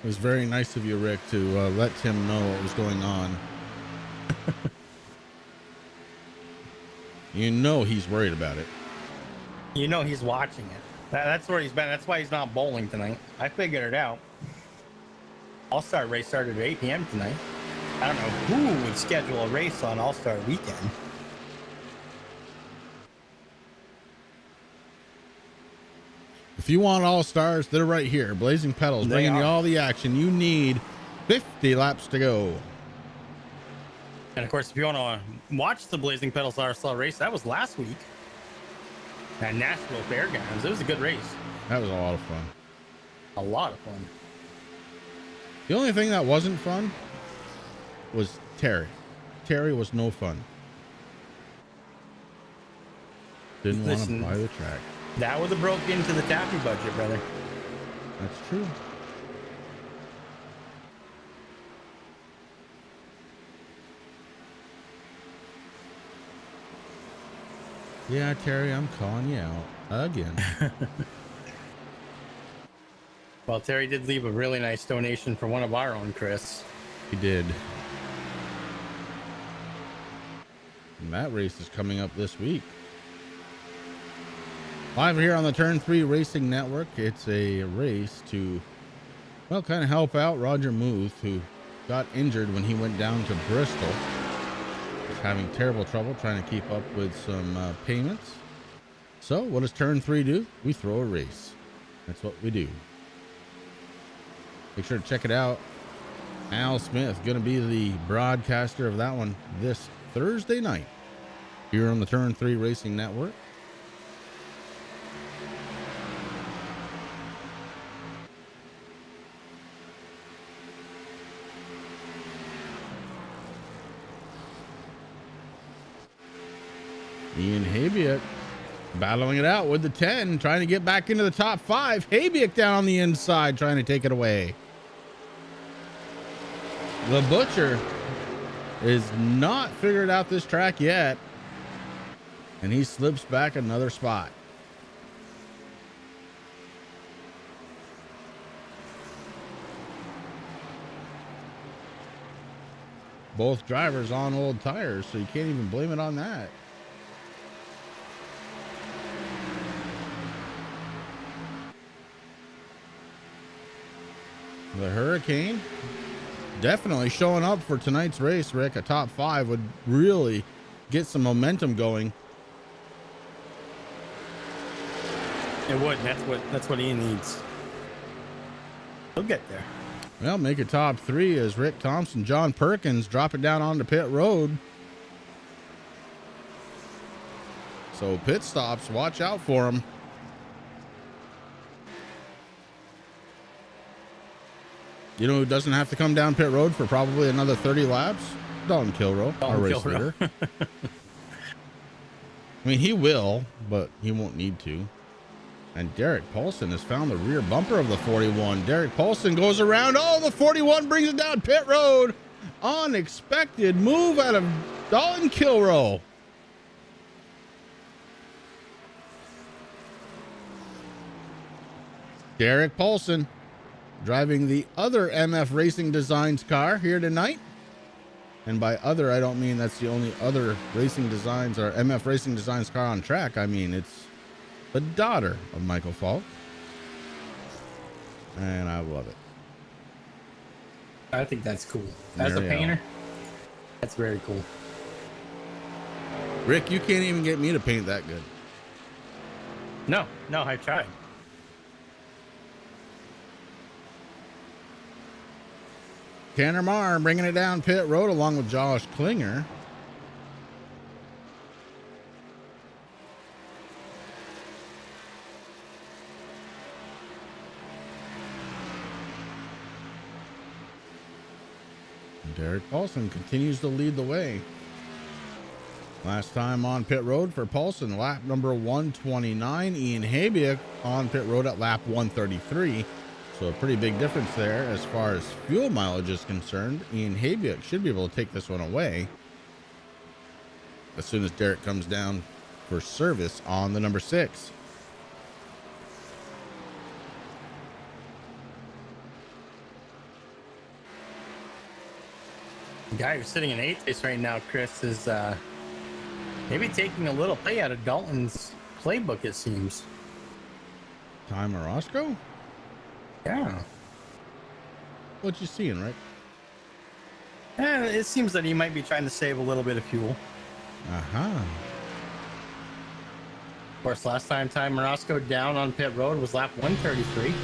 It was very nice of you, Rick, to let Tim know what was going on. You know he's worried about it. You know he's watching it. That's where he's been. That's why he's not bowling tonight. I figured it out. All-Star race started at 8 p.m. tonight. I don't know who would schedule a race on All-Star weekend. If you want All-Stars, they're right here. Blazing Pedals, bringing you all the action. You need 50 laps to go. And of course, if you want to watch the Blazing Pedals RSL race, that was last week at Nashville Fairgrounds. It was a good race. That was a lot of fun. A lot of fun. The only thing that wasn't fun was Terry. Terry was no fun. Didn't want to buy the track. That would have broke into the taffy budget, brother. That's true. Yeah, Terry, I'm calling you out again. Well, Terry did leave a really nice donation for one of our own, Chris. He did. And that race is coming up this week. Live here on the Turn 3 Racing Network. It's a race to, well, kind of help out Roger Muth, who got injured when he went down to Bristol. He's having terrible trouble trying to keep up with some payments. So what does Turn 3 do? We throw a race. That's what we do. Make sure to check it out. Al Smith going to be the broadcaster of that one this Thursday night here on the Turn 3 Racing Network. Ian Habiak battling it out with the 10, trying to get back into the top 5. Habiak down on the inside, trying to take it away. The Butcher is not figured out this track yet, and he slips back another spot. Both drivers on old tires, so you can't even blame it on that. The Hurricane definitely showing up for tonight's race, Rick. A top 5 would really get some momentum going. It would. That's what Ian needs. He'll get there. Well, make a top 3 as Rick Thompson, John Perkins drop it down onto pit road. So pit stops, watch out for them. You know who doesn't have to come down pit road for probably another 30 laps? Dalton Kilrow, our race leader. I mean, he will, but he won't need to. And Derek Paulson has found the rear bumper of the 41. Derek Paulson goes around. Oh, the 41 brings it down pit road. unexpected move out of Dalton Kilrow. Derek Paulson driving the other MF Racing Designs car here tonight. And by other, I don't mean that's the only other Racing Designs or MF Racing Designs car on track. I mean, it's the daughter of Michael Falk. And I love it. I think that's cool. As a painter, that's very cool. Rick, you can't even get me to paint that good. No, I tried. Tanner Marr bringing it down pit road along with Josh Klinger. Derek Paulson continues to lead the way. Last time on pit road for Paulson, lap number 129. Ian Habiak on pit road at lap 133. So a pretty big difference there as far as fuel mileage is concerned. Ian Habiak should be able to take this one away as soon as Derek comes down for service on the number 6. The guy who's sitting in 8th place right now, Chris, is maybe taking a little play out of Dalton's playbook, it seems. Ty Morosco? Yeah. What you seeing, right? It seems that he might be trying to save a little bit of fuel. Uh-huh. Of course, last time Ty Morosco down on pit road was lap 133.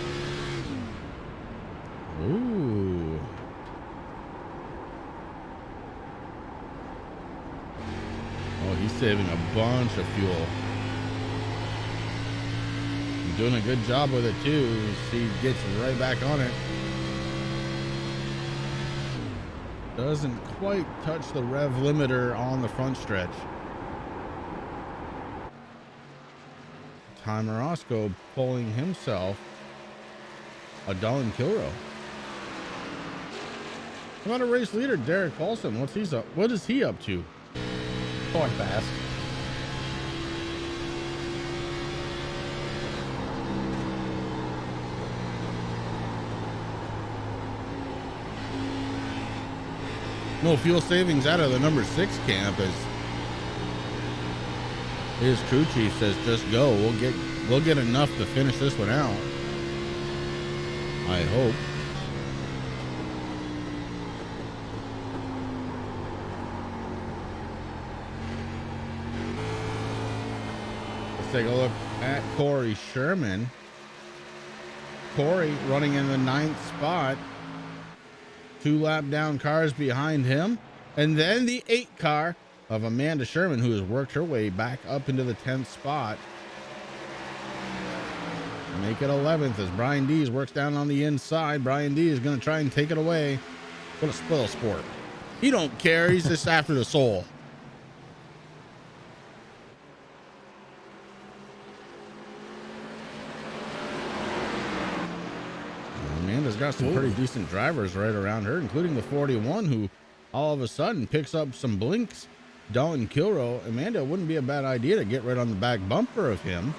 Ooh. Oh, he's saving a bunch of fuel. He's doing a good job with it too. He gets right back on it. Doesn't quite touch the rev limiter on the front stretch. Ty Morosco pulling himself a Dalton Kilrow. How about a race leader, Derek Paulson? What is he up to? Going fast. No fuel savings out of the number 6 camp as his crew chief says, just go. We'll get enough to finish this one out. I hope. Let's take a look at Corey Sherman. Corey running in the 9th spot. 2 lap down cars behind him. And then the 8 car of Amanda Sherman, who has worked her way back up into the 10th spot. Make it 11th as Brian Dees works down on the inside. Brian Dees is going to try and take it away. What a spoil sport. He don't care. He's just after the soul. Amanda's got some pretty decent drivers right around her, including the 41, who all of a sudden picks up some blinks. Dalton Kilrow. Amanda, wouldn't be a bad idea to get right on the back bumper of him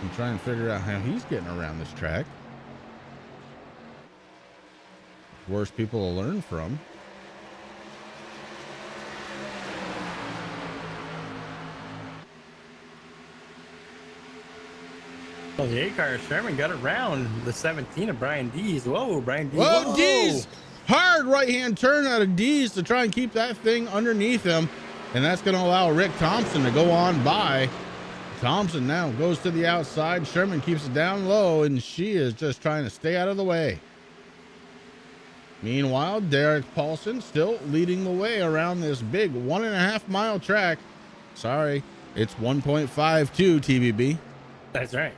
and try and figure out how he's getting around this track. Worst people to learn from. Well, the 8 car of Sherman got around the 17 of Brian Dees. Whoa, Brian Dees. Whoa, Dees! Hard right-hand turn out of Dees to try and keep that thing underneath him. And that's going to allow Rick Thompson to go on by. Thompson now goes to the outside. Sherman keeps it down low, and she is just trying to stay out of the way. Meanwhile, Derek Paulson still leading the way around this big 1.5 mile track. Sorry, it's 1.52 TBB. That's right.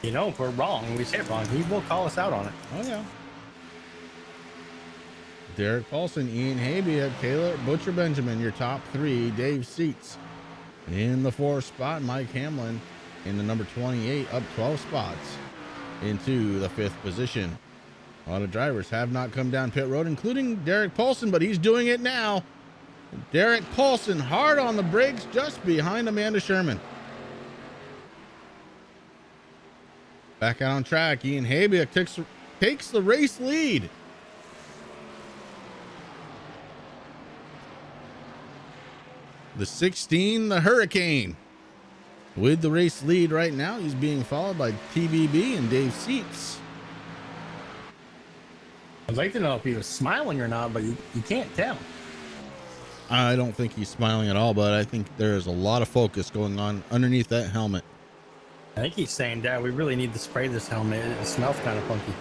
You know, if we're wrong, we say it wrong, he will call us out on it. Oh, yeah. Derek Paulson, Ian Habiak, Taylor Butcher Benjamin, your top 3. Dave Seats in the 4th spot. Mike Hamlin in the number 28, up 12 spots. into the 5th position. A lot of drivers have not come down pit road, including Derek Paulson, but he's doing it now. Derek Paulson hard on the brakes just behind Amanda Sherman. Back out on track, Ian Habiak takes the race lead. The 16, the Hurricane, with the race lead right now. He's being followed by TBB and Dave Seats. I'd like to know if he was smiling or not, but you can't tell. I don't think he's smiling at all, but I think there is a lot of focus going on underneath that helmet. I think he's saying, Dad, we really need to spray this helmet. It smells kind of funky.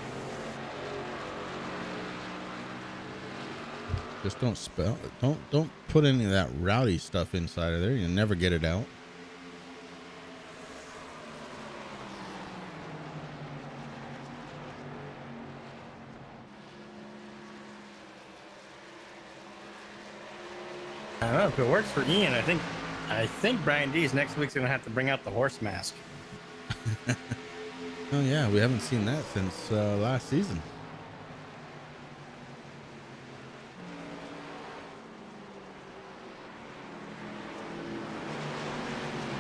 Just don't put any of that rowdy stuff inside of there. You'll never get it out. I don't know if it works for Ian. I think Brian D's next week's gonna have to bring out the horse mask. Oh yeah, we haven't seen that since last season.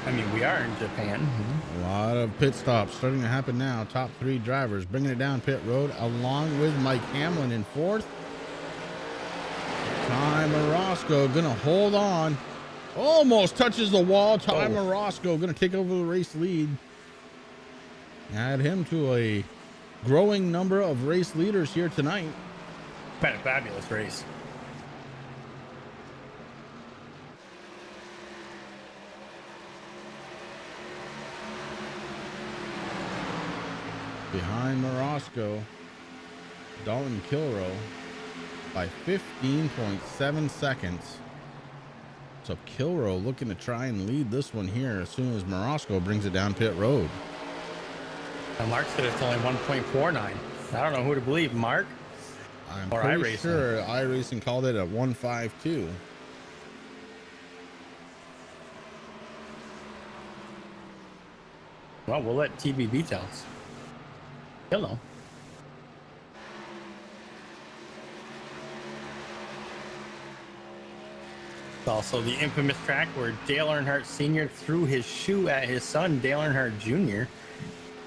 I mean, we are in Japan. A lot of pit stops starting to happen now. Top 3 drivers bringing it down pit road, along with Mike Hamlin in 4th. Ty Morosco gonna hold on. Almost touches the wall. Ty Morosco gonna take over the race lead. Add him to a growing number of race leaders here tonight. Been a fabulous race. Behind Morosco, Dalton Kilrow by 15.7 seconds. So Kilrow looking to try and lead this one here as soon as Morosco brings it down pit road. Now Mark said it's only 1.49. I don't know who to believe, Mark I'm or pretty iRacing. sure iRacing called it at 152. Well, we'll let TBB tell us. Hello. It's also the infamous track where Dale Earnhardt Sr. threw his shoe at his son, Dale Earnhardt Jr.,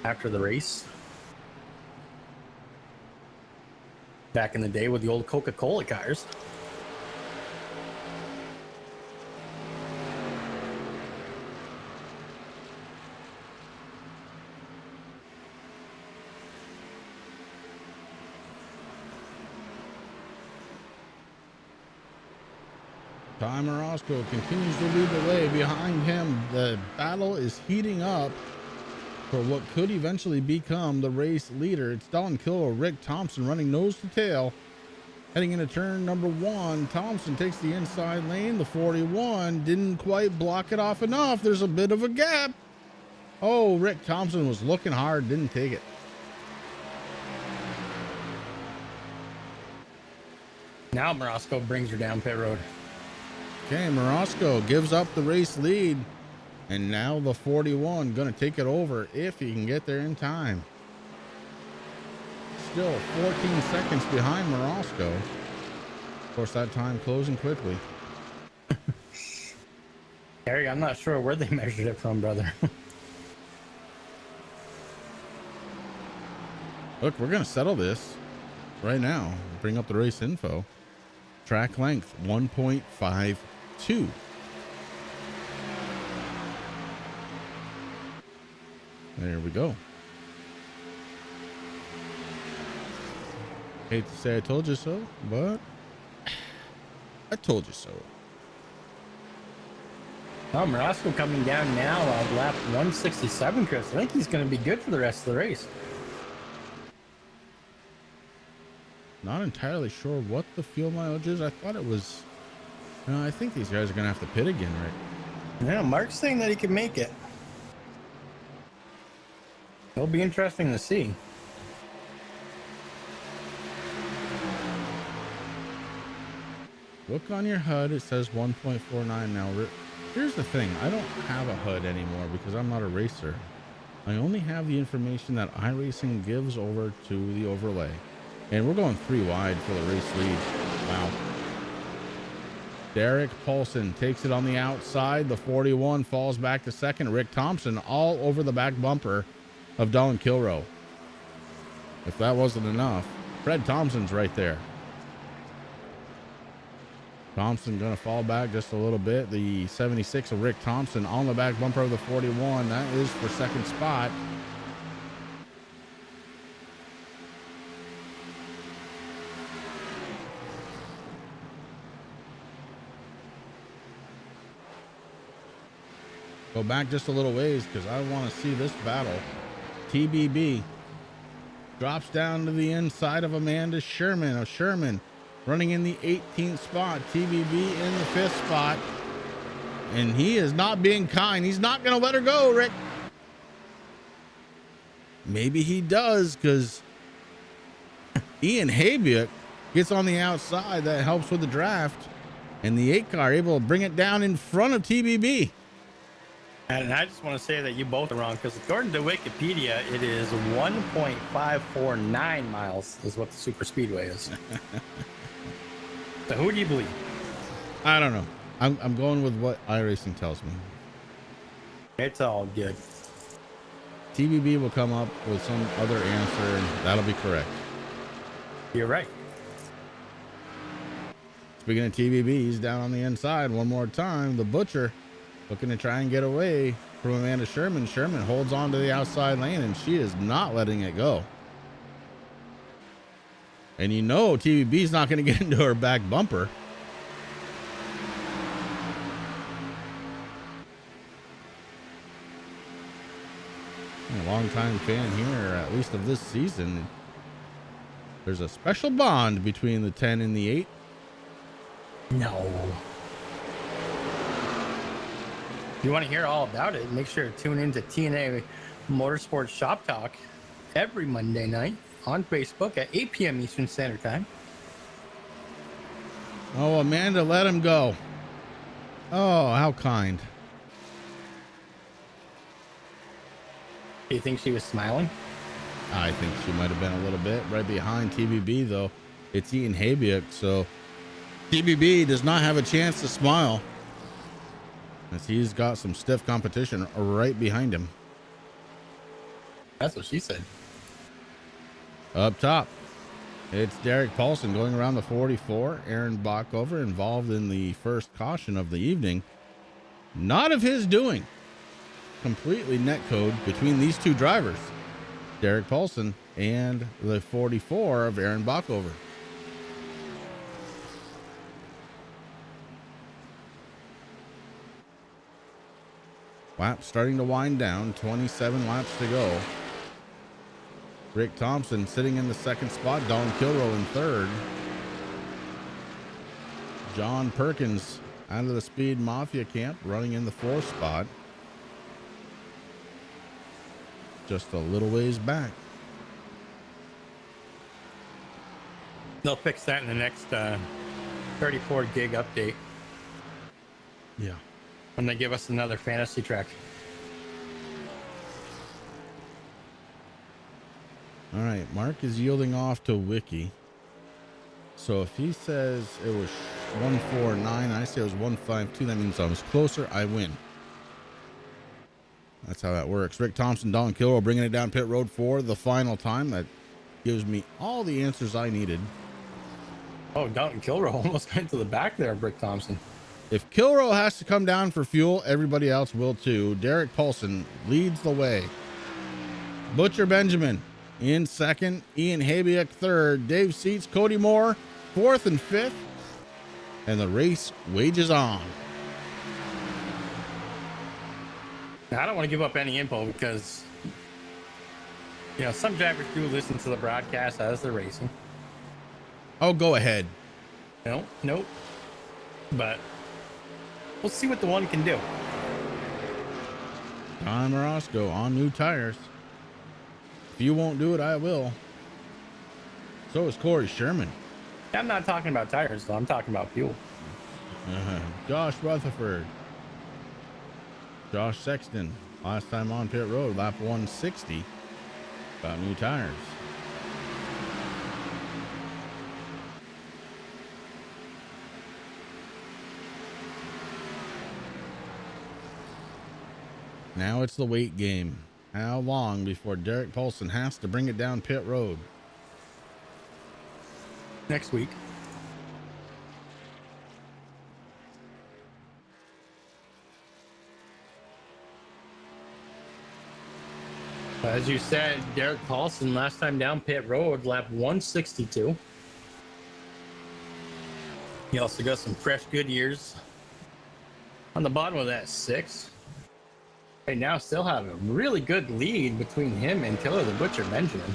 after the race. Back in the day with the old Coca-Cola cars. Ty Morosco continues to lead the way. Behind him, the battle is heating up for what could eventually become the race leader. It's Dalton Kilrow, Rick Thompson running nose to tail. Heading into turn number 1, Thompson takes the inside lane. The 41 didn't quite block it off enough. There's a bit of a gap. Oh, Rick Thompson was looking hard, didn't take it. Now Morosco brings her down pit road. Okay, Morosco gives up the race lead. And now the 41 going to take it over if he can get there in time. Still 14 seconds behind Morosco. Of course, that time closing quickly. Harry, I'm not sure where they measured it from, brother. Look, we're going to settle this right now. Bring up the race info. Track length 1.52. There we go. Hate to say I told you so, but I told you so. Oh, Morosco coming down now, lap 167, Chris. I think he's going to be good for the rest of the race. Not entirely sure what the fuel mileage is. I thought it was... No, I think these guys are going to have to pit again, right? Yeah, Mark's saying that he can make it. It'll be interesting to see. Look on your HUD. It says 1.49 now. Here's the thing. I don't have a HUD anymore because I'm not a racer. I only have the information that iRacing gives over to the overlay. And we're going 3 wide for the race lead. Wow. Derek Paulson takes it on the outside. The 41 falls back to second. Rick Thompson all over the back bumper of Don Kilroe. If that wasn't enough, Fred Thompson's right there. Thompson going to fall back just a little bit. The 76 of Rick Thompson on the back bumper of the 41. That is for second spot. Go back just a little ways because I want to see this battle. TBB drops down to the inside of Amanda Sherman. Sherman running in the 18th spot. TBB in the 5th spot. And he is not being kind. He's not going to let her go, Rick. Maybe he does because Ian Habiak gets on the outside. That helps with the draft. And the 8 car able to bring it down in front of TBB. And I just want to say that you both are wrong because according to Wikipedia, it is 1.549 miles is what the super speedway is. So who do you believe? I don't know. I'm going with what iRacing tells me. It's all good. TBB will come up with some other answer, and that'll be correct. You're right. Speaking of TBB, he's down on the inside one more time. The Butcher looking to try and get away from Amanda Sherman. Sherman holds on to the outside lane, and she is not letting it go. And you know TBB's not going to get into her back bumper. A longtime fan here, at least of this season. There's a special bond between the 10 and the 8. No. If you want to hear all about it, make sure to tune into TNA Motorsports Shop Talk every Monday night on Facebook at 8 p.m. Eastern Standard Time. Oh, Amanda, let him go. Oh, how kind. Do you think she was smiling? I think she might have been a little bit. Right behind TBB, though, it's Ian Habiak, so TBB does not have a chance to smile, as he's got some stiff competition right behind him. That's what she said. Up top, it's Derek Paulson going around the 44. Aaron Bockover involved in the first caution of the evening. Not of his doing. Completely netcode between these two drivers, Derek Paulson and the 44 of Aaron Bockover. Lap starting to wind down, 27 laps to go. Rick Thompson sitting in the second spot, Don Kilroe in third. John Perkins out of the Speed Mafia camp running in the fourth spot. Just a little ways back. They'll fix that in the next 34 gig update Yeah. when they give us another fantasy track. All right, Mark is yielding off to Wiki. So if he says it was 149, I say it was 152, that means I was closer, I win. That's how that works. Rick Thompson, Don Kilroe bringing it down pit road for the final time. That gives me all the answers I needed. Oh, Don Kilroe almost went to the back there, Rick Thompson. If Kilroe has to come down for fuel, everybody else will too. Derek Paulson leads the way. Butcher Benjamin in second. Ian Habiak third. Dave Seats, Cody Moore fourth and fifth. And the race wages on. Now, I don't want to give up any info because, you know, some drivers do listen to the broadcast as they're racing. Oh, go ahead. Nope. But we'll see what the one can do. Don Orozco on new tires. If you won't do it, I will. So is Corey Sherman. I'm not talking about tires, though. I'm talking about fuel. Josh Rutherford. Josh Sexton Last time on pit road, lap 160. Got new tires. Now it's the wait game. How long before Derek Paulson has to bring it down pit road? Next week. As you said, Derek Paulson last time down pit road, lap 162. He also got some fresh good years on the bottom of that 6. Right now, still have a really good lead between him and Taylor the Butcher Benjamin.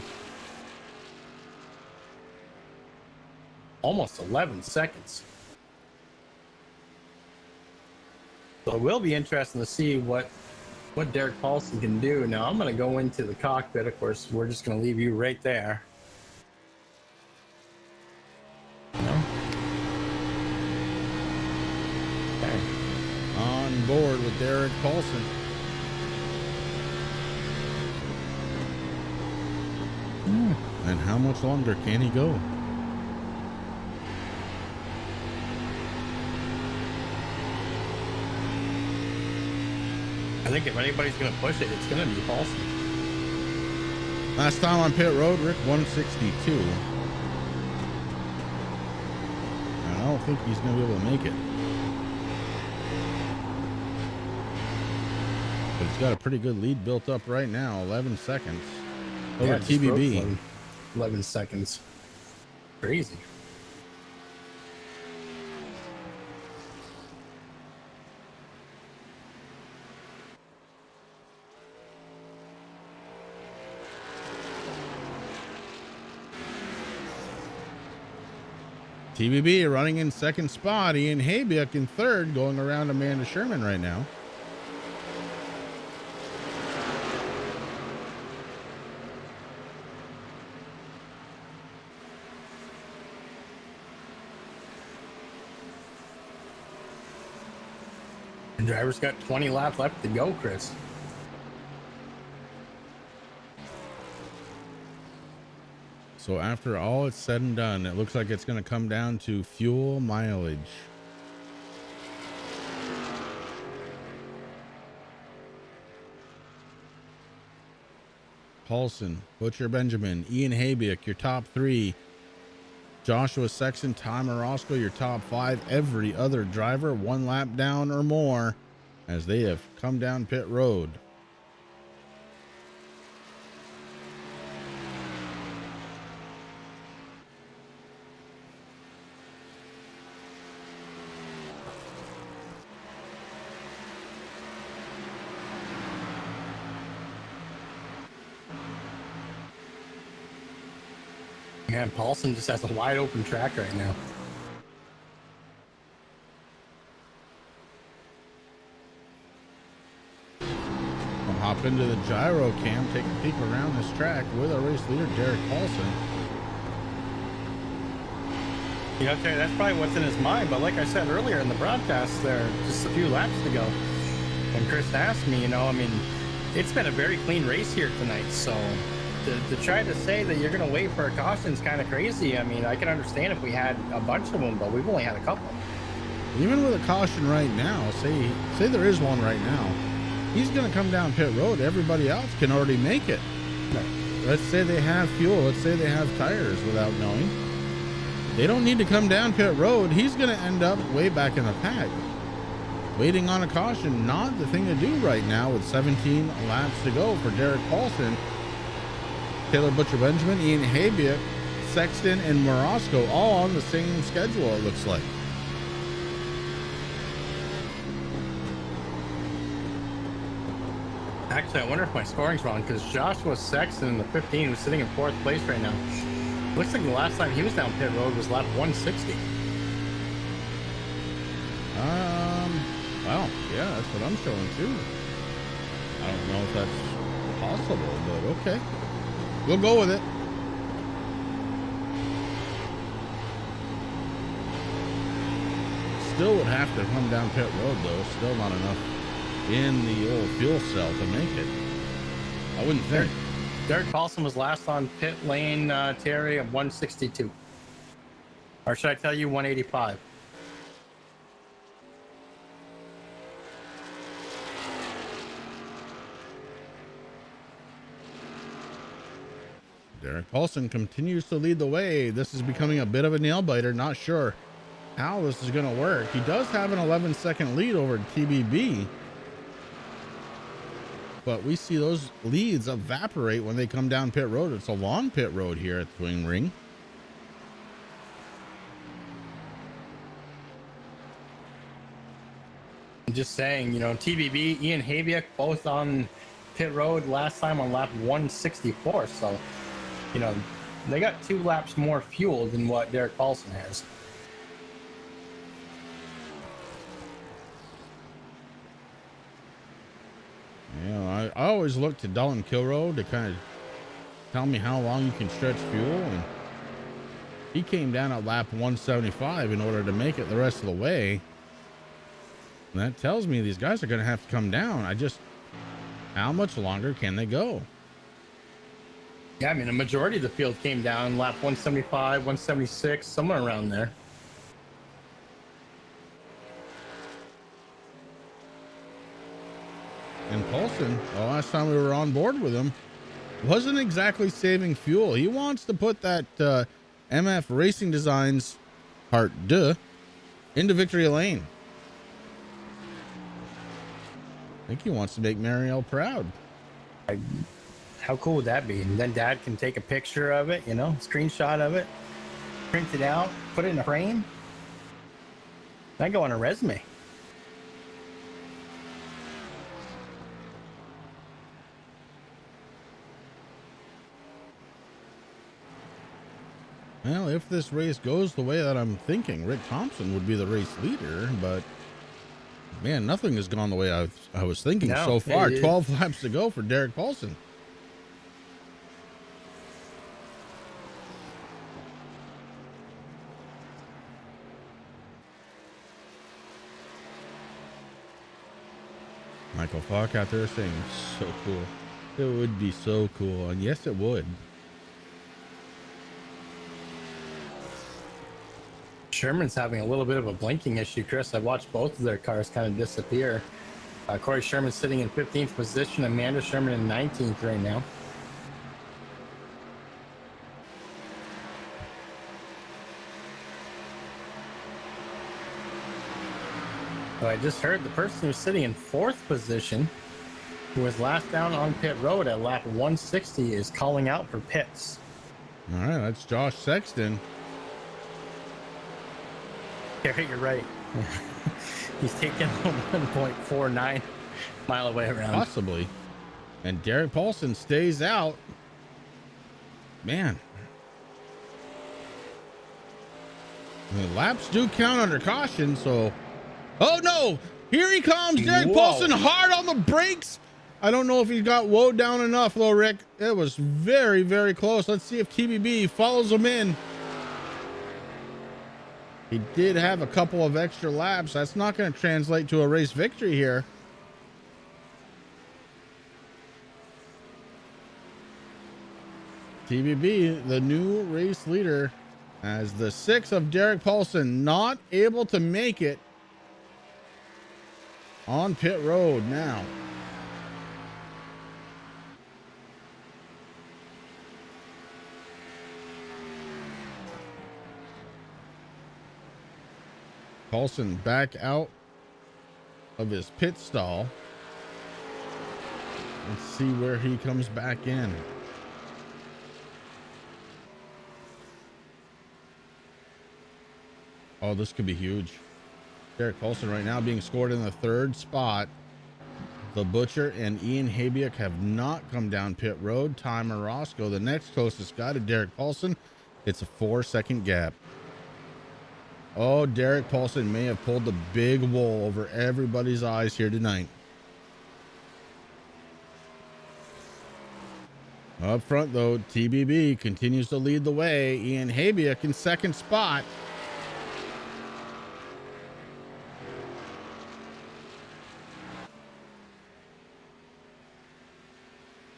Almost 11 seconds. So it will be interesting to see what Derek Paulson can do. Now I'm going to go into the cockpit. Of course, we're just going to leave you right there. Okay. On board with Derek Paulson. And how much longer can he go? I think if anybody's going to push it, it's going to be Paulson. Last time on pit road, Rick, 162. I don't think he's going to be able to make it. But he's got a pretty good lead built up right now, 11 seconds. Over TBB. 11 seconds. Crazy. TBB running in second spot. Ian Habiak in third, going around Amanda Sherman right now. The driver's got 20 laps left to go, Chris. So after all it's said and done, it looks like it's going to come down to fuel mileage. Paulson, Butcher Benjamin, Ian Habiak, your top 3. Joshua Sexton, Tom Orozco, your top 5. Every other driver 1 lap down or more as they have come down pit road. Man, Paulson just has a wide open track right now. We'll hop into the gyro cam, take a peek around this track with our race leader, Derek Paulson. You know, that's probably what's in his mind. But like I said earlier in the broadcast, there just a few laps to go. When Chris asked me, I mean, it's been a very clean race here tonight. So to try to say that you're going to wait for a caution is kind of crazy. I mean, I can understand if we had a bunch of them, but we've only had a couple. Even with a caution right now, say there is one right now, he's going to come down pit road. Everybody else can already make it. Right. Let's say they have fuel. Let's say they have tires without knowing. They don't need to come down pit road. He's going to end up way back in the pack. Waiting on a caution, not the thing to do right now with 17 laps to go for Derek Paulson. Taylor Butcher Benjamin, Ian Habiak, Sexton, and Morosco all on the same schedule, it looks like. Actually, I wonder if my scoring's wrong because Joshua Sexton in the 15 was sitting in 4th place right now. Looks like the last time he was down pit road was lap 160. Well, yeah, that's what I'm showing too. I don't know if that's possible, but okay. We'll go with it. Still would have to come down pit road though. Still not enough in the old fuel cell to make it. I wouldn't think. Derek Paulson was last on pit lane, Terry, of 162. Or should I tell you 185? Derek Paulson continues to lead the way. This is becoming a bit of a nail biter. Not sure how this is going to work. He does have an 11-second lead over TBB, but we see those leads evaporate when they come down pit road. It's a long pit road here at Swing Ring. I'm just saying, you know, TBB, Ian Habiak, both on pit road last time on lap 164. So, you know, they got 2 laps more fuel than what Derek Paulson has. You know, I always look to Dylan Kilroe to kind of tell me how long you can stretch fuel, and he came down at lap 175 in order to make it the rest of the way. And that tells me these guys are going to have to come down. How much longer can they go? Yeah, I mean, the majority of the field came down lap 175, 176, somewhere around there. And Paulson, the last time we were on board with him, wasn't exactly saving fuel. He wants to put that MF Racing Designs Part 2 into victory lane. I think he wants to make Marielle proud. How cool would that be? And then Dad can take a picture of it, you know, screenshot of it, print it out, put it in a frame. That go on a resume. Well, if this race goes the way that I'm thinking, Rick Thompson would be the race leader, but man, nothing has gone the way I was thinking so far. 12 laps to go for Derek Paulson. Michael Falk out there saying, so cool. It would be so cool. And yes, it would. Sherman's having a little bit of a blinking issue, Chris. I watched both of their cars kind of disappear. Corey Sherman's sitting in 15th position. Amanda Sherman in 19th right now. So I just heard the person who's sitting in 4th position, who was last down on pit road at lap 160, is calling out for pits. All right, that's Josh Sexton. Yeah, you're right. He's taking a 1.49 mile away around. Possibly. And Derek Paulson stays out. Man. The laps do count under caution, so. Oh no! Here he comes! Derek Paulson hard on the brakes. I don't know if he's got woed down enough, though, Rick. It was very, very close. Let's see if TBB follows him in. He did have a couple of extra laps. That's not going to translate to a race victory here. TBB, the new race leader, as the 6 of Derek Paulson, not able to make it on pit road now. Paulson back out of his pit stall. Let's see where he comes back in. Oh, this could be huge. Derek Paulson right now being scored in the 3rd spot. The Butcher and Ian Habiak have not come down pit road. Ty Morosco, the next closest guy to Derek Paulson. It's a 4-second gap. Oh, Derek Paulson may have pulled the big wool over everybody's eyes here tonight. Up front, though, TBB continues to lead the way. Ian Habiak in 2nd spot.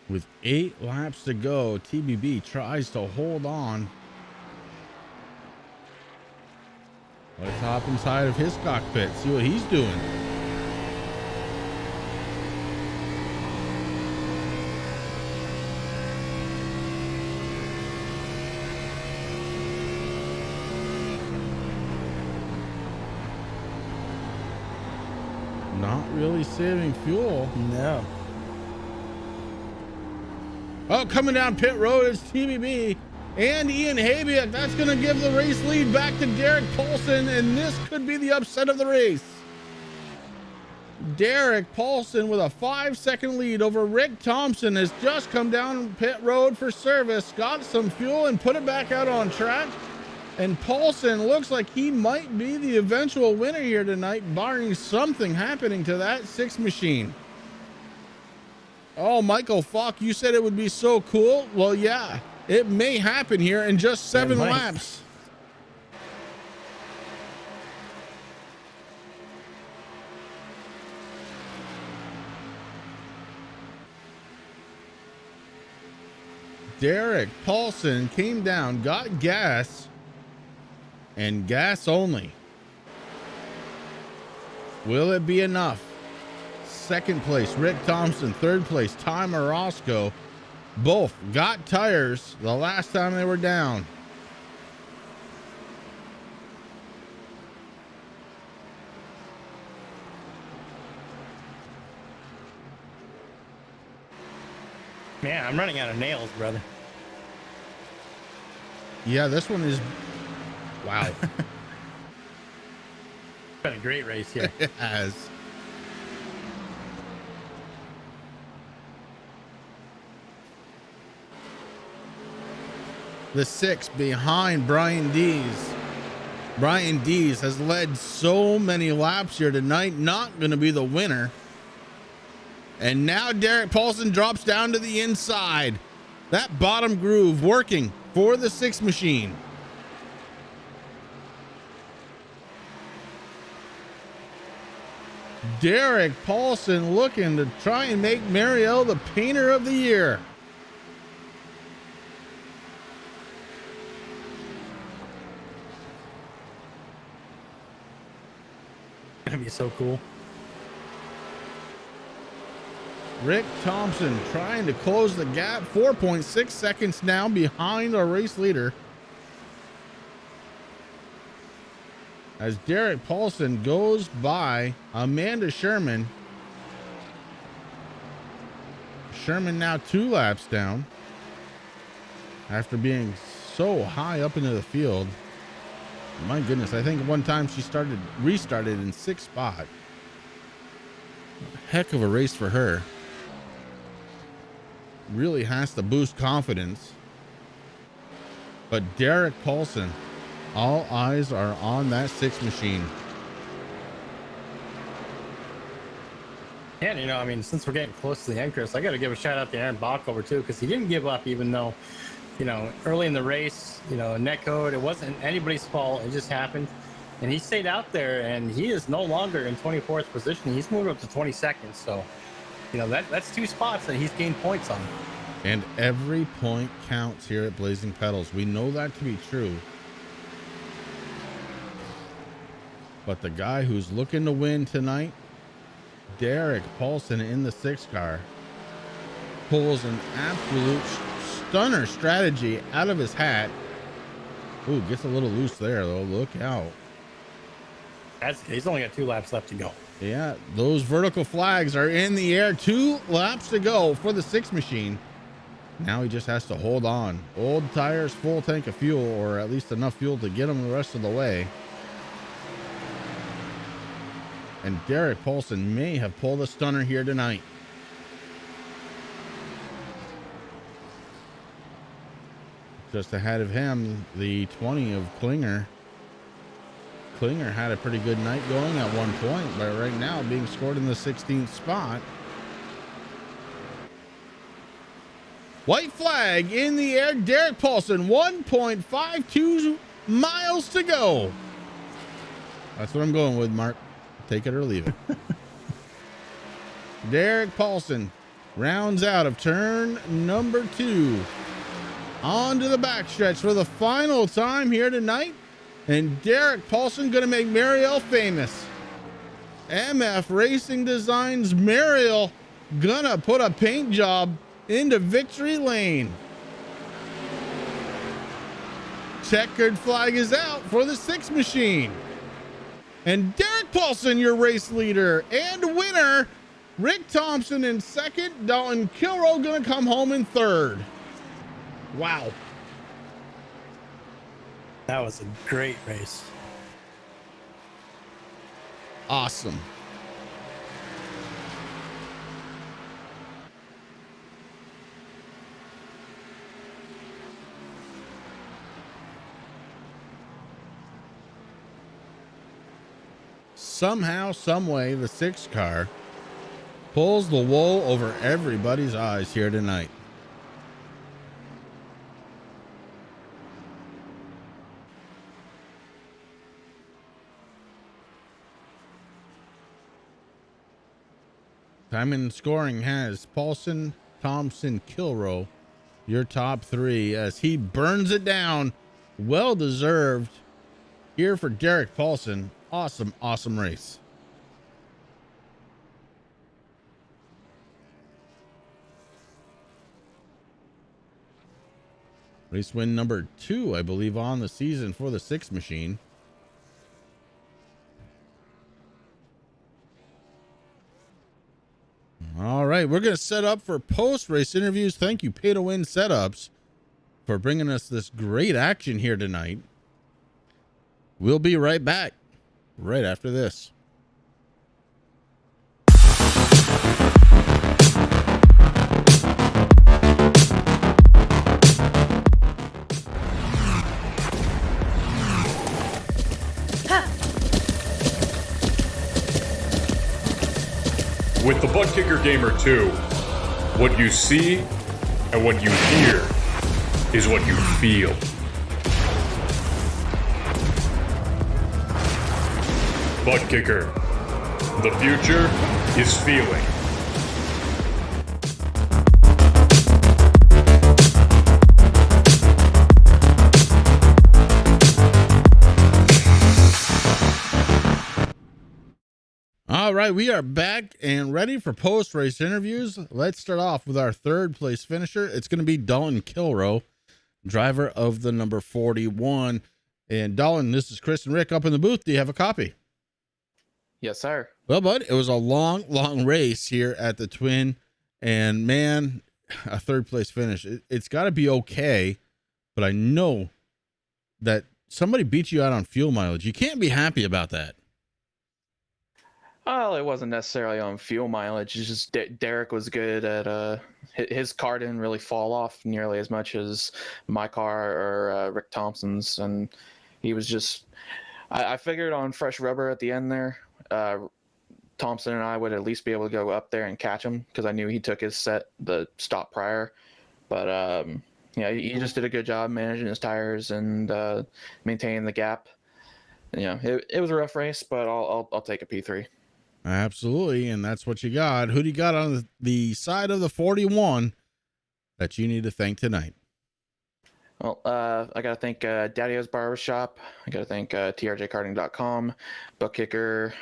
With 8 laps to go, TBB tries to hold on. Let's hop inside of his cockpit, see what he's doing. Not really saving fuel. No. Oh, coming down pit road is TBB and Ian Habiak. That's going to give the race lead back to Derek Paulson, and this could be the upset of the race. Derek Paulson with a 5-second lead over Rick Thompson has just come down pit road for service, got some fuel and put it back out on track. And Paulson looks like he might be the eventual winner here tonight, barring something happening to that 6 machine. Oh, Michael Falk, you said it would be so cool. Well, yeah, it may happen here in just 7 laps. Derek Paulson came down, got gas, and gas only. Will it be enough? Second place, Rick Thompson. Third place, Ty Morosco. Both got tires the last time they were down. Man, I'm running out of nails, brother. Yeah, this one is... Wow. Been a great race here. It has. The 6 behind Brian Dees. Brian Dees has led so many laps here tonight, not going to be the winner. And now Derek Paulson drops down to the inside. That bottom groove working for the 6 machine. Derek Paulson looking to try and make Marielle the painter of the year. Gonna be so cool. Rick Thompson trying to close the gap, 4.6 seconds now behind our race leader. As Derek Paulson goes by Amanda Sherman. Sherman now 2 laps down after being so high up into the field. My goodness, I think one time she restarted in 6th spot. Heck of a race for her. Really has to boost confidence. But Derek Paulson, all eyes are on that 6 machine. And, you know, I mean, since we're getting close to the end, Chris, I got to give a shout out to Aaron Bockover, too, because he didn't give up, even though, you know, early in the race, you know, net code, it wasn't anybody's fault. It just happened. And he stayed out there, and he is no longer in 24th position. He's moved up to 22nd. So, you know, that's 2 spots that he's gained points on. And every point counts here at Blazing Pedals. We know that to be true. But the guy who's looking to win tonight, Derek Paulson in the 6 car, pulls an absolute stunner strategy out of his hat. Ooh, gets a little loose there, though. Look out. He's only got 2 laps left to go. Yeah, those vertical flags are in the air. 2 laps to go for the 6 machine. Now he just has to hold on. Old tires, full tank of fuel, or at least enough fuel to get him the rest of the way. And Derek Paulson may have pulled a stunner here tonight. Just ahead of him, the 20 of Klinger. Klinger had a pretty good night going at one point, but right now being scored in the 16th spot. White flag in the air. Derek Paulson, 1.52 miles to go. That's what I'm going with, Mark. Take it or leave it. Derek Paulson rounds out of turn number 2. On to the backstretch for the final time here tonight. And Derek Paulson going to make Mariel famous. MF Racing Designs Mariel gonna put a paint job into victory lane. Checkered flag is out for the 6 machine. And Derek Paulson, your race leader and winner. Rick Thompson in second. Dalton Kilrow gonna come home in third. Wow. That was a great race. Awesome. Somehow, some way, the 6 car pulls the wool over everybody's eyes here tonight. Time and scoring has Paulson, Thompson, Kilrow, your top 3 as he burns it down. Well deserved here for Derek Paulson. Awesome, awesome race. Race win number 2, I believe, on the season for the 6 machine. All right, we're going to set up for post-race interviews. Thank you, Pay to Win Setups, for bringing us this great action here tonight. We'll be right back right after this. With the Butt Kicker Gamer 2, what you see and what you hear is what you feel. Butt Kicker. The future is feeling. All right, we are back and ready for post-race interviews. Let's start off with our 3rd place finisher. It's going to be Dalton Kilrow, driver of the number 41. And Dalton, this is Chris and Rick up in the booth. Do you have a copy? Yes, sir. Well, bud, it was a long race here at the Twin. And man, a 3rd place finish. It's got to be okay. But I know that somebody beat you out on fuel mileage. You can't be happy about that. Well, it wasn't necessarily on fuel mileage. It's just Derek was good at his car didn't really fall off nearly as much as my car or Rick Thompson's, and he was just. I figured on fresh rubber at the end there, Thompson and I would at least be able to go up there and catch him because I knew he took his the stop prior, but yeah, he just did a good job managing his tires and maintaining the gap. And, it was a rough race, but I'll take a P3. Absolutely, and that's what you got. Who do you got on the side of the 41 that you need to thank tonight? Well, I got to thank Daddy-O's Barbershop. I got to thank TRJKarting.com, Butt Kicker,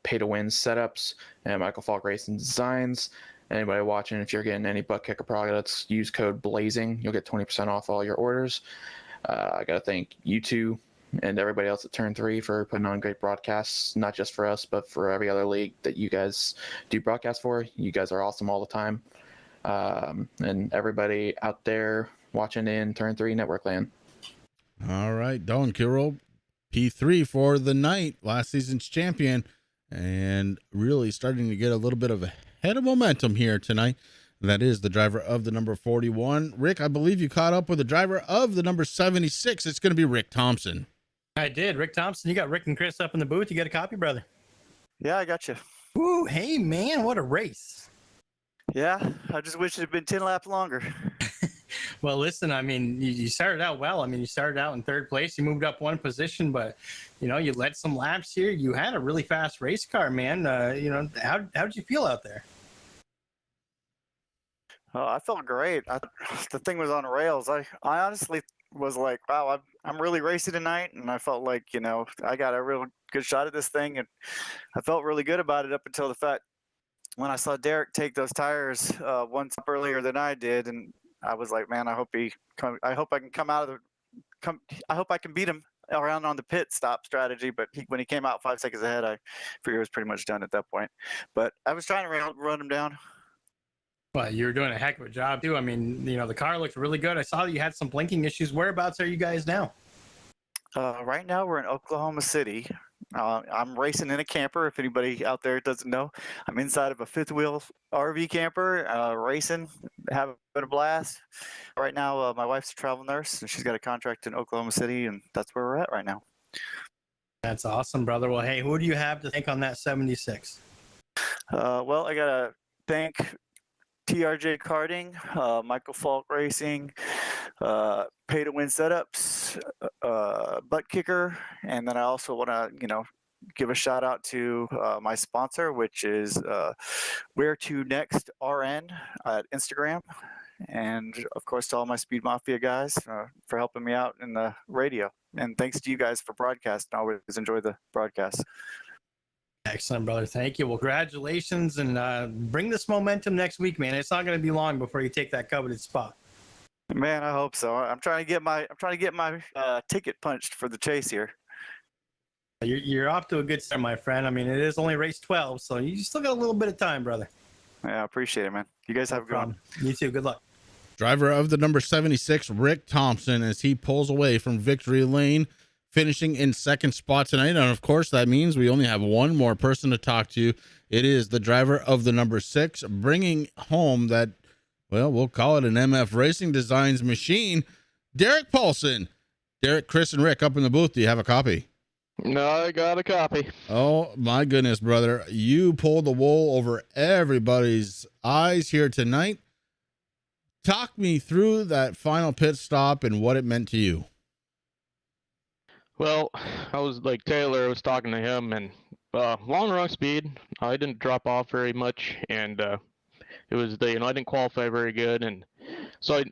Pay to Win Setups, and Michael Falk Racing Designs. Anybody watching, if you're getting any Butt Kicker products, use code BLAZING. You'll get 20% off all your orders. I got to thank you two and everybody else at Turn 3 for putting on great broadcasts, not just for us, but for every other league that you guys do broadcast for. You guys are awesome all the time. And everybody out there watching in Turn 3 Network Land. All right, Dalton Kilrow, P3 for the night, last season's champion, and really starting to get a little bit of a head of momentum here tonight. That is the driver of the number 41. Rick, I believe you caught up with the driver of the number 76. It's going to be Rick Thompson. I did. Rick Thompson, you got Rick and Chris up in the booth. You got a copy, brother? Yeah, I got you. Ooh, hey, man, what a race. Yeah, I just wish it had been 10 laps longer. Well, listen, I mean, you started out well. I mean, you started out in 3rd place. You moved up 1 position, but, you led some laps here. You had a really fast race car, man. How did you feel out there? I felt great. The thing was on rails. I honestly was like, wow, I'm really racing tonight, and I felt like, I got a real good shot at this thing, and I felt really good about it up until the fact when I saw Derek take those tires one step earlier than I did, and I was like, man, I hope I can come out of the come. I hope I can beat him around on the pit stop strategy. But when he came out 5 seconds ahead, I figured it was pretty much done at that point. But I was trying to run him down. Well, you were doing a heck of a job too. I mean, the car looked really good. I saw that you had some blinking issues. Whereabouts are you guys now? Right now we're in Oklahoma City. I'm racing in a camper. If anybody out there doesn't know, I'm inside of a fifth wheel RV camper, racing, having a blast. Right now, my wife's a travel nurse, and she's got a contract in Oklahoma City, and that's where we're at right now. That's awesome, brother. Well, hey, who do you have to thank on that 76? Well, I gotta thank TRJ Karting, Michael Falk Racing, Pay to Win Setups, Butt Kicker, and then I also want to, give a shout out to my sponsor, which is Where to Next RN at Instagram, and of course to all my Speed Mafia guys for helping me out in the radio. And thanks to you guys for broadcasting. I always enjoy the broadcast. Excellent, brother. Thank you. Well, congratulations, and bring this momentum next week, man. It's not going to be long before you take that coveted spot. Man, I hope so. I'm trying to get my ticket punched for the chase here. You're off to a good start, my friend. I mean, it is only race 12, so you still got a little bit of time, brother. Yeah, I appreciate it, man. You guys have a good one. You too. Good luck. Driver of the number 76, Rick Thompson, as he pulls away from victory lane, finishing in second spot tonight. And of course, that means we only have one more person to talk to. It is the driver of the number 6, bringing home that, well, we'll call it an MF Racing Designs machine, Derek Paulson. Derek, Chris, and Rick up in the booth. Do you have a copy? No, I got a copy. Oh, my goodness, brother. You pulled the wool over everybody's eyes here tonight. Talk me through that final pit stop and what it meant to you. Well, I was like Taylor, I was talking to him, and long run speed, I didn't drop off very much, and it was I didn't qualify very good, and so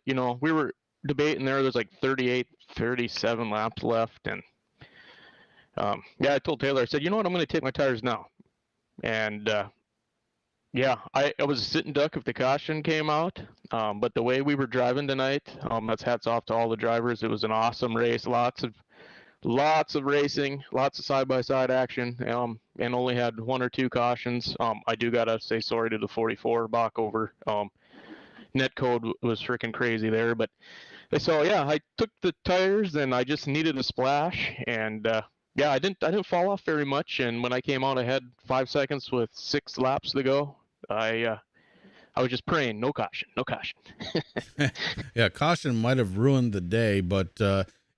we were debating there's like 38, 37 laps left, and I told Taylor, I said, you know what, I'm going to take my tires now, and I was a sitting duck if the caution came out, but the way we were driving tonight, that's hats off to all the drivers. It was an awesome race, lots of racing, lots of side-by-side action, and only had 1 or 2 cautions. I do gotta say sorry to the 44 Bachover. Net code was freaking crazy there, but so I took the tires and I just needed a splash, and I didn't fall off very much. And when I came out, I had 5 seconds with 6 laps to go. I was just praying, no caution. Yeah, caution might have ruined the day, but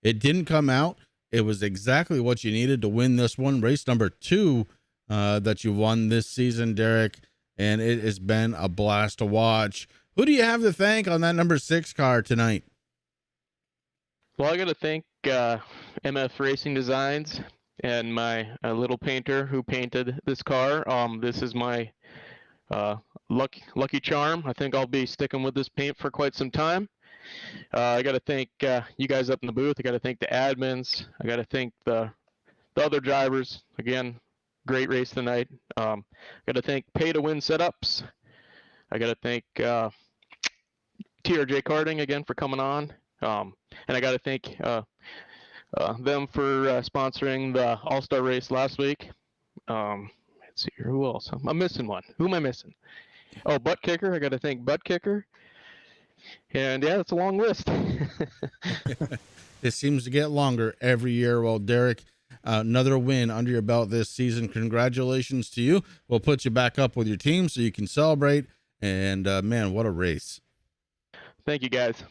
it didn't come out. It was exactly what you needed to win this one. Race number 2 that you won this season, Derek, and it has been a blast to watch. Who do you have to thank on that number 6 car tonight? Well, I got to thank MF Racing Designs and my little painter who painted this car. This is my lucky charm. I think I'll be sticking with this paint for quite some time. I got to thank you guys up in the booth. I got to thank the admins. I got to thank the other drivers. Again, great race tonight. Got to thank Pay to Win Setups. I got to thank TRJ Karting again for coming on. And I got to thank them for sponsoring the All-Star race last week. Let's see here. Who else? I'm missing one. Who am I missing? Oh, Butt Kicker. I got to thank Butt Kicker. And it's a long list. It seems to get longer every year. Well, Derek, another win under your belt this season. Congratulations to you. We'll put you back up with your team so you can celebrate. And man, what a race. Thank you, guys.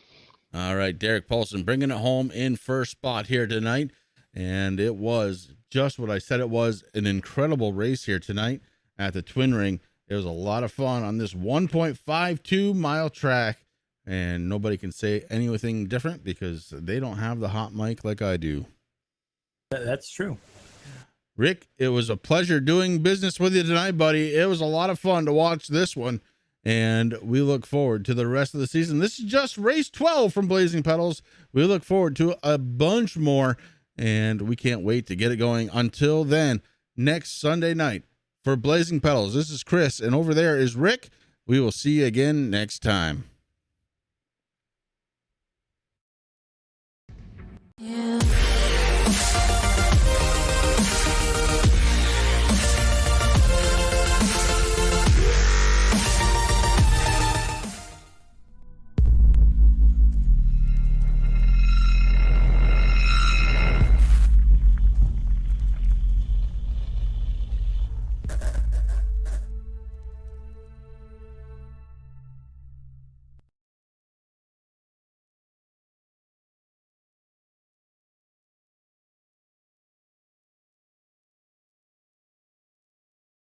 All right, Derek Paulson bringing it home in first spot here tonight. And it was just what I said it was, an incredible race here tonight at the Twin Ring. It was a lot of fun on this 1.52 mile track. And nobody can say anything different because they don't have the hot mic like I do. That's true. Rick, it was a pleasure doing business with you tonight, buddy. It was a lot of fun to watch this one. and we look forward to the rest of the season. This is just race 12 from Blazing Pedals. We look forward to a bunch more, and we can't wait to get it going. Until then, next Sunday night for Blazing Pedals, this is Chris, and over there is Rick. We will see you again next time.